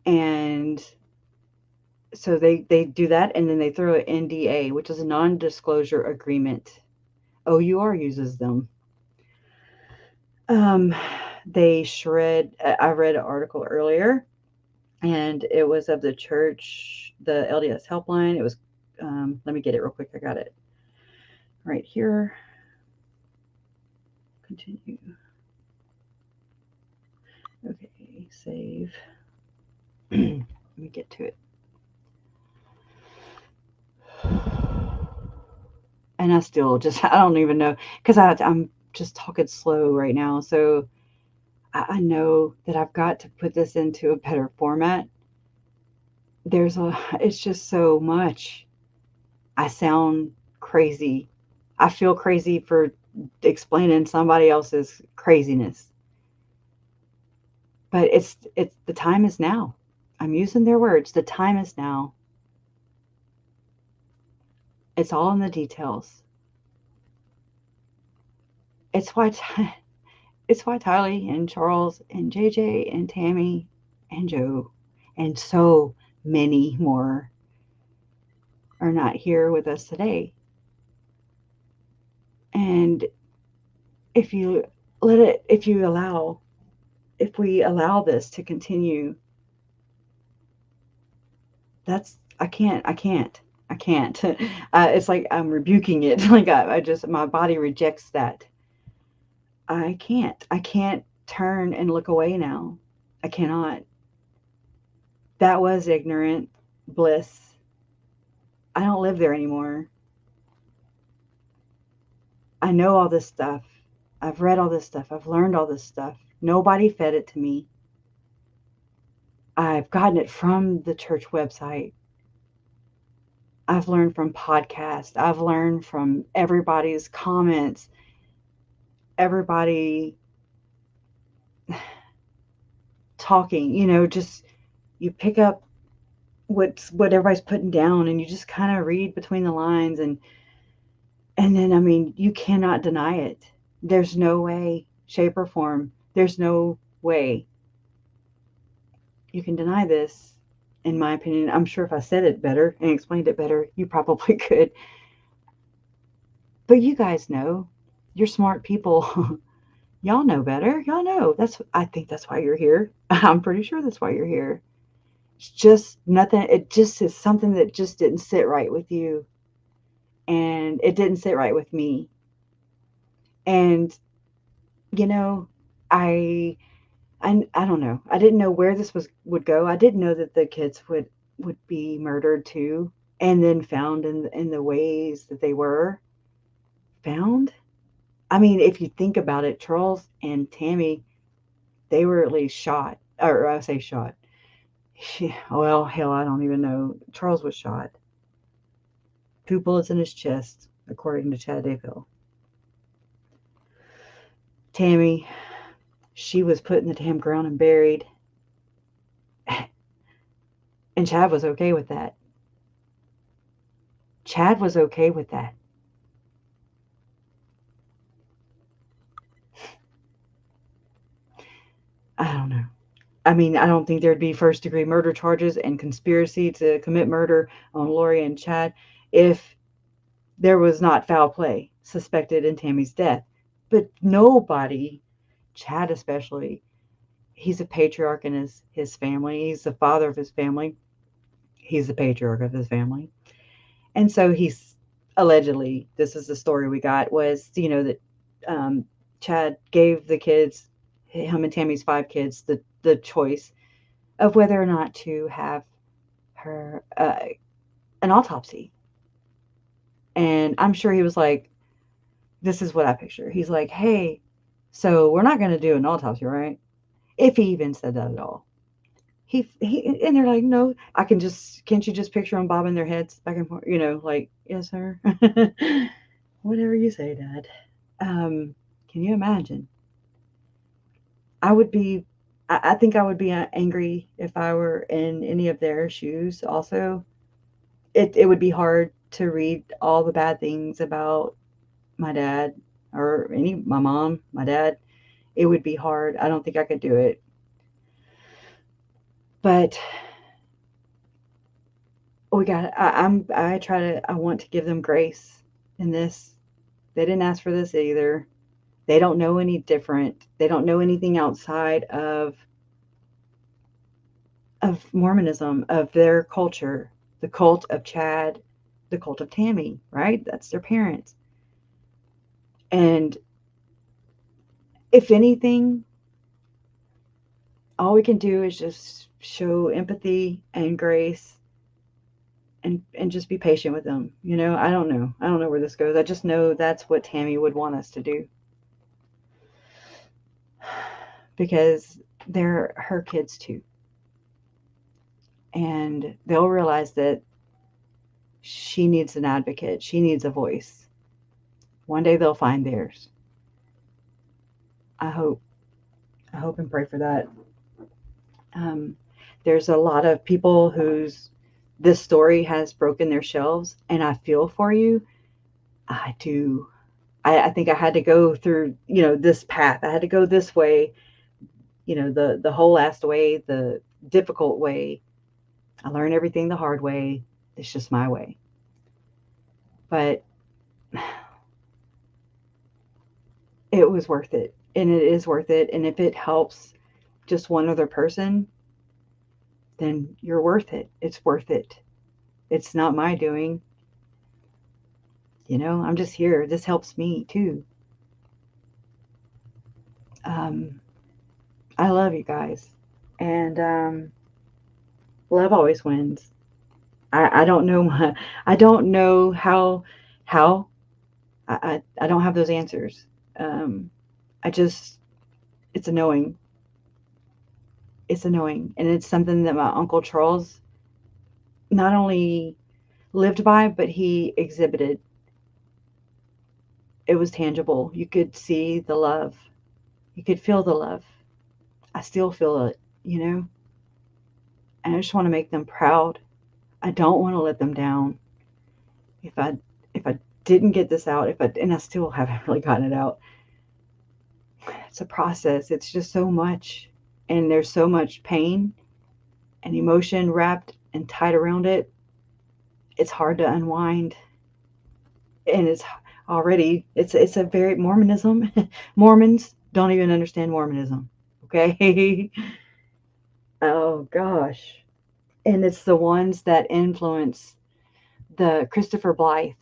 And so they do that, and then they throw an NDA, which is a non-disclosure agreement. OUR uses them. They shred. I read an article earlier, and it was of the church, the LDS helpline. It was, let me get it real quick. I got it right here. Continue. Okay, save. Let me get to it. And I don't even know, because I'm just talking slow right now. So I know that I've got to put this into a better format. It's just so much. I sound crazy. I feel crazy for explaining somebody else's craziness. But it's the time is now. I'm using their words. The time is now. It's all in the details. It's why Tylee and Charles and JJ and Tammy and Joe and so many more are not here with us today. And if we allow this to continue, I can't. It's like I'm rebuking it. Like my body rejects that. I can't turn and look away now. I cannot. That was ignorant bliss. I don't live there anymore. I know all this stuff. I've read all this stuff. I've learned all this stuff. Nobody fed it to me. I've gotten it from the church website. I've learned from podcasts. I've learned from everybody's comments. Everybody talking, just you pick up what everybody's putting down, and you just kind of read between the lines, and then you cannot deny it. There's no way, shape, or form. There's no way you can deny this, in my opinion. I'm sure if I said it better and explained it better, you probably could. But you guys know, you're smart people. Y'all know better. Y'all know. I think that's why you're here. I'm pretty sure that's why you're here. It's just nothing. It just is something that just didn't sit right with you. And it didn't sit right with me. And, you know, I I don't know. I didn't know where this would go. I didn't know that the kids would be murdered too, and then found in the ways that they were found. I mean, if you think about it, Charles and Tammy, they were at least shot, or I say shot. Well, hell, I don't even know. Charles was shot. 2 bullets in his chest, according to Chad Daybell. Tammy, she was put in the damn ground and buried. And Chad was okay with that. Chad was okay with that. I don't know. I mean, I don't think there'd be first degree murder charges and conspiracy to commit murder on Lori and Chad if there was not foul play suspected in Tammy's death. But nobody, Chad especially, he's a patriarch in his family. He's the father of his family. He's the patriarch of his family. And so he's allegedly, this is the story we got, was, that Chad gave the kids, him and Tammy's 5 kids, the choice of whether or not to have her an autopsy. And I'm sure he was like, this is what I picture. He's like, hey, so we're not going to do an autopsy, right? If he even said that at all. He and they're like, no, can't you just picture them bobbing their heads back and forth, like, yes, sir. Whatever you say, Dad. Can you imagine? I would be, I think I would be angry if I were in any of their shoes. Also, it would be hard to read all the bad things about my dad or my mom, my dad. It would be hard. I don't think I could do it. But I want to give them grace in this. They didn't ask for this either. They don't know any different. They don't know anything outside of Mormonism, of their culture, the cult of Chad, the cult of Tammy, right? That's their parents. And if anything, all we can do is just show empathy and grace and just be patient with them. I don't know. I don't know where this goes. I just know that's what Tammy would want us to do. Because they're her kids too. And they'll realize that she needs an advocate. She needs a voice. One day they'll find theirs. I hope and pray for that. There's a lot of people whose this story has broken their shelves, and I feel for you. I do. I think I had to go through, this path. I had to go this way, the whole last way, the difficult way. I learned everything the hard way. It's just my way. But it was worth it, and it is worth it. And if it helps just one other person, then you're worth it. It's worth it. It's not my doing. I'm just here. This helps me too. I love you guys. And love always wins. I don't know. I don't know how. I don't have those answers. It's annoying. It's annoying. And it's something that my Uncle Charles not only lived by, but he exhibited. It was tangible. You could see the love. You could feel the love. I still feel it, And I just want to make them proud. I don't want to let them down. If I didn't get this out, and I still haven't really gotten it out, it's a process. It's just so much. And there's so much pain and emotion wrapped and tied around it. It's hard to unwind. And already. It's a very Mormonism. Mormons don't even understand Mormonism. Okay. Oh gosh. And it's the ones that influence the Christopher Blythe.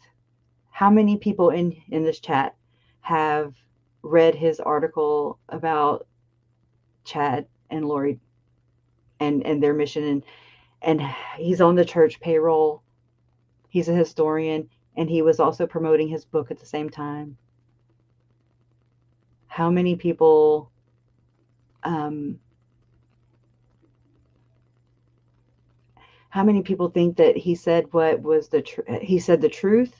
How many people in this chat have read his article about Chad and Lori and their mission, and he's on the church payroll. He's a historian, and he was also promoting his book at the same time. How many people um, how many people think that he said what was he said the truth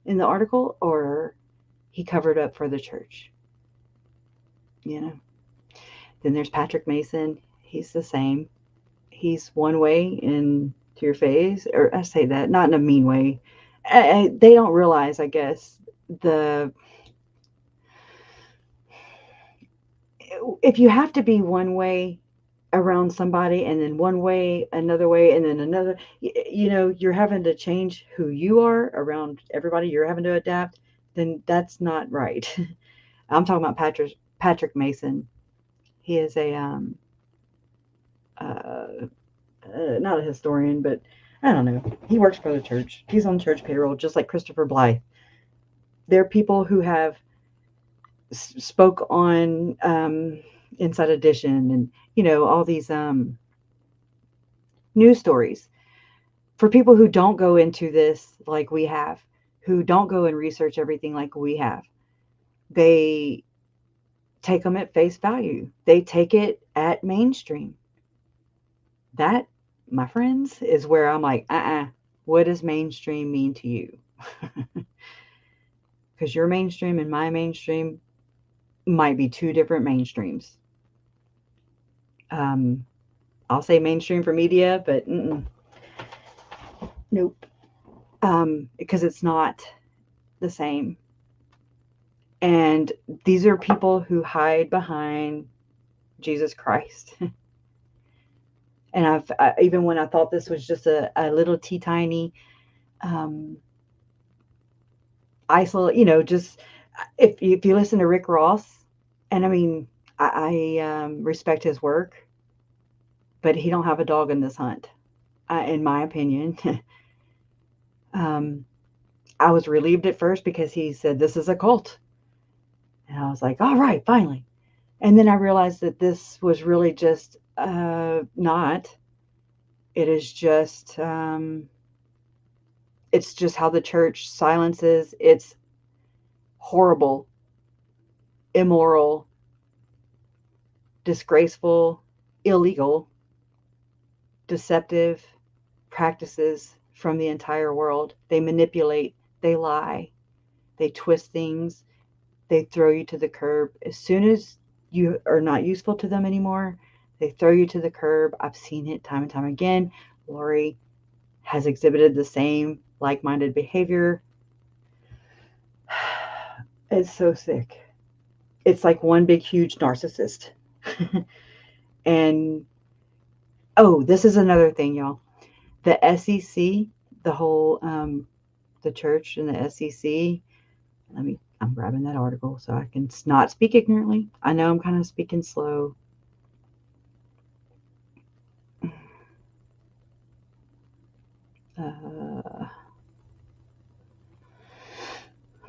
in the article, or he covered up for the church? You know. Then there's Patrick Mason. He's the same. He's one way in to your face, or I say that not in a mean way. They don't realize, I guess, the if you have to be one way around somebody and then one way, another way, and then another, you're having to change who you are around everybody. You're having to adapt. Then that's not right. I'm talking about Patrick Mason. He is a uh, not a historian, but I don't know. He works for the church. He's on church payroll, just like Christopher Blythe. They're people who have spoke on Inside Edition and all these news stories. For people who don't go into this like we have, who don't go and research everything like we have, they take them at face value. They take it at mainstream. That, my friends, is where I'm like, what does mainstream mean to you? Because your mainstream and my mainstream might be two different mainstreams. I'll say mainstream for media, but nope. Because it's not the same. And these are people who hide behind Jesus Christ. And even when I thought this was just a little tiny isolate, just if you listen to Rick Ross, and I mean, I respect his work, but he don't have a dog in this hunt, in my opinion. I was relieved at first because he said this is a cult, and I was like, all right, finally. And then I realized that this was really just not. It is just it's just how the church silences its horrible, immoral, disgraceful, illegal, deceptive practices from the entire world. They manipulate, they lie, they twist things, they throw you to the curb. As soon as you are not useful to them anymore, they throw you to the curb. I've seen it time and time again. Lori has exhibited the same like-minded behavior. It's so sick. It's like one big, huge narcissist. And, oh, this is another thing, y'all. The SEC, the whole, the church and the SEC, I'm grabbing that article so I can not speak ignorantly. I know I'm kind of speaking slow.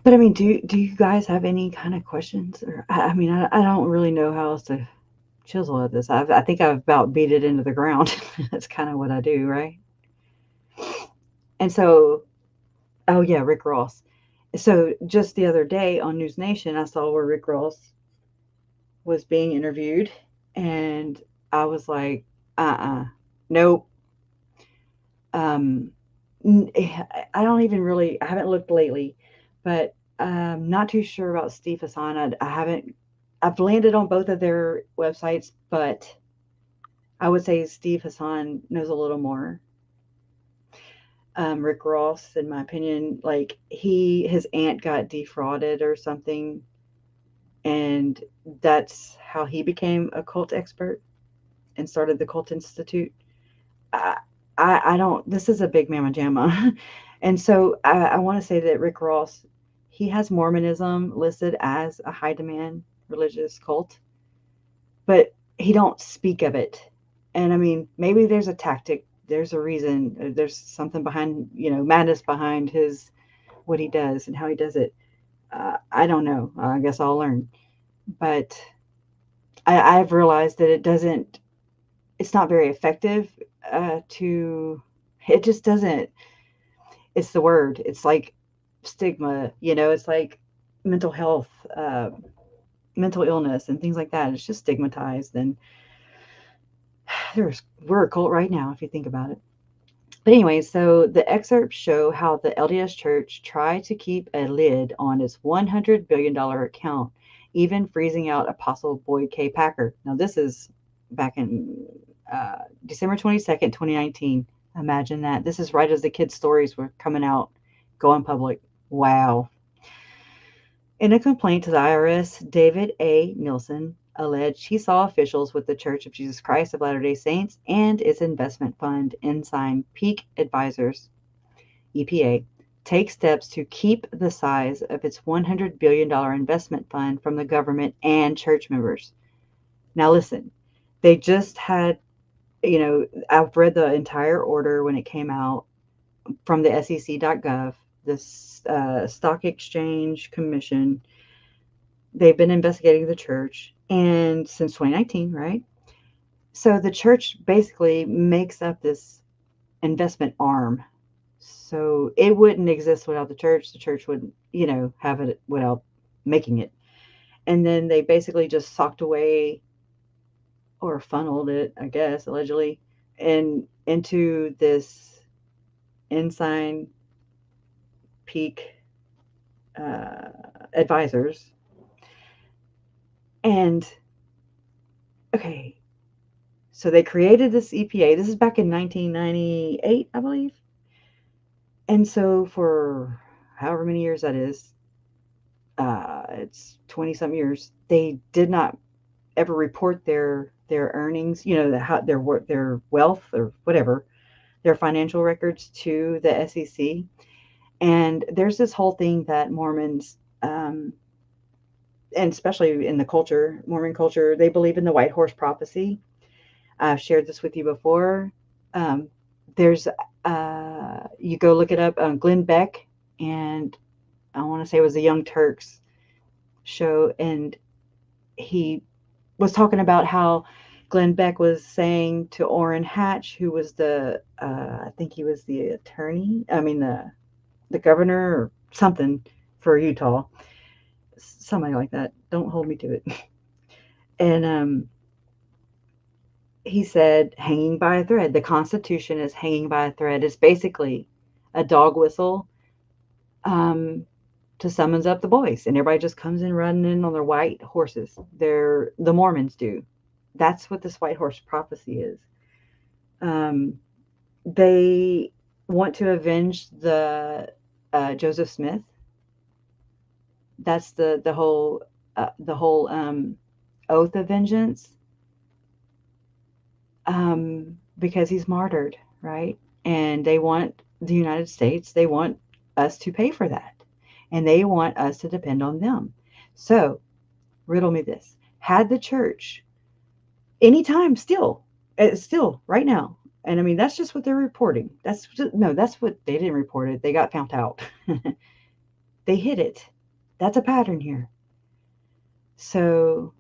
But I mean, do you guys have any kind of questions? Or I mean, I don't really know how else to chisel at this. I think I've about beat it into the ground. That's kind of what I do, right? And so, oh yeah, Rick Ross. So just the other day on News Nation, I saw where Rick Ross was being interviewed, and I was like, nope. I don't even really, I haven't looked lately, but I'm not too sure about Steve Hassan. I've landed on both of their websites, but I would say Steve Hassan knows a little more. Rick Ross, in my opinion, like his aunt got defrauded or something, and that's how he became a cult expert and started the Cult Institute. I don't, this is a big mamma jamma. And so I want to say that Rick Ross, he has Mormonism listed as a high demand religious cult, but he don't speak of it. And I mean, maybe there's a tactic, there's a reason, there's something behind, madness behind his what he does and how he does it. I don't know. I guess I'll learn. But I've realized that it's not very effective it just doesn't, it's the word. It's like stigma, it's like mental health, mental illness and things like that. It's just stigmatized. And we're a cult right now, if you think about it. But anyway, so the excerpts show how the LDS Church tried to keep a lid on its $100 billion account, even freezing out Apostle Boyd K. Packer. Now, this is back in December 22nd, 2019. Imagine that. This is right as the kids' stories were coming out, going public. Wow. In a complaint to the IRS, David A. Nielsen alleged he saw officials with the Church of Jesus Christ of Latter-day Saints and its investment fund, Ensign Peak Advisors, EPA, take steps to keep the size of its $100 billion investment fund from the government and church members. Now listen, they just had, I've read the entire order when it came out from the SEC.gov, the Stock Exchange Commission. They've been investigating the church, and since 2019, right? So the church basically makes up this investment arm. So it wouldn't exist without the church. The church wouldn't, have it without making it. And then they basically just socked away or funneled it, I guess, allegedly, and into this Ensign Peak Advisors. And okay, so they created this EPA. This is back in 1998, I believe. And so for however many years that is, it's 20-some years, they did not ever report their earnings, their wealth or whatever, their financial records to the SEC. And there's this whole thing that Mormons, and especially in the culture, Mormon culture, they believe in the white horse prophecy. I've shared this with you before. There's, you go look it up, Glenn Beck, and I want to say it was the Young Turks show, and he was talking about how Glenn Beck was saying to Orrin Hatch, who was I think he was the the governor or something for Utah, something like that. Don't hold me to it. And he said, hanging by a thread. The Constitution is hanging by a thread. It's basically a dog whistle to summons up the boys. And everybody just comes in running in on their white horses. The Mormons do. That's what this white horse prophecy is. They want to avenge the Joseph Smith. That's the whole oath of vengeance. Because he's martyred, right? And they want the United States, they want us to pay for that. And they want us to depend on them. So, riddle me this. Had the church, anytime still right now, and I mean, that's just what they're reporting. That's what they didn't report it. They got found out. They hid it. That's a pattern here. So,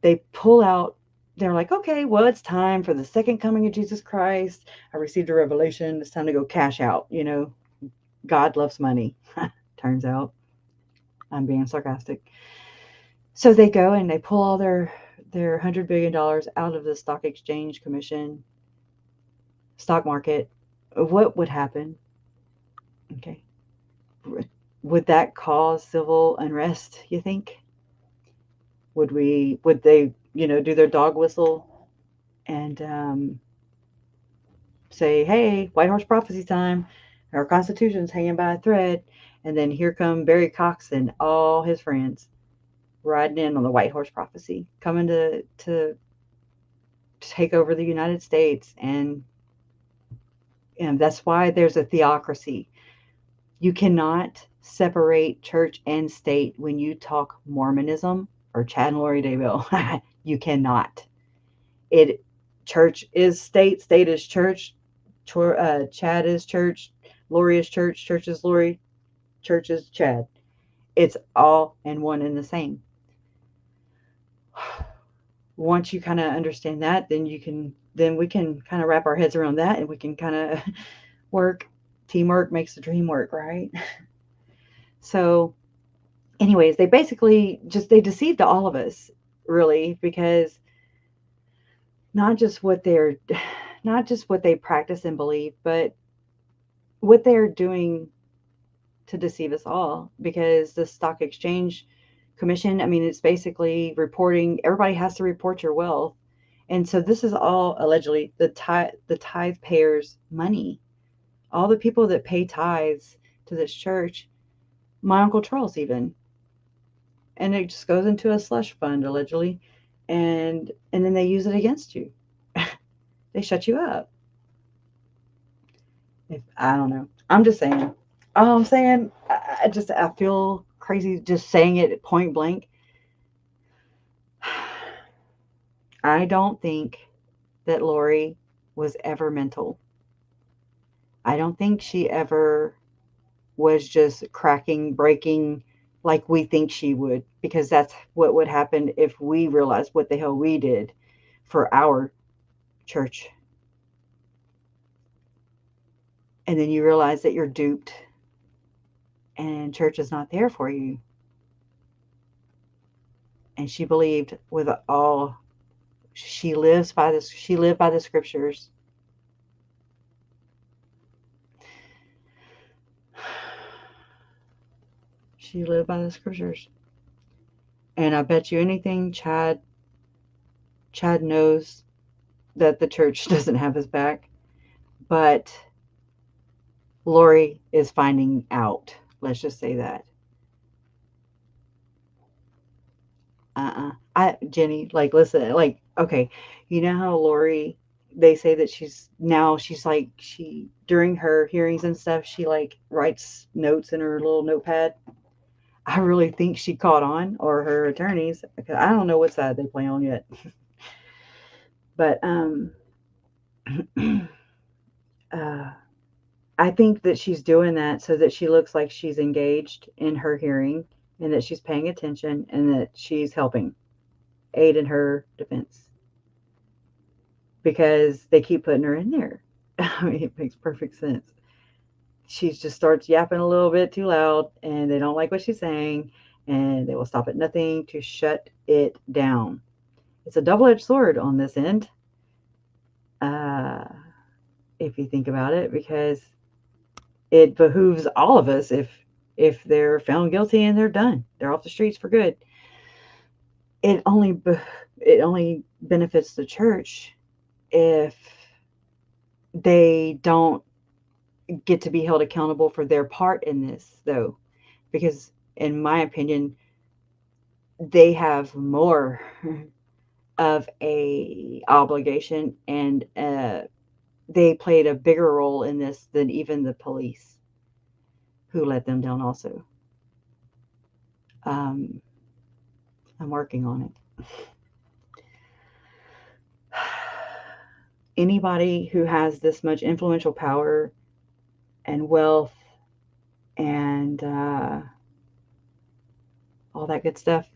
they pull out. They're like, okay, well, it's time for the second coming of Jesus Christ. I received a revelation. It's time to go cash out. God loves money. Turns out. I'm being sarcastic. So they go and they pull all their $100 billion out of the Stock Exchange Commission, stock market. What would happen? Okay. Would that cause civil unrest, you think? Would they, do their dog whistle and say, hey, white horse prophecy time, our Constitution's hanging by a thread, and then here come Barry Cox and all his friends riding in on the white horse prophecy, coming to take over the United States, and that's why there's a theocracy. You cannot separate church and state when you talk Mormonism or Chad and Lori Daybell. You cannot. It church is state, state is church, Chad is church, Lori is church, church is Lori, church is Chad. It's all in one and the same. Once you kind of understand that, then we can kind of wrap our heads around that, and we can kind of work. Teamwork makes the dream work, right? So, anyways, they basically they deceived all of us, really, because not just what they're not just what they practice and believe, but what they're doing to deceive us all. Because the stock exchange commission, I mean, it's basically reporting. Everybody has to report your wealth, and so this is all allegedly the tithe payers' money. All the people that pay tithes to this church, my Uncle Charles even, and it just goes into a slush fund allegedly, and then they use it against you. They shut you up. If I don't know, I'm just saying. All I'm saying, I feel crazy just saying it point blank. I don't think that Lori was ever mental. I don't think she ever was just cracking, breaking like we think she would, because that's what would happen if we realized what the hell we did for our church. And then you realize that you're duped and church is not there for you. And she believed with all she lived by the scriptures. She lived by the scriptures. And I bet you anything, Chad knows that the church doesn't have his back. But Lori is finding out. Let's just say that. Jenny, like, listen, like, okay, you know how Lori, they say that she's like, during her hearings and stuff, she like writes notes in her little notepad. I really think she caught on, or her attorneys, because I don't know what side they play on yet. But uh, I think that she's doing that so that she looks like she's engaged in her hearing, and that she's paying attention, and that she's helping aid in her defense, because they keep putting her in there. I mean, it makes perfect sense. She just starts yapping a little bit too loud, and they don't like what she's saying, and they will stop at nothing to shut it down. It's a double-edged sword on this end, if you think about it, because it behooves all of us, if they're found guilty and they're done, they're off the streets for good. It only benefits the church if they don't get to be held accountable for their part in this, though, because in my opinion, they have more of a obligation, and they played a bigger role in this than even the police, who let them down also. I'm working on it. Anybody who has this much influential power and wealth and all that good stuff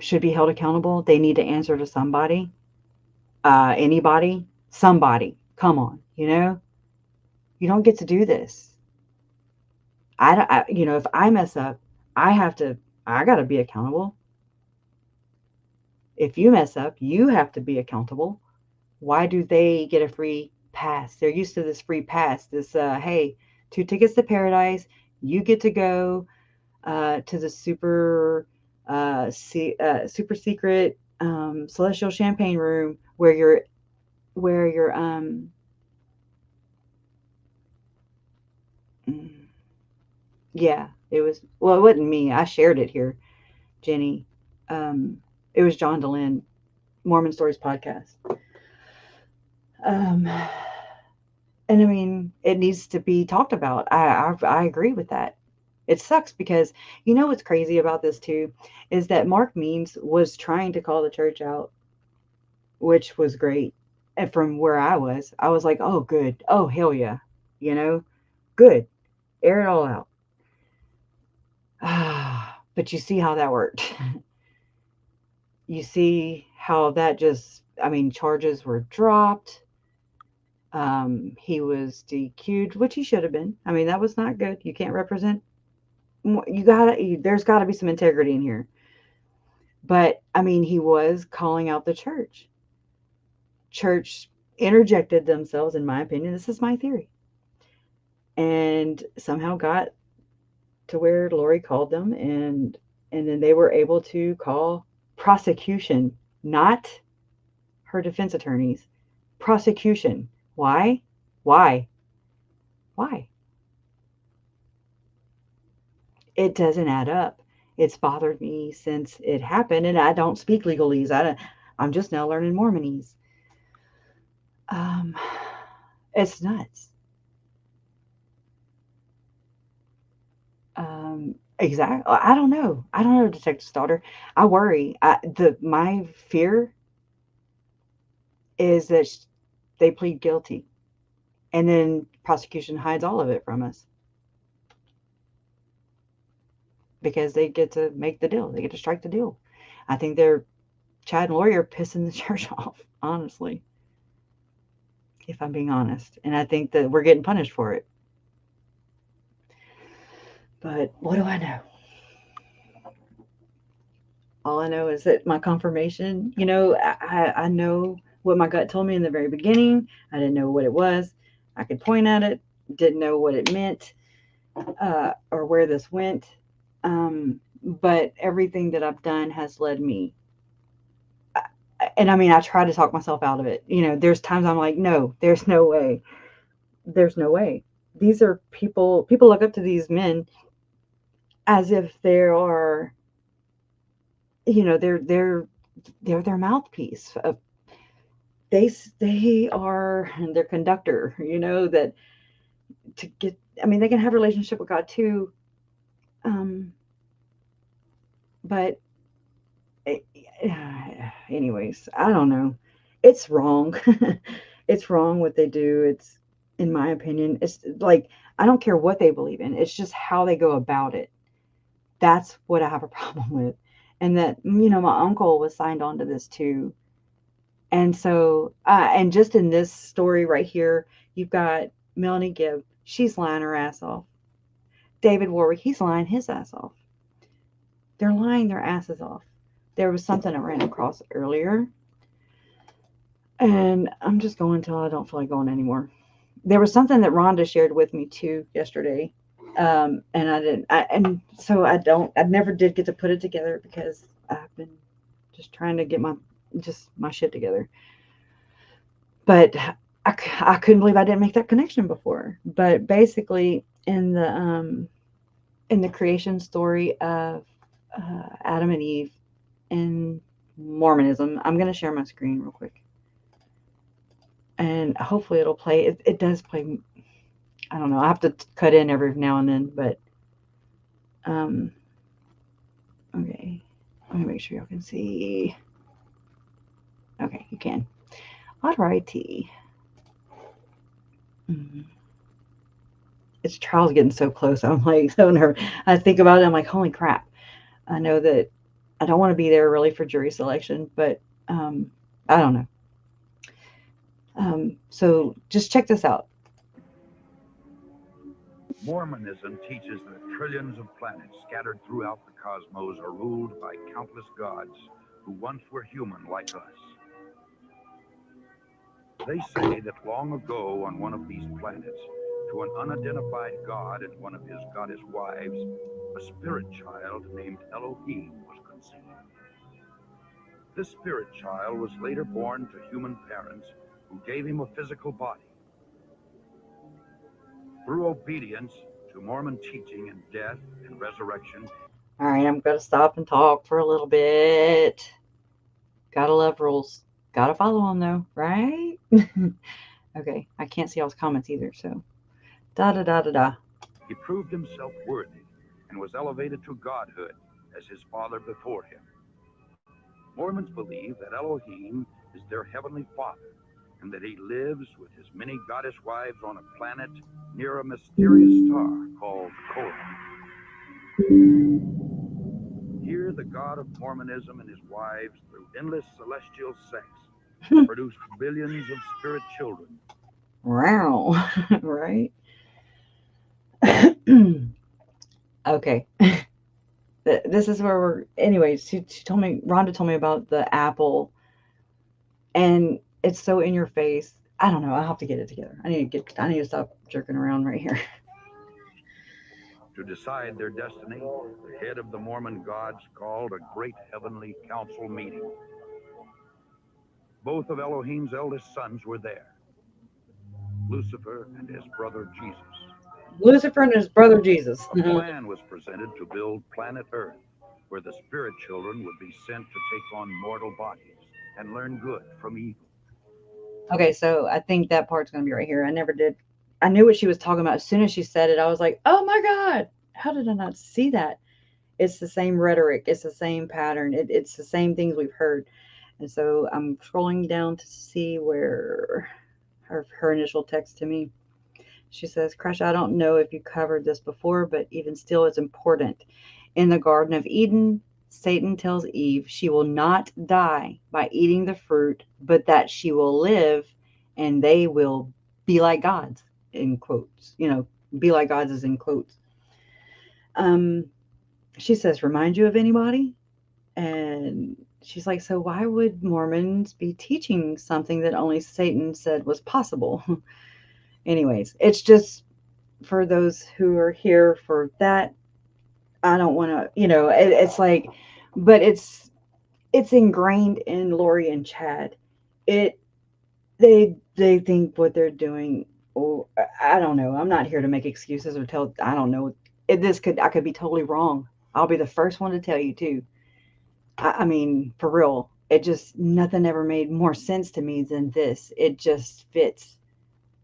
should be held accountable. They need to answer to somebody. Anybody, somebody. Come on, you don't get to do this. If I mess up, I got to be accountable. If you mess up, you have to be accountable. Why do they get a free pass? They're used to this free pass. This, hey, 2 tickets to paradise. You get to go to the super secret celestial champagne room where you're yeah, it wasn't me. I shared it here, Jenny. It was John DeLynn, Mormon Stories podcast. And I mean, it needs to be talked about. I agree with that. It sucks because you know what's crazy about this too is that Mark Means was trying to call the church out, which was great. And from where I was like, oh, good. Oh, hell yeah. You know, good. Air it all out. But you see how that worked. You see how that just, I mean, charges were dropped. He was DQ'd, which he should have been. I mean, that was not good. You can't represent. There's gotta be some integrity in here. But I mean, he was calling out the church. Church interjected themselves, in my opinion. This is my theory, and somehow got to where Lori called them, and then they were able to call prosecution, not her defense attorneys. Prosecution. Why? Why? Why? It doesn't add up. It's bothered me since it happened, and I don't speak legalese. I'm just now learning Mormonese. Um, it's nuts. Exactly. I don't know. I don't know, Detective Stoddard. I worry. My fear is that they plead guilty, and then prosecution hides all of it from us because they get to make the deal. They get to strike the deal. I think they're Chad and Lori are pissing the church off, honestly, if I'm being honest. And I think that we're getting punished for it. But what do I know? All I know is that my confirmation, I know what my gut told me in the very beginning. I didn't know what it was. I could point at it, didn't know what it meant or where this went. But everything that I've done has led me. And I mean, I try to talk myself out of it. There's times I'm like, no, there's no way. There's no way. These are people look up to these men as if they are, they're their mouthpiece. They they are their conductor. That to get. I mean, they can have a relationship with God too, um, but anyways, I don't know. It's wrong. It's wrong what they do. It's, in my opinion, it's like I don't care what they believe in. It's just how they go about it. That's what I have a problem with. And that, my uncle was signed on to this too. And so, and just in this story right here, you've got Melanie Gibb. She's lying her ass off. David Warwick, he's lying his ass off. They're lying their asses off. There was something I ran across earlier, and I'm just going until I don't feel like going anymore. There was something that Rhonda shared with me too yesterday, and I didn't. And so I never did get to put it together because I've been just trying to get my shit together. But I couldn't believe I didn't make that connection before. But basically, in the creation story of Adam and Eve in Mormonism, I'm going to share my screen real quick, and hopefully it'll play. It does play. I don't know. I have to cut in every now and then, but okay. Let me make sure y'all can see. Okay, you can. Alrighty. It's trial's getting so close. I'm like so nervous. I think about it. I'm like, holy crap. I know that I don't want to be there really for jury selection, but I don't know. So just check this out. Mormonism teaches that trillions of planets scattered throughout the cosmos are ruled by countless gods who once were human like us. They say that long ago on one of these planets, to an unidentified god and one of his goddess wives, a spirit child named Elohim was conceived. This spirit child was later born to human parents who gave him a physical body. Through obedience to Mormon teaching and death and resurrection. All right, I'm going to stop and talk for a little bit. Gotta love rules. Gotta follow them though, right? Okay, I can't see all his comments either, so da da da da da. He proved himself worthy and was elevated to godhood as his father before him. Mormons believe that Elohim is their heavenly father and that he lives with his many goddess wives on a planet near a mysterious star called Courtroom. Here, the God of Mormonism and his wives, through endless celestial sex, produced billions of spirit children. Wow, right? Okay. This is where we're. Anyways, she told me, Rhonda told me about the apple, and it's so in your face. I don't know. I'll have to get it together. I need to stop jerking around right here. To decide their destiny, the head of the Mormon gods called a great heavenly council meeting. Both of Elohim's eldest sons were there, Lucifer and his brother Jesus. Lucifer and his brother Jesus. A plan was presented to build planet Earth, where the spirit children would be sent to take on mortal bodies and learn good from evil. Okay, so I think that part's going to be right here. I never did. I knew what she was talking about. As soon as she said it, I was like, oh my God, how did I not see that? It's the same rhetoric, it's the same pattern, it's the same things we've heard. And so I'm scrolling down to see where her initial text to me. She says, Crush, I don't know if you covered this before, but even still, it's important. In the Garden of Eden, Satan tells Eve she will not die by eating the fruit, but that she will live and they will be like gods, in quotes. Be like gods is in quotes. Um, she says, Remind you of anybody? And she's like, So why would Mormons be teaching something that only Satan said was possible? Anyways, it's just for those who are here for that. I don't want to, it's like, but it's ingrained in Lori and Chad. It they think what they're doing. Oh, I don't know. I'm not here to make excuses or tell. I don't know. I could be totally wrong. I'll be the first one to tell you too. I mean, for real, it just nothing ever made more sense to me than this. It just fits.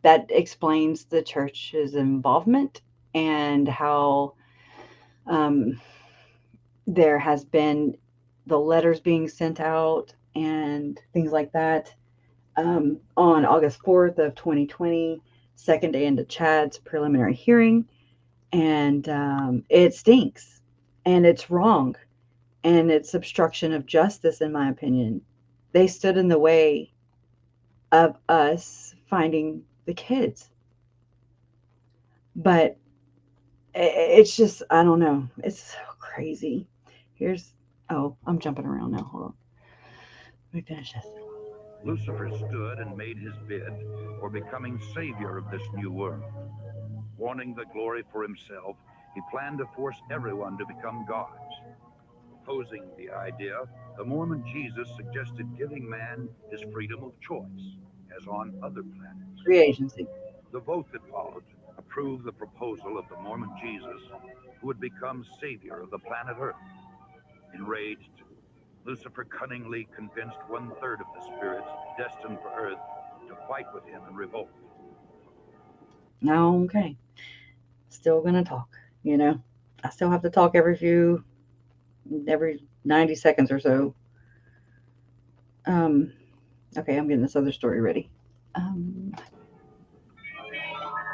That explains the church's involvement and how um, there has been the letters being sent out and things like that. On August 4th of 2020, second day into Chad's preliminary hearing, and it stinks, and it's wrong, and it's obstruction of justice, in my opinion. They stood in the way of us finding the kids, but it's just, I don't know. It's so crazy. Here's, oh, I'm jumping around now. Hold on. Let me finish this. Lucifer stood and made his bid for becoming savior of this new world. Wanting the glory for himself, he planned to force everyone to become gods. Opposing the idea, the Mormon Jesus suggested giving man his freedom of choice, as on other planets. Free agency. The vote that followed approved the proposal of the Mormon Jesus, who would become savior of the planet Earth. Enraged, Lucifer cunningly convinced 1/3 of the spirits destined for Earth to fight with him in revolt. Okay. Still gonna talk, you know. I still have to talk every 90 seconds or so. Um, okay, I'm getting this other story ready. Um,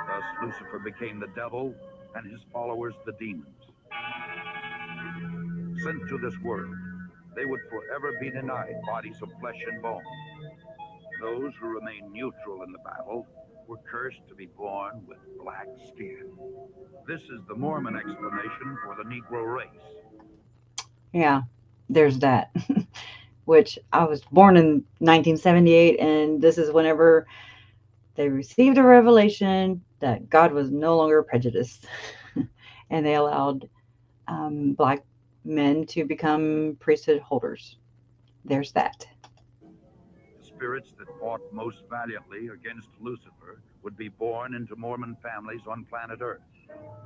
Thus, Lucifer became the devil and his followers the demons. Sent to this world, they would forever be denied bodies of flesh and bone. Those who remained neutral in the battle were cursed to be born with black skin. This is the Mormon explanation for the Negro race. yeah, there's that. Which I was born in 1978, and this is whenever they received a revelation that God was no longer prejudiced, and they allowed black men to become priesthood holders. There's that. The spirits that fought most valiantly against Lucifer would be born into Mormon families on planet Earth.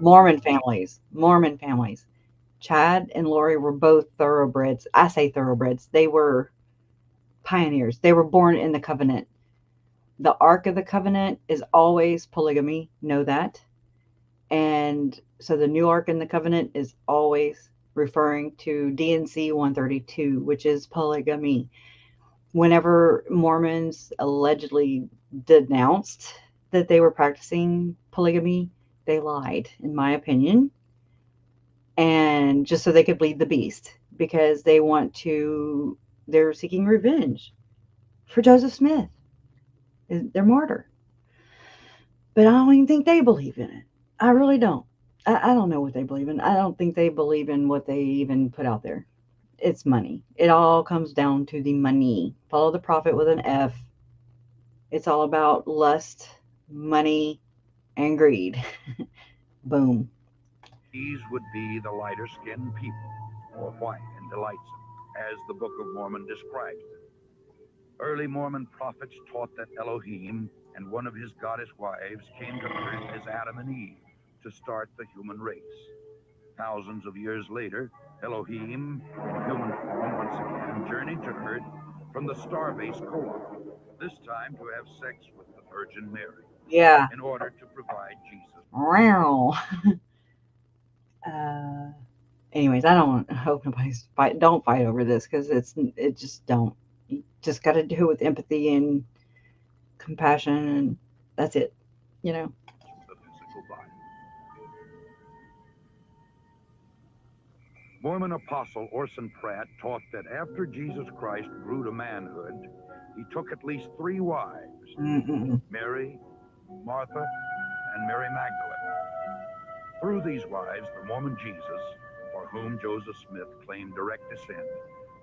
Mormon families. Mormon families. Chad and Lori were both thoroughbreds. I say thoroughbreds. They were pioneers. They were born in the covenant. The Ark of the Covenant is always polygamy. Know that. And so the new Ark in the Covenant is always referring to D&C 132, which is polygamy. Whenever Mormons allegedly denounced that they were practicing polygamy, they lied, in my opinion, and just so they could bleed the beast because they're seeking revenge for Joseph Smith, their martyr. But I don't even think they believe in it. I really don't. I don't know what they believe in. I don't think they believe in what they even put out there. It's money. It all comes down to the money. Follow the prophet with an F. It's all about lust, money, and greed. Boom. These would be the lighter-skinned people, or white and delightsome, as the Book of Mormon describes them. Early Mormon prophets taught that Elohim and one of his goddess wives came to earth as Adam and Eve to start the human race. Thousands of years later, Elohim, in human form once again, journeyed to earth from the starbase Koloth, this time to have sex with the Virgin Mary, Yeah. in order to provide Jesus. Wow. uh, anyways, I don't hope nobody's fight. Don't fight over this because it just don't. You just got to do it with empathy and compassion, and that's it. You know. The physical body. Mormon apostle Orson Pratt taught that after Jesus Christ grew to manhood, he took at least 3 wives, Mary, Martha, and Mary Magdalene. Through these wives, the Mormon Jesus, for whom Joseph Smith claimed direct descent,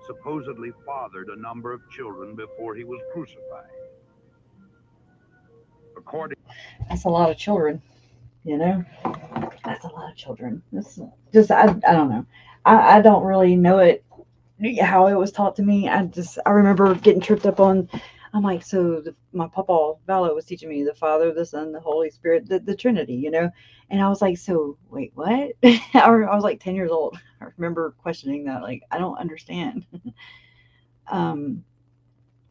supposedly fathered a number of children before he was crucified. According That's a lot of children. You know. That's a lot of children. It's just I don't know. I don't really know it how it was taught to me. I remember getting tripped up on. I'm like, so my papa Vallow was teaching me the Father, the Son, the Holy Spirit, the Trinity, you know. And I was like, so wait, what? I was like 10 years old. I remember questioning that, like, I don't understand. um,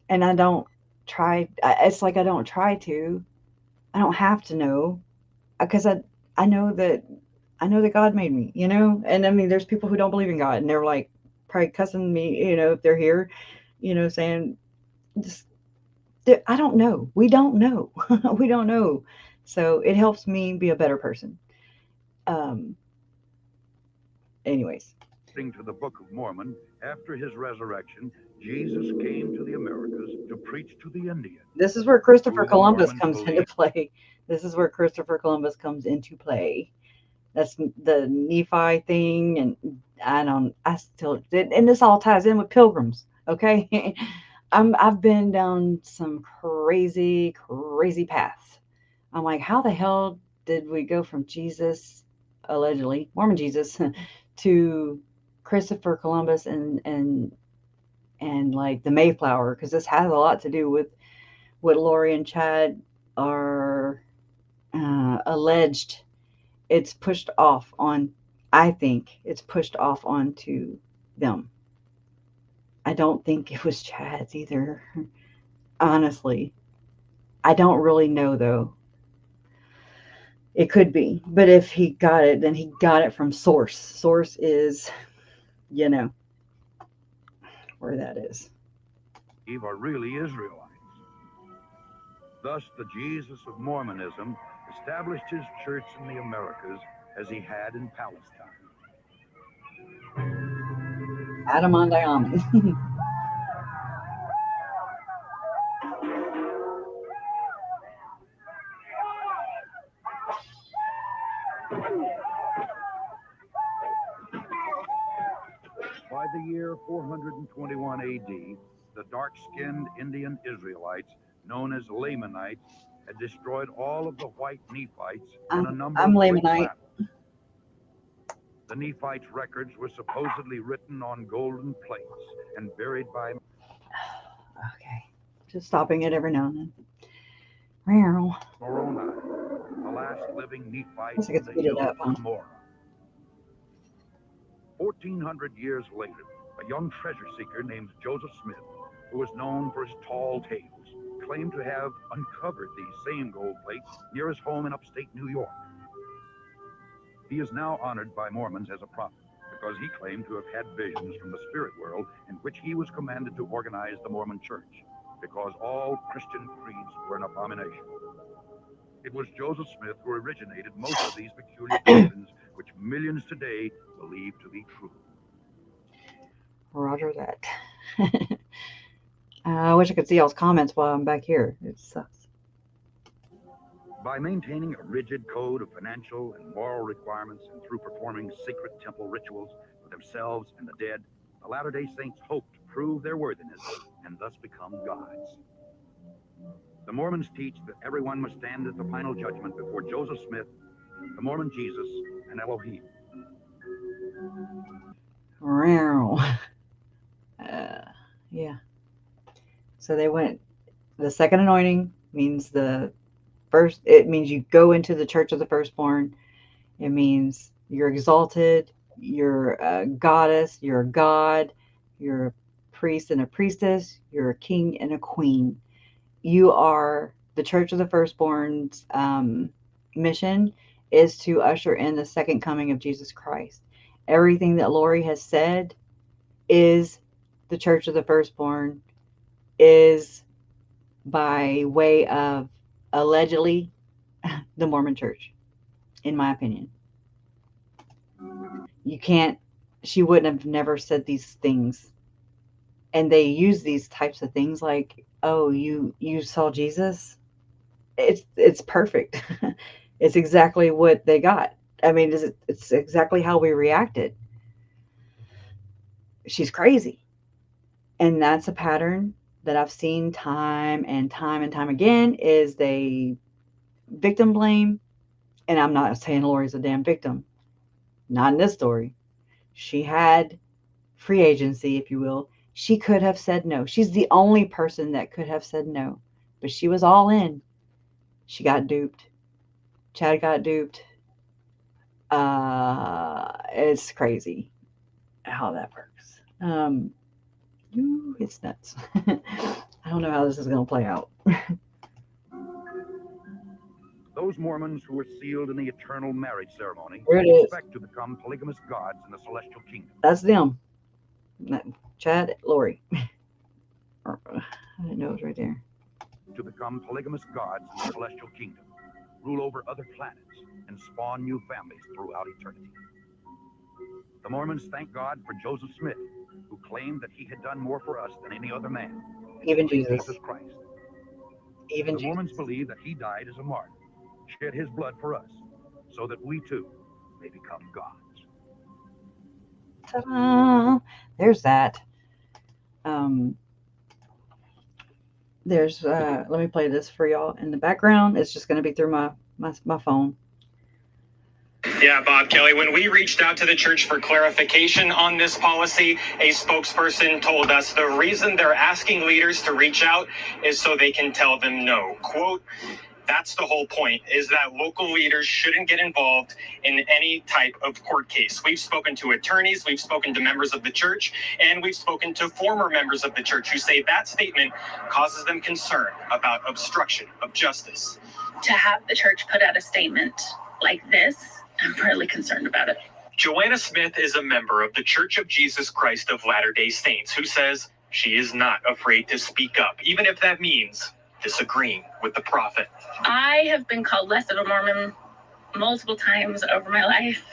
and I don't try. It's like I don't try to. I don't have to know because I know that God made me, you know? And I mean, there's people who don't believe in God and they're like probably cussing me, you know, if they're here, you know, saying, just, I don't know. We don't know. We don't know. So it helps me be a better person. Um, anyways, to the Book of Mormon, after his resurrection, Jesus came to the Americas to preach to the Indians. this is where Christopher Who the Columbus Mormons comes into believed. play. This is where Christopher Columbus comes into play. That's the Nephi thing, and I still, and this all ties in with pilgrims. Okay, I've been down some crazy, crazy paths. I'm like, how the hell did we go from Jesus, allegedly Mormon Jesus, to Christopher Columbus and like the Mayflower? Because this has a lot to do with what Lori and Chad are alleged. It's pushed off on. I think it's pushed off onto them. I don't think it was Chad's either. Honestly, I don't really know though. It could be, but if he got it, then he got it from source. Source is, you know, where that is. Are really Israelites. Thus, the Jesus of Mormonism established his church in the Americas as he had in Palestine. Adam on Diamond. By the year 421 AD, the dark-skinned Indian Israelites, known as Lamanites, had destroyed all of the white Nephites in a number I'm of great Lamanite. battles. The Nephites' records were supposedly written on golden plates and buried by Okay, just stopping it every now and then. Meow. Moroni, the last living Guess Nephites I in could the speed it hills up, huh? of Mormon. 1,400 years later, a young treasure seeker named Joseph Smith, who was known for his tall tales, claimed to have uncovered these same gold plates near his home in upstate New York. He is now honored by Mormons as a prophet because he claimed to have had visions from the spirit world in which he was commanded to organize the Mormon church, because all Christian creeds were an abomination. It was Joseph Smith who originated most of these peculiar doctrines, which millions today believe to be true. Roger that. I wish I could see y'all's comments while I'm back here. It sucks. By maintaining a rigid code of financial and moral requirements and through performing sacred temple rituals for themselves and the dead, the Latter-day Saints hope to prove their worthiness and thus become gods. The Mormons teach that everyone must stand at the final judgment before Joseph Smith, the Mormon Jesus, and Elohim. Yeah. So they went, the second anointing means the first, it means you go into the church of the firstborn. It means you're exalted, you're a goddess, you're a god, you're a priest and a priestess, you're a king and a queen. You are the church of the firstborn's mission is to usher in the second coming of Jesus Christ. Everything that Lori has said is the church of the firstborn, is by way of allegedly the Mormon church, in my opinion. You can't, she wouldn't have never said these things. And they use these types of things like, oh, you saw Jesus? It's perfect. It's exactly what they got. I mean, it's exactly how we reacted. She's crazy. And that's a pattern that I've seen time and time and time again, is they victim blame. And I'm not saying Lori's a damn victim. Not in this story. She had free agency, if you will. She could have said no. She's the only person that could have said no. But she was all in. She got duped. Chad got duped. It's crazy how that works. It's nuts. I don't know how this is going to play out. Those Mormons who were sealed in the eternal marriage ceremony expect to become polygamous gods in the celestial kingdom. That's them. Chad, Lori. I didn't know it was right there. To become polygamous gods in the celestial kingdom, rule over other planets, and spawn new families throughout eternity. The Mormons thank God for Joseph Smith, who claimed that he had done more for us than any other man, even Jesus Christ. Even the Mormons believe that he died as a martyr, shed his blood for us, so that we too may become gods. Ta-da! There's that. Let me play this for y'all in the background. It's just going to be through my phone. Yeah, Bob Kelly, when we reached out to the church for clarification on this policy, a spokesperson told us the reason they're asking leaders to reach out is so they can tell them no. Quote, that's the whole point, is that local leaders shouldn't get involved in any type of court case. We've spoken to attorneys, we've spoken to members of the church, and we've spoken to former members of the church who say that statement causes them concern about obstruction of justice. To have the church put out a statement like this, I'm really concerned about it. Joanna Smith is a member of the Church of Jesus Christ of Latter-day Saints who says she is not afraid to speak up, even if that means disagreeing with the prophet. I have been called less of a Mormon multiple times over my life.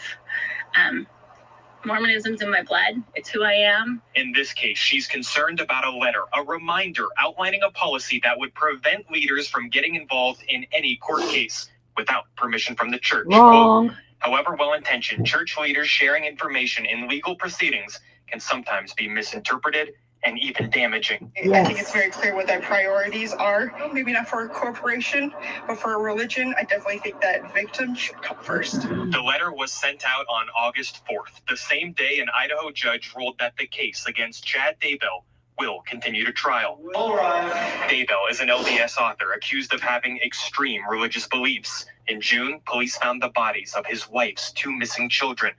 Mormonism's in my blood. It's who I am. In this case, she's concerned about a letter, a reminder outlining a policy that would prevent leaders from getting involved in any court case without permission from the church. Wrong. Quote, however well-intentioned, church leaders sharing information in legal proceedings can sometimes be misinterpreted and even damaging. Yes. I think it's very clear what their priorities are. Maybe not for a corporation, but for a religion, I definitely think that victims should come first. The letter was sent out on August 4th, the same day an Idaho judge ruled that the case against Chad Daybell will continue to trial. Daybell is an LDS author accused of having extreme religious beliefs. In June, police found the bodies of his wife's 2 missing children.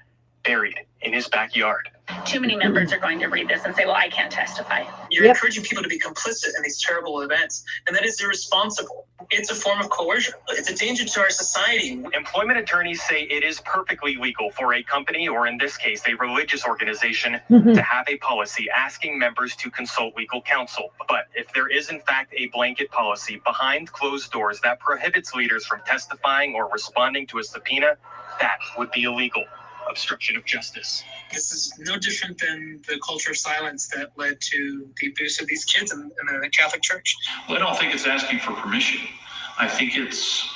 buried in his backyard. Too many members are going to read this and say, well, I can't testify. You're encouraging people to be complicit in these terrible events, and that is irresponsible. It's a form of coercion. It's a danger to our society. Employment attorneys say it is perfectly legal for a company, or in this case, a religious organization, to have a policy asking members to consult legal counsel. But if there is, in fact, a blanket policy behind closed doors that prohibits leaders from testifying or responding to a subpoena, that would be illegal. Obstruction of justice. This is no different than the culture of silence that led to the abuse of these kids in the Catholic Church. Well, I don't think it's asking for permission. I think it's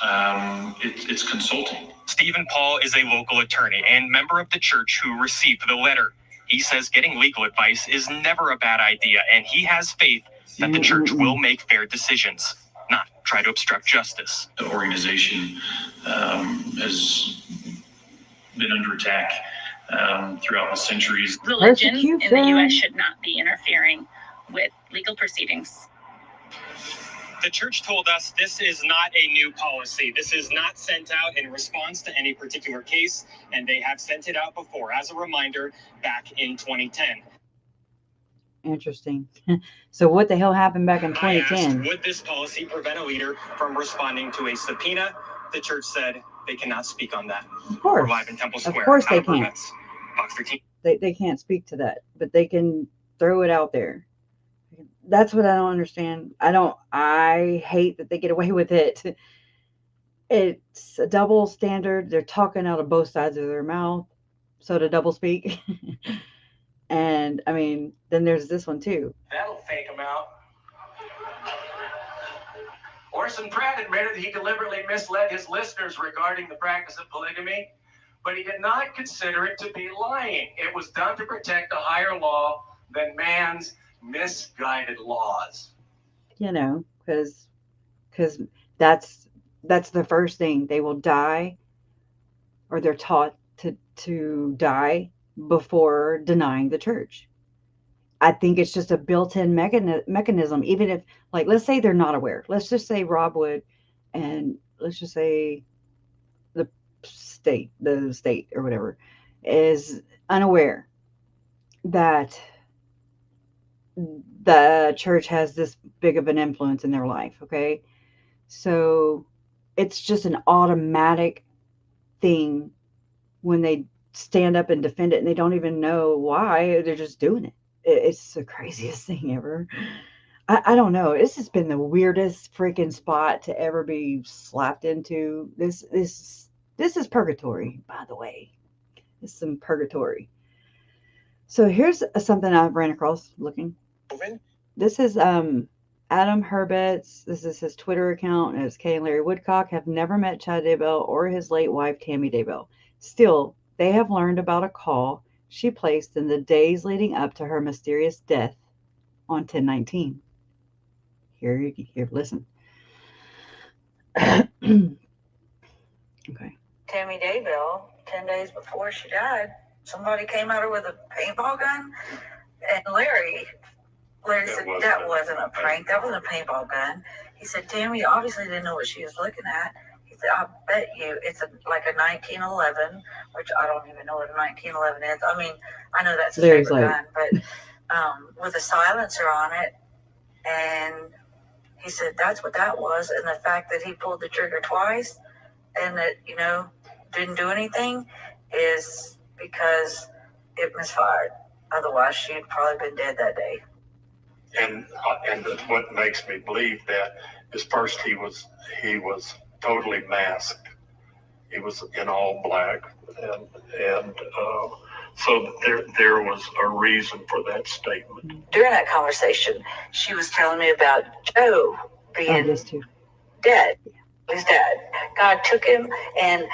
consulting. Stephen Paul is a local attorney and member of the church who received the letter. He says getting legal advice is never a bad idea, and he has faith that the church will make fair decisions, not try to obstruct justice. The organization has been under attack throughout the centuries. Religion in the U.S. should not be interfering with legal proceedings. The church told us this is not a new policy. This is not sent out in response to any particular case, and they have sent it out before as a reminder back in 2010. Interesting. So what the hell happened back in 2010? I asked, would this policy prevent a leader from responding to a subpoena? The church said they cannot speak on that. Of course. We're live in Temple Square. Of course they can't. Box 13. They can't speak to that, but they can throw it out there. That's what I don't understand. I hate that they get away with it. It's a double standard. They're talking out of both sides of their mouth. So to double speak. And I mean, then there's this one too. That'll fake him out. Orson Pratt admitted that he deliberately misled his listeners regarding the practice of polygamy, but he did not consider it to be lying. It was done to protect a higher law than man's misguided laws. You know, because that's the first thing. They will die, or they're taught to die before denying the church. I think it's just a built-in mechanism. Even if, like, let's say they're not aware. Let's just say Rob Wood, and let's just say the state or whatever is unaware that the church has this big of an influence in their life. Okay, so it's just an automatic thing when they stand up and defend it, and they don't even know why. They're just doing it. It's the craziest thing ever. I don't know. This has been the weirdest freaking spot to ever be slapped into. This is purgatory, by the way. It's some purgatory. So here's something I've ran across looking. This is Adam Herbett's. This is his Twitter account. It's Kay and Larry Woodcock have never met Chad Daybell or his late wife Tammy Daybell. Still, they have learned about a call she placed in the days leading up to her mysterious death on 10/19. Here, listen. Okay. Tammy Daybell, 10 days before she died, somebody came at her with a paintball gun, and Larry said that wasn't a prank. That wasn't a paintball gun. He said, Tammy obviously didn't know what she was looking at. He said, I bet you it's like a 1911, which I don't even know what a 1911 is. I mean, I know that's a paper gun, but with a silencer on it. And he said that's what that was. And the fact that he pulled the trigger twice and that, didn't do anything is because it misfired. Otherwise, she'd probably been dead that day. And what makes me believe that is first he was totally masked. He was in all black, and so there was a reason for that statement. During that conversation, she was telling me about Joe being dead. His dad. God took him, and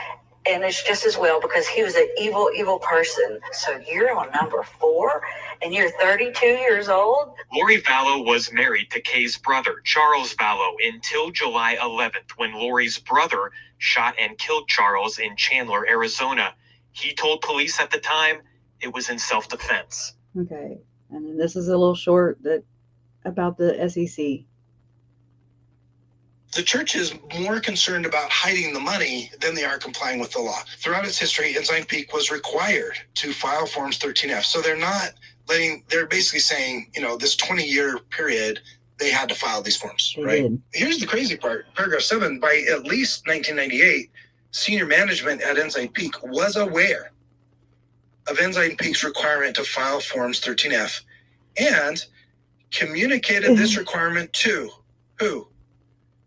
it's just as well because he was an evil, evil person. So you're on number 4, and you're 32 years old? Lori Vallow was married to Kay's brother, Charles Vallow, until July 11th, when Lori's brother shot and killed Charles in Chandler, Arizona. He told police at the time it was in self-defense. Okay, and then this is a little short about the SEC. The church is more concerned about hiding the money than they are complying with the law. Throughout its history, Ensign Peak was required to file Forms 13F. So they're basically saying, this 20-year period, they had to file these forms, right? Here's the crazy part. Paragraph 7, by at least 1998, senior management at Ensign Peak was aware of Ensign Peak's requirement to file Forms 13F and communicated this requirement to who?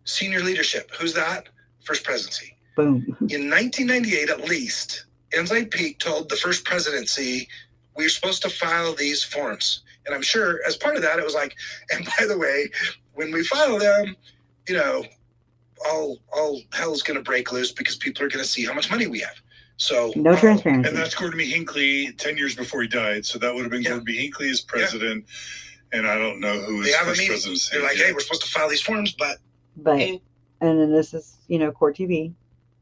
Senior leadership. Who's that? First Presidency. Boom. In 1998, at least, Ensign Peak told the First Presidency, we're supposed to file these forms. And I'm sure as part of that, it was like, and by the way, when we file them, all hell's going to break loose because people are going to see how much money we have. So no transparency. And that's Gordon B. Hinckley 10 years before he died. So that would have been Gordon B. Hinckley as president. Yeah. And I don't know who his first presidency. They're like, hey, we're supposed to file these forms, but. And then this is, Court TV.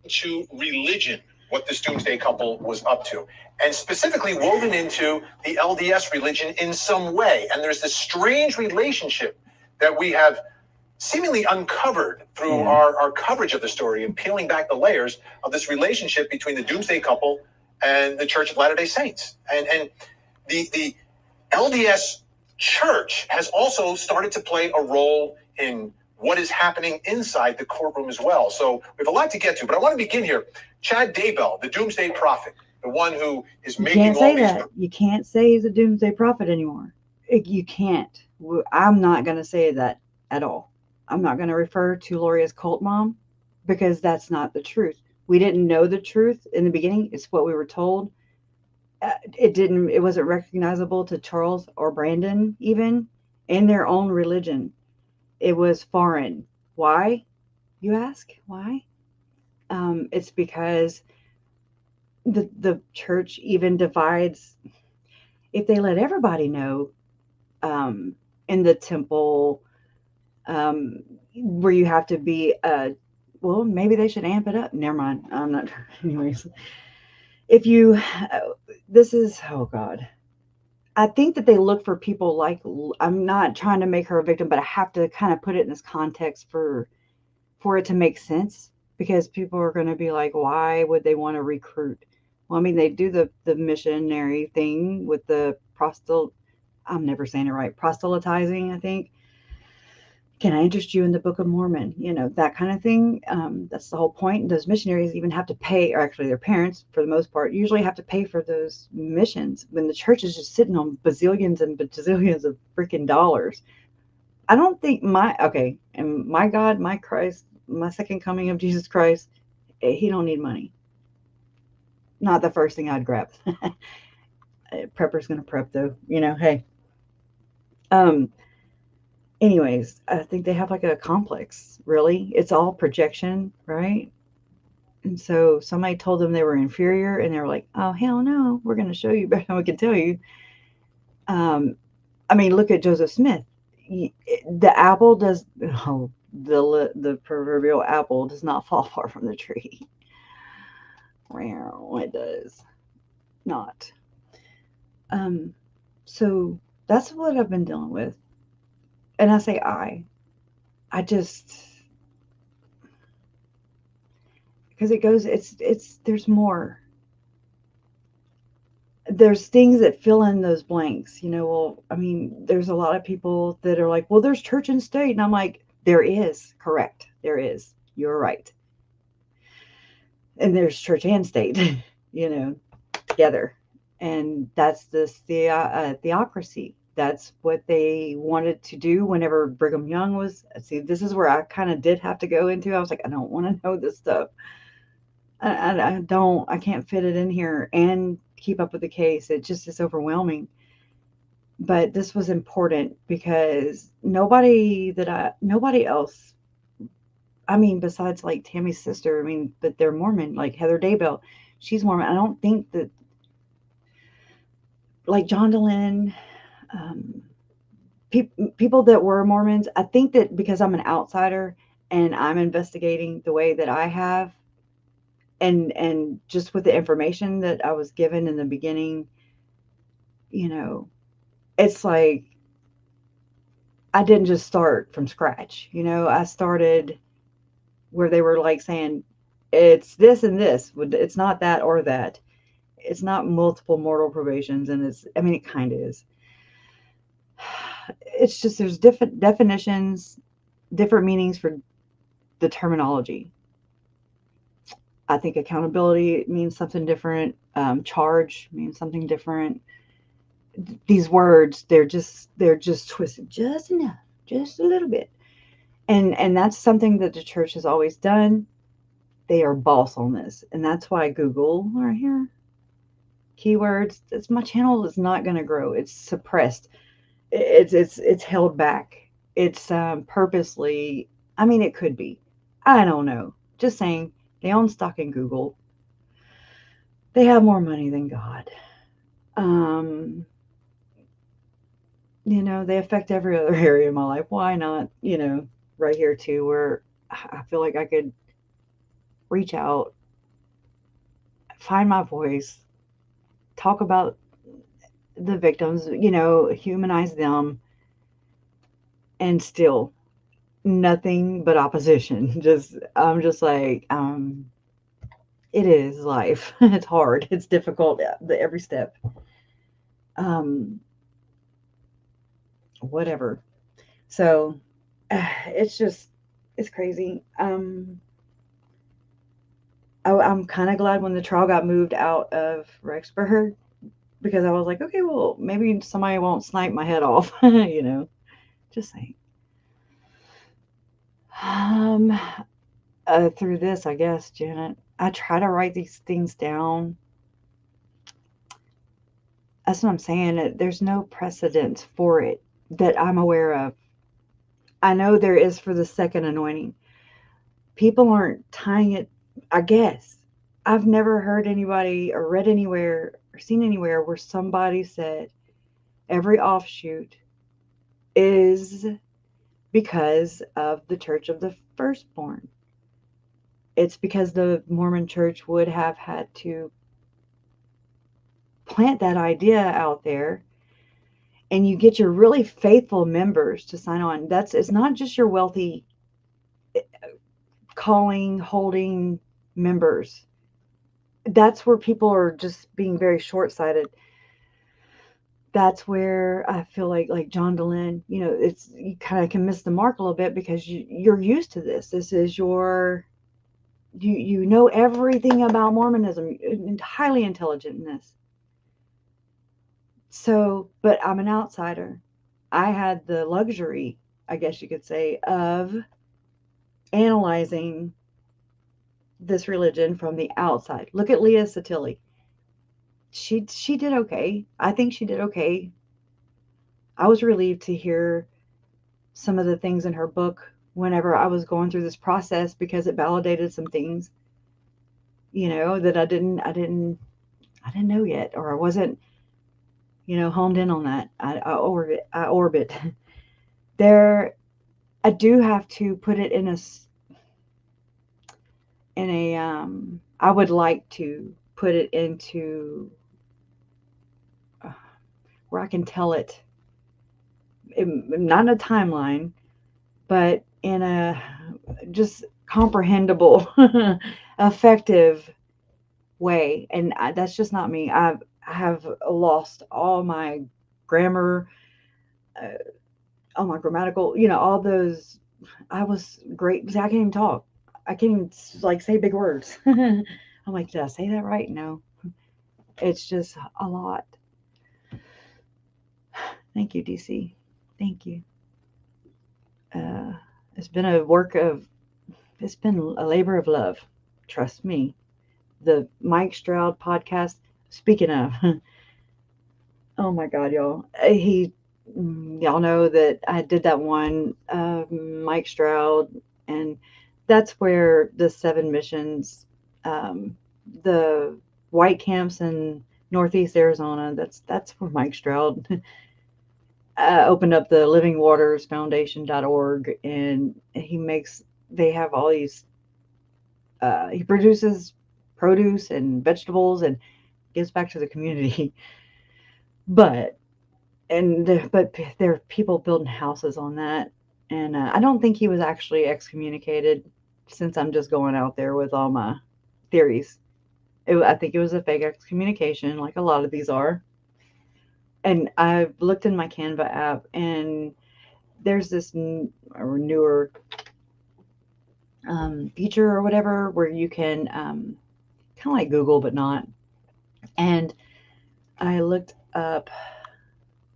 To religion, what this doomsday couple was up to, and specifically woven into the LDS religion in some way. And there's this strange relationship that we have seemingly uncovered through our coverage of the story and peeling back the layers of this relationship between the doomsday couple and the Church of Latter-day Saints. And the LDS Church has also started to play a role in what is happening inside the courtroom as well. So we have a lot to get to, but I want to begin here. Chad Daybell, the doomsday prophet, the one who is making all these... You can't say that. You can't say he's a doomsday prophet anymore. You can't. I'm not going to say that at all. I'm not going to refer to Lori as cult mom because that's not the truth. We didn't know the truth in the beginning. It's what we were told. It wasn't recognizable to Charles or Brandon even in their own religion. It was foreign. Why, you ask? Why? It's because the church even divides. If they let everybody know in the temple where you have to be, well, maybe they should amp it up. Never mind. I'm not. Anyways, oh God. I think that they look for people like, I'm not trying to make her a victim, but I have to kind of put it in this context for it to make sense, because people are going to be like, why would they want to recruit? Well, I mean, they do the missionary thing with the I'm never saying it right, proselytizing, I think. Can I interest you in the Book of Mormon? That kind of thing. That's the whole point. Those missionaries even have to pay, or actually their parents, for the most part, usually have to pay for those missions when the church is just sitting on bazillions and bazillions of freaking dollars. I don't think and my God, my Christ, my second coming of Jesus Christ, he don't need money. Not the first thing I'd grab. Prepper's going to prep though, hey. Anyways, I think they have like a complex, really. It's all projection, right? And so somebody told them they were inferior, and they were like, oh, hell no, we're going to show you better than we can tell you. I mean, look at Joseph Smith. The apple does, the proverbial apple does not fall far from the tree. It does not. So that's what I've been dealing with. And I say I just, because it goes, there's more. There's things that fill in those blanks, well, I mean, there's a lot of people that are like, well, there's church and state. And I'm like, there is, correct. There is. You're right. And there's church and state, together. And that's this theocracy. That's what they wanted to do whenever Brigham Young was. See, this is where I kind of did have to go into. I was like, I don't want to know this stuff. I can't fit it in here and keep up with the case. It just is overwhelming. But this was important because nobody else, I mean, besides like Tammy's sister, but they're Mormon, like Heather Daybell, she's Mormon. I don't think that, like John DeLynn, people that were Mormons, I think that because I'm an outsider and I'm investigating the way that I have, and just with the information that I was given in the beginning, it's like I didn't just start from scratch. I started where they were like saying, it's this and this. It's not that or that. It's not multiple mortal probations. And I mean, it kind of is. It's just there's different definitions, different meanings for the terminology. I think accountability means something different. Charge means something different. These words, they're just twisted just enough, just a little bit. And that's something that the church has always done. They are boss on this. And that's why Google right here, keywords, my channel is not going to grow. It's suppressed. It's held back. It's purposely, I mean, it could be. I don't know. Just saying, they own stock in Google. They have more money than God. You know, they affect every other area of my life. Why not, you know, right here too, where I feel like I could reach out, find my voice, talk about the victims, you know, humanize them, and still nothing but opposition. I'm just like, it is life. It's hard. It's difficult. Every step. Whatever. So it's crazy. I'm kind of glad when the trial got moved out of Rexburg, because I was like, okay, well, maybe somebody won't snipe my head off, you know, just saying. Through this, I guess, Janet, I try to write these things down. That's what I'm saying. There's no precedent for it that I'm aware of. I know there is for the second anointing. People aren't tying it, I guess. I've never heard anybody or read anywhere or seen anywhere where somebody said every offshoot is because of the Church of the Firstborn. It's because the Mormon Church would have had to plant that idea out there, and you get your really faithful members to sign on. It's not just your wealthy holding members. That's where people are just being very short-sighted. That's where I feel like John Dehlin, you know, you kind of can miss the mark a little bit because you're used to this. This is you know everything about Mormonism, highly intelligent in this. So, but I'm an outsider. I had the luxury, I guess you could say, of analyzing this religion from the outside. Look at Leah Tylee. She did okay. I think she did okay. I was relieved to hear some of the things in her book whenever I was going through this process, because it validated some things, you know, that I didn't know yet, or I wasn't, you know, honed in on that. I orbit. There, I do have to put it in a I would like to put it into where I can tell it, not in a timeline, but in a just comprehensible, effective way. And that's just not me. I have lost all my grammar, all my grammatical, you know, all those. I was great because I can't even talk. I can't even like say big words. I'm like, did I say that right? No. It's just a lot. Thank you, DC. Thank you. It's been a labor of love. Trust me. The Mike Stroud podcast, speaking of, oh my God, y'all. Y'all know that I did that one, Mike Stroud, and that's where the 7 missions, the white camps in Northeast Arizona, that's where Mike Stroud opened up the livingwatersfoundation.org, and they have all these, he produces produce and vegetables and gives back to the community. But there are people building houses on that. And I don't think he was actually excommunicated. since I'm just going out there with all my theories. I think it was a fake excommunication, like a lot of these are. And I've looked in my Canva app, and there's this newer feature or whatever where you can kind of like Google, but not. And I looked up,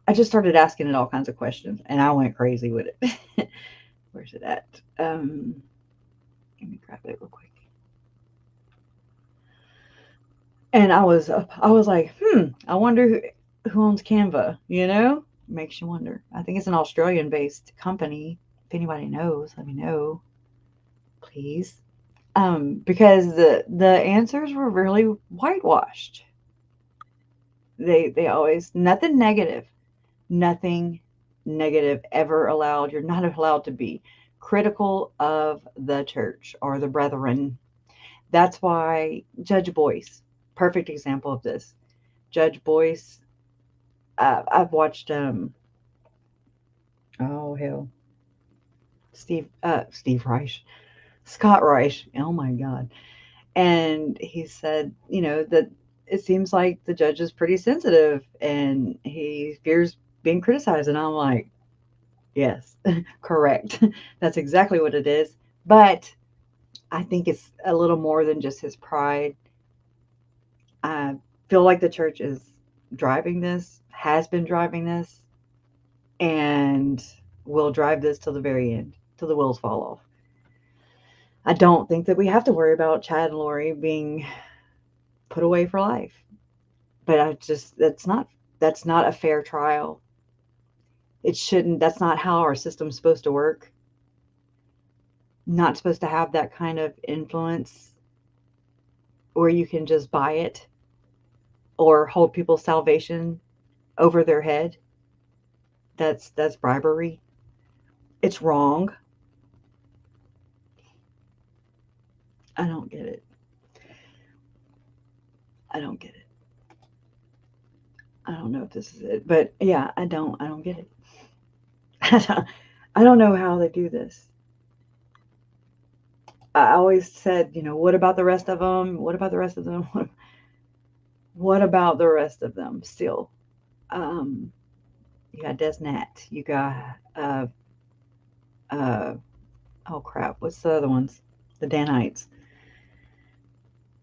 I just started asking it all kinds of questions, and I went crazy with it. Where's it at? Let me grab it real quick. And I was like, I wonder who owns Canva, you know? Makes you wonder. I think it's an Australian-based company. If anybody knows, let me know, please. Because the answers were really whitewashed. They always, nothing negative ever allowed. You're not allowed to be critical of the church or the brethren. That's why Judge Boyce, perfect example of this. Judge Boyce, I've watched Scott Reich, oh my God. And he said, that it seems like the judge is pretty sensitive and he fears being criticized. And I'm like, yes, correct. That's exactly what it is. But I think it's a little more than just his pride. I feel like the church is driving this, has been driving this, and will drive this till the very end, till the wheels fall off. I don't think that we have to worry about Chad and Lori being put away for life. But that's not a fair trial. It shouldn't, that's not how our system's supposed to work. Not supposed to have that kind of influence where you can just buy it or hold people's salvation over their head. That's bribery. It's wrong. I don't get it. I don't get it. I don't know if this is it, but yeah, I don't get it. I don't know how they do this. I always said, what about the rest of them? What about the rest of them? What about the rest of them still? You got Desnat. You got, oh crap, what's the other ones? The Danites.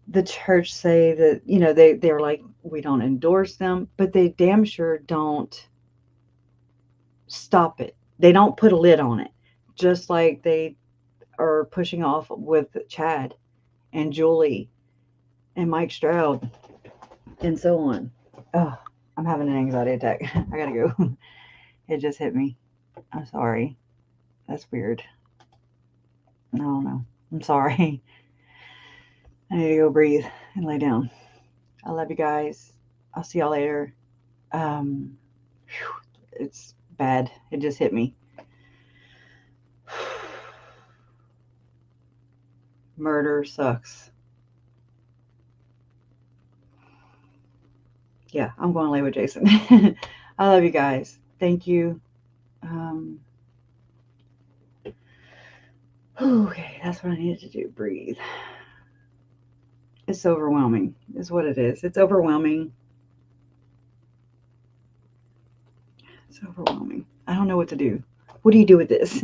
The church say that, they're like, we don't endorse them, but they damn sure don't stop it. They don't put a lid on it. Just like they are pushing off with Chad and Julie and Mike Stroud and so on. Oh, I'm having an anxiety attack. I gotta go. It just hit me. I'm sorry. That's weird. I don't know. I'm sorry. I need to go breathe and lay down. I love you guys. I'll see y'all later. It's bad. It just hit me. Murder sucks. Yeah, I'm going to lay with Jason. I love you guys. Thank you. Okay, that's what I needed to do. Breathe. It's overwhelming, is what it is. It's overwhelming. It's overwhelming. I don't know what to do. What do you do with this?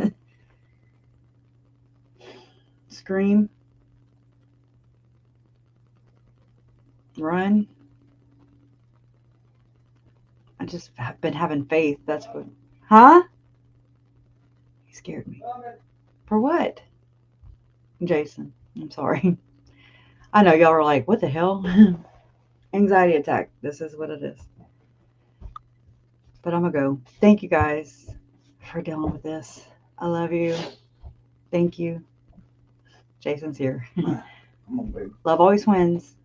Scream? Run? I just have been having faith. That's what. Huh? He scared me. For what? Jason, I'm sorry. I know y'all are like, what the hell? Anxiety attack. This is what it is. But I'm going to go. Thank you guys for dealing with this. I love you. Thank you. Jason's here. Love always wins.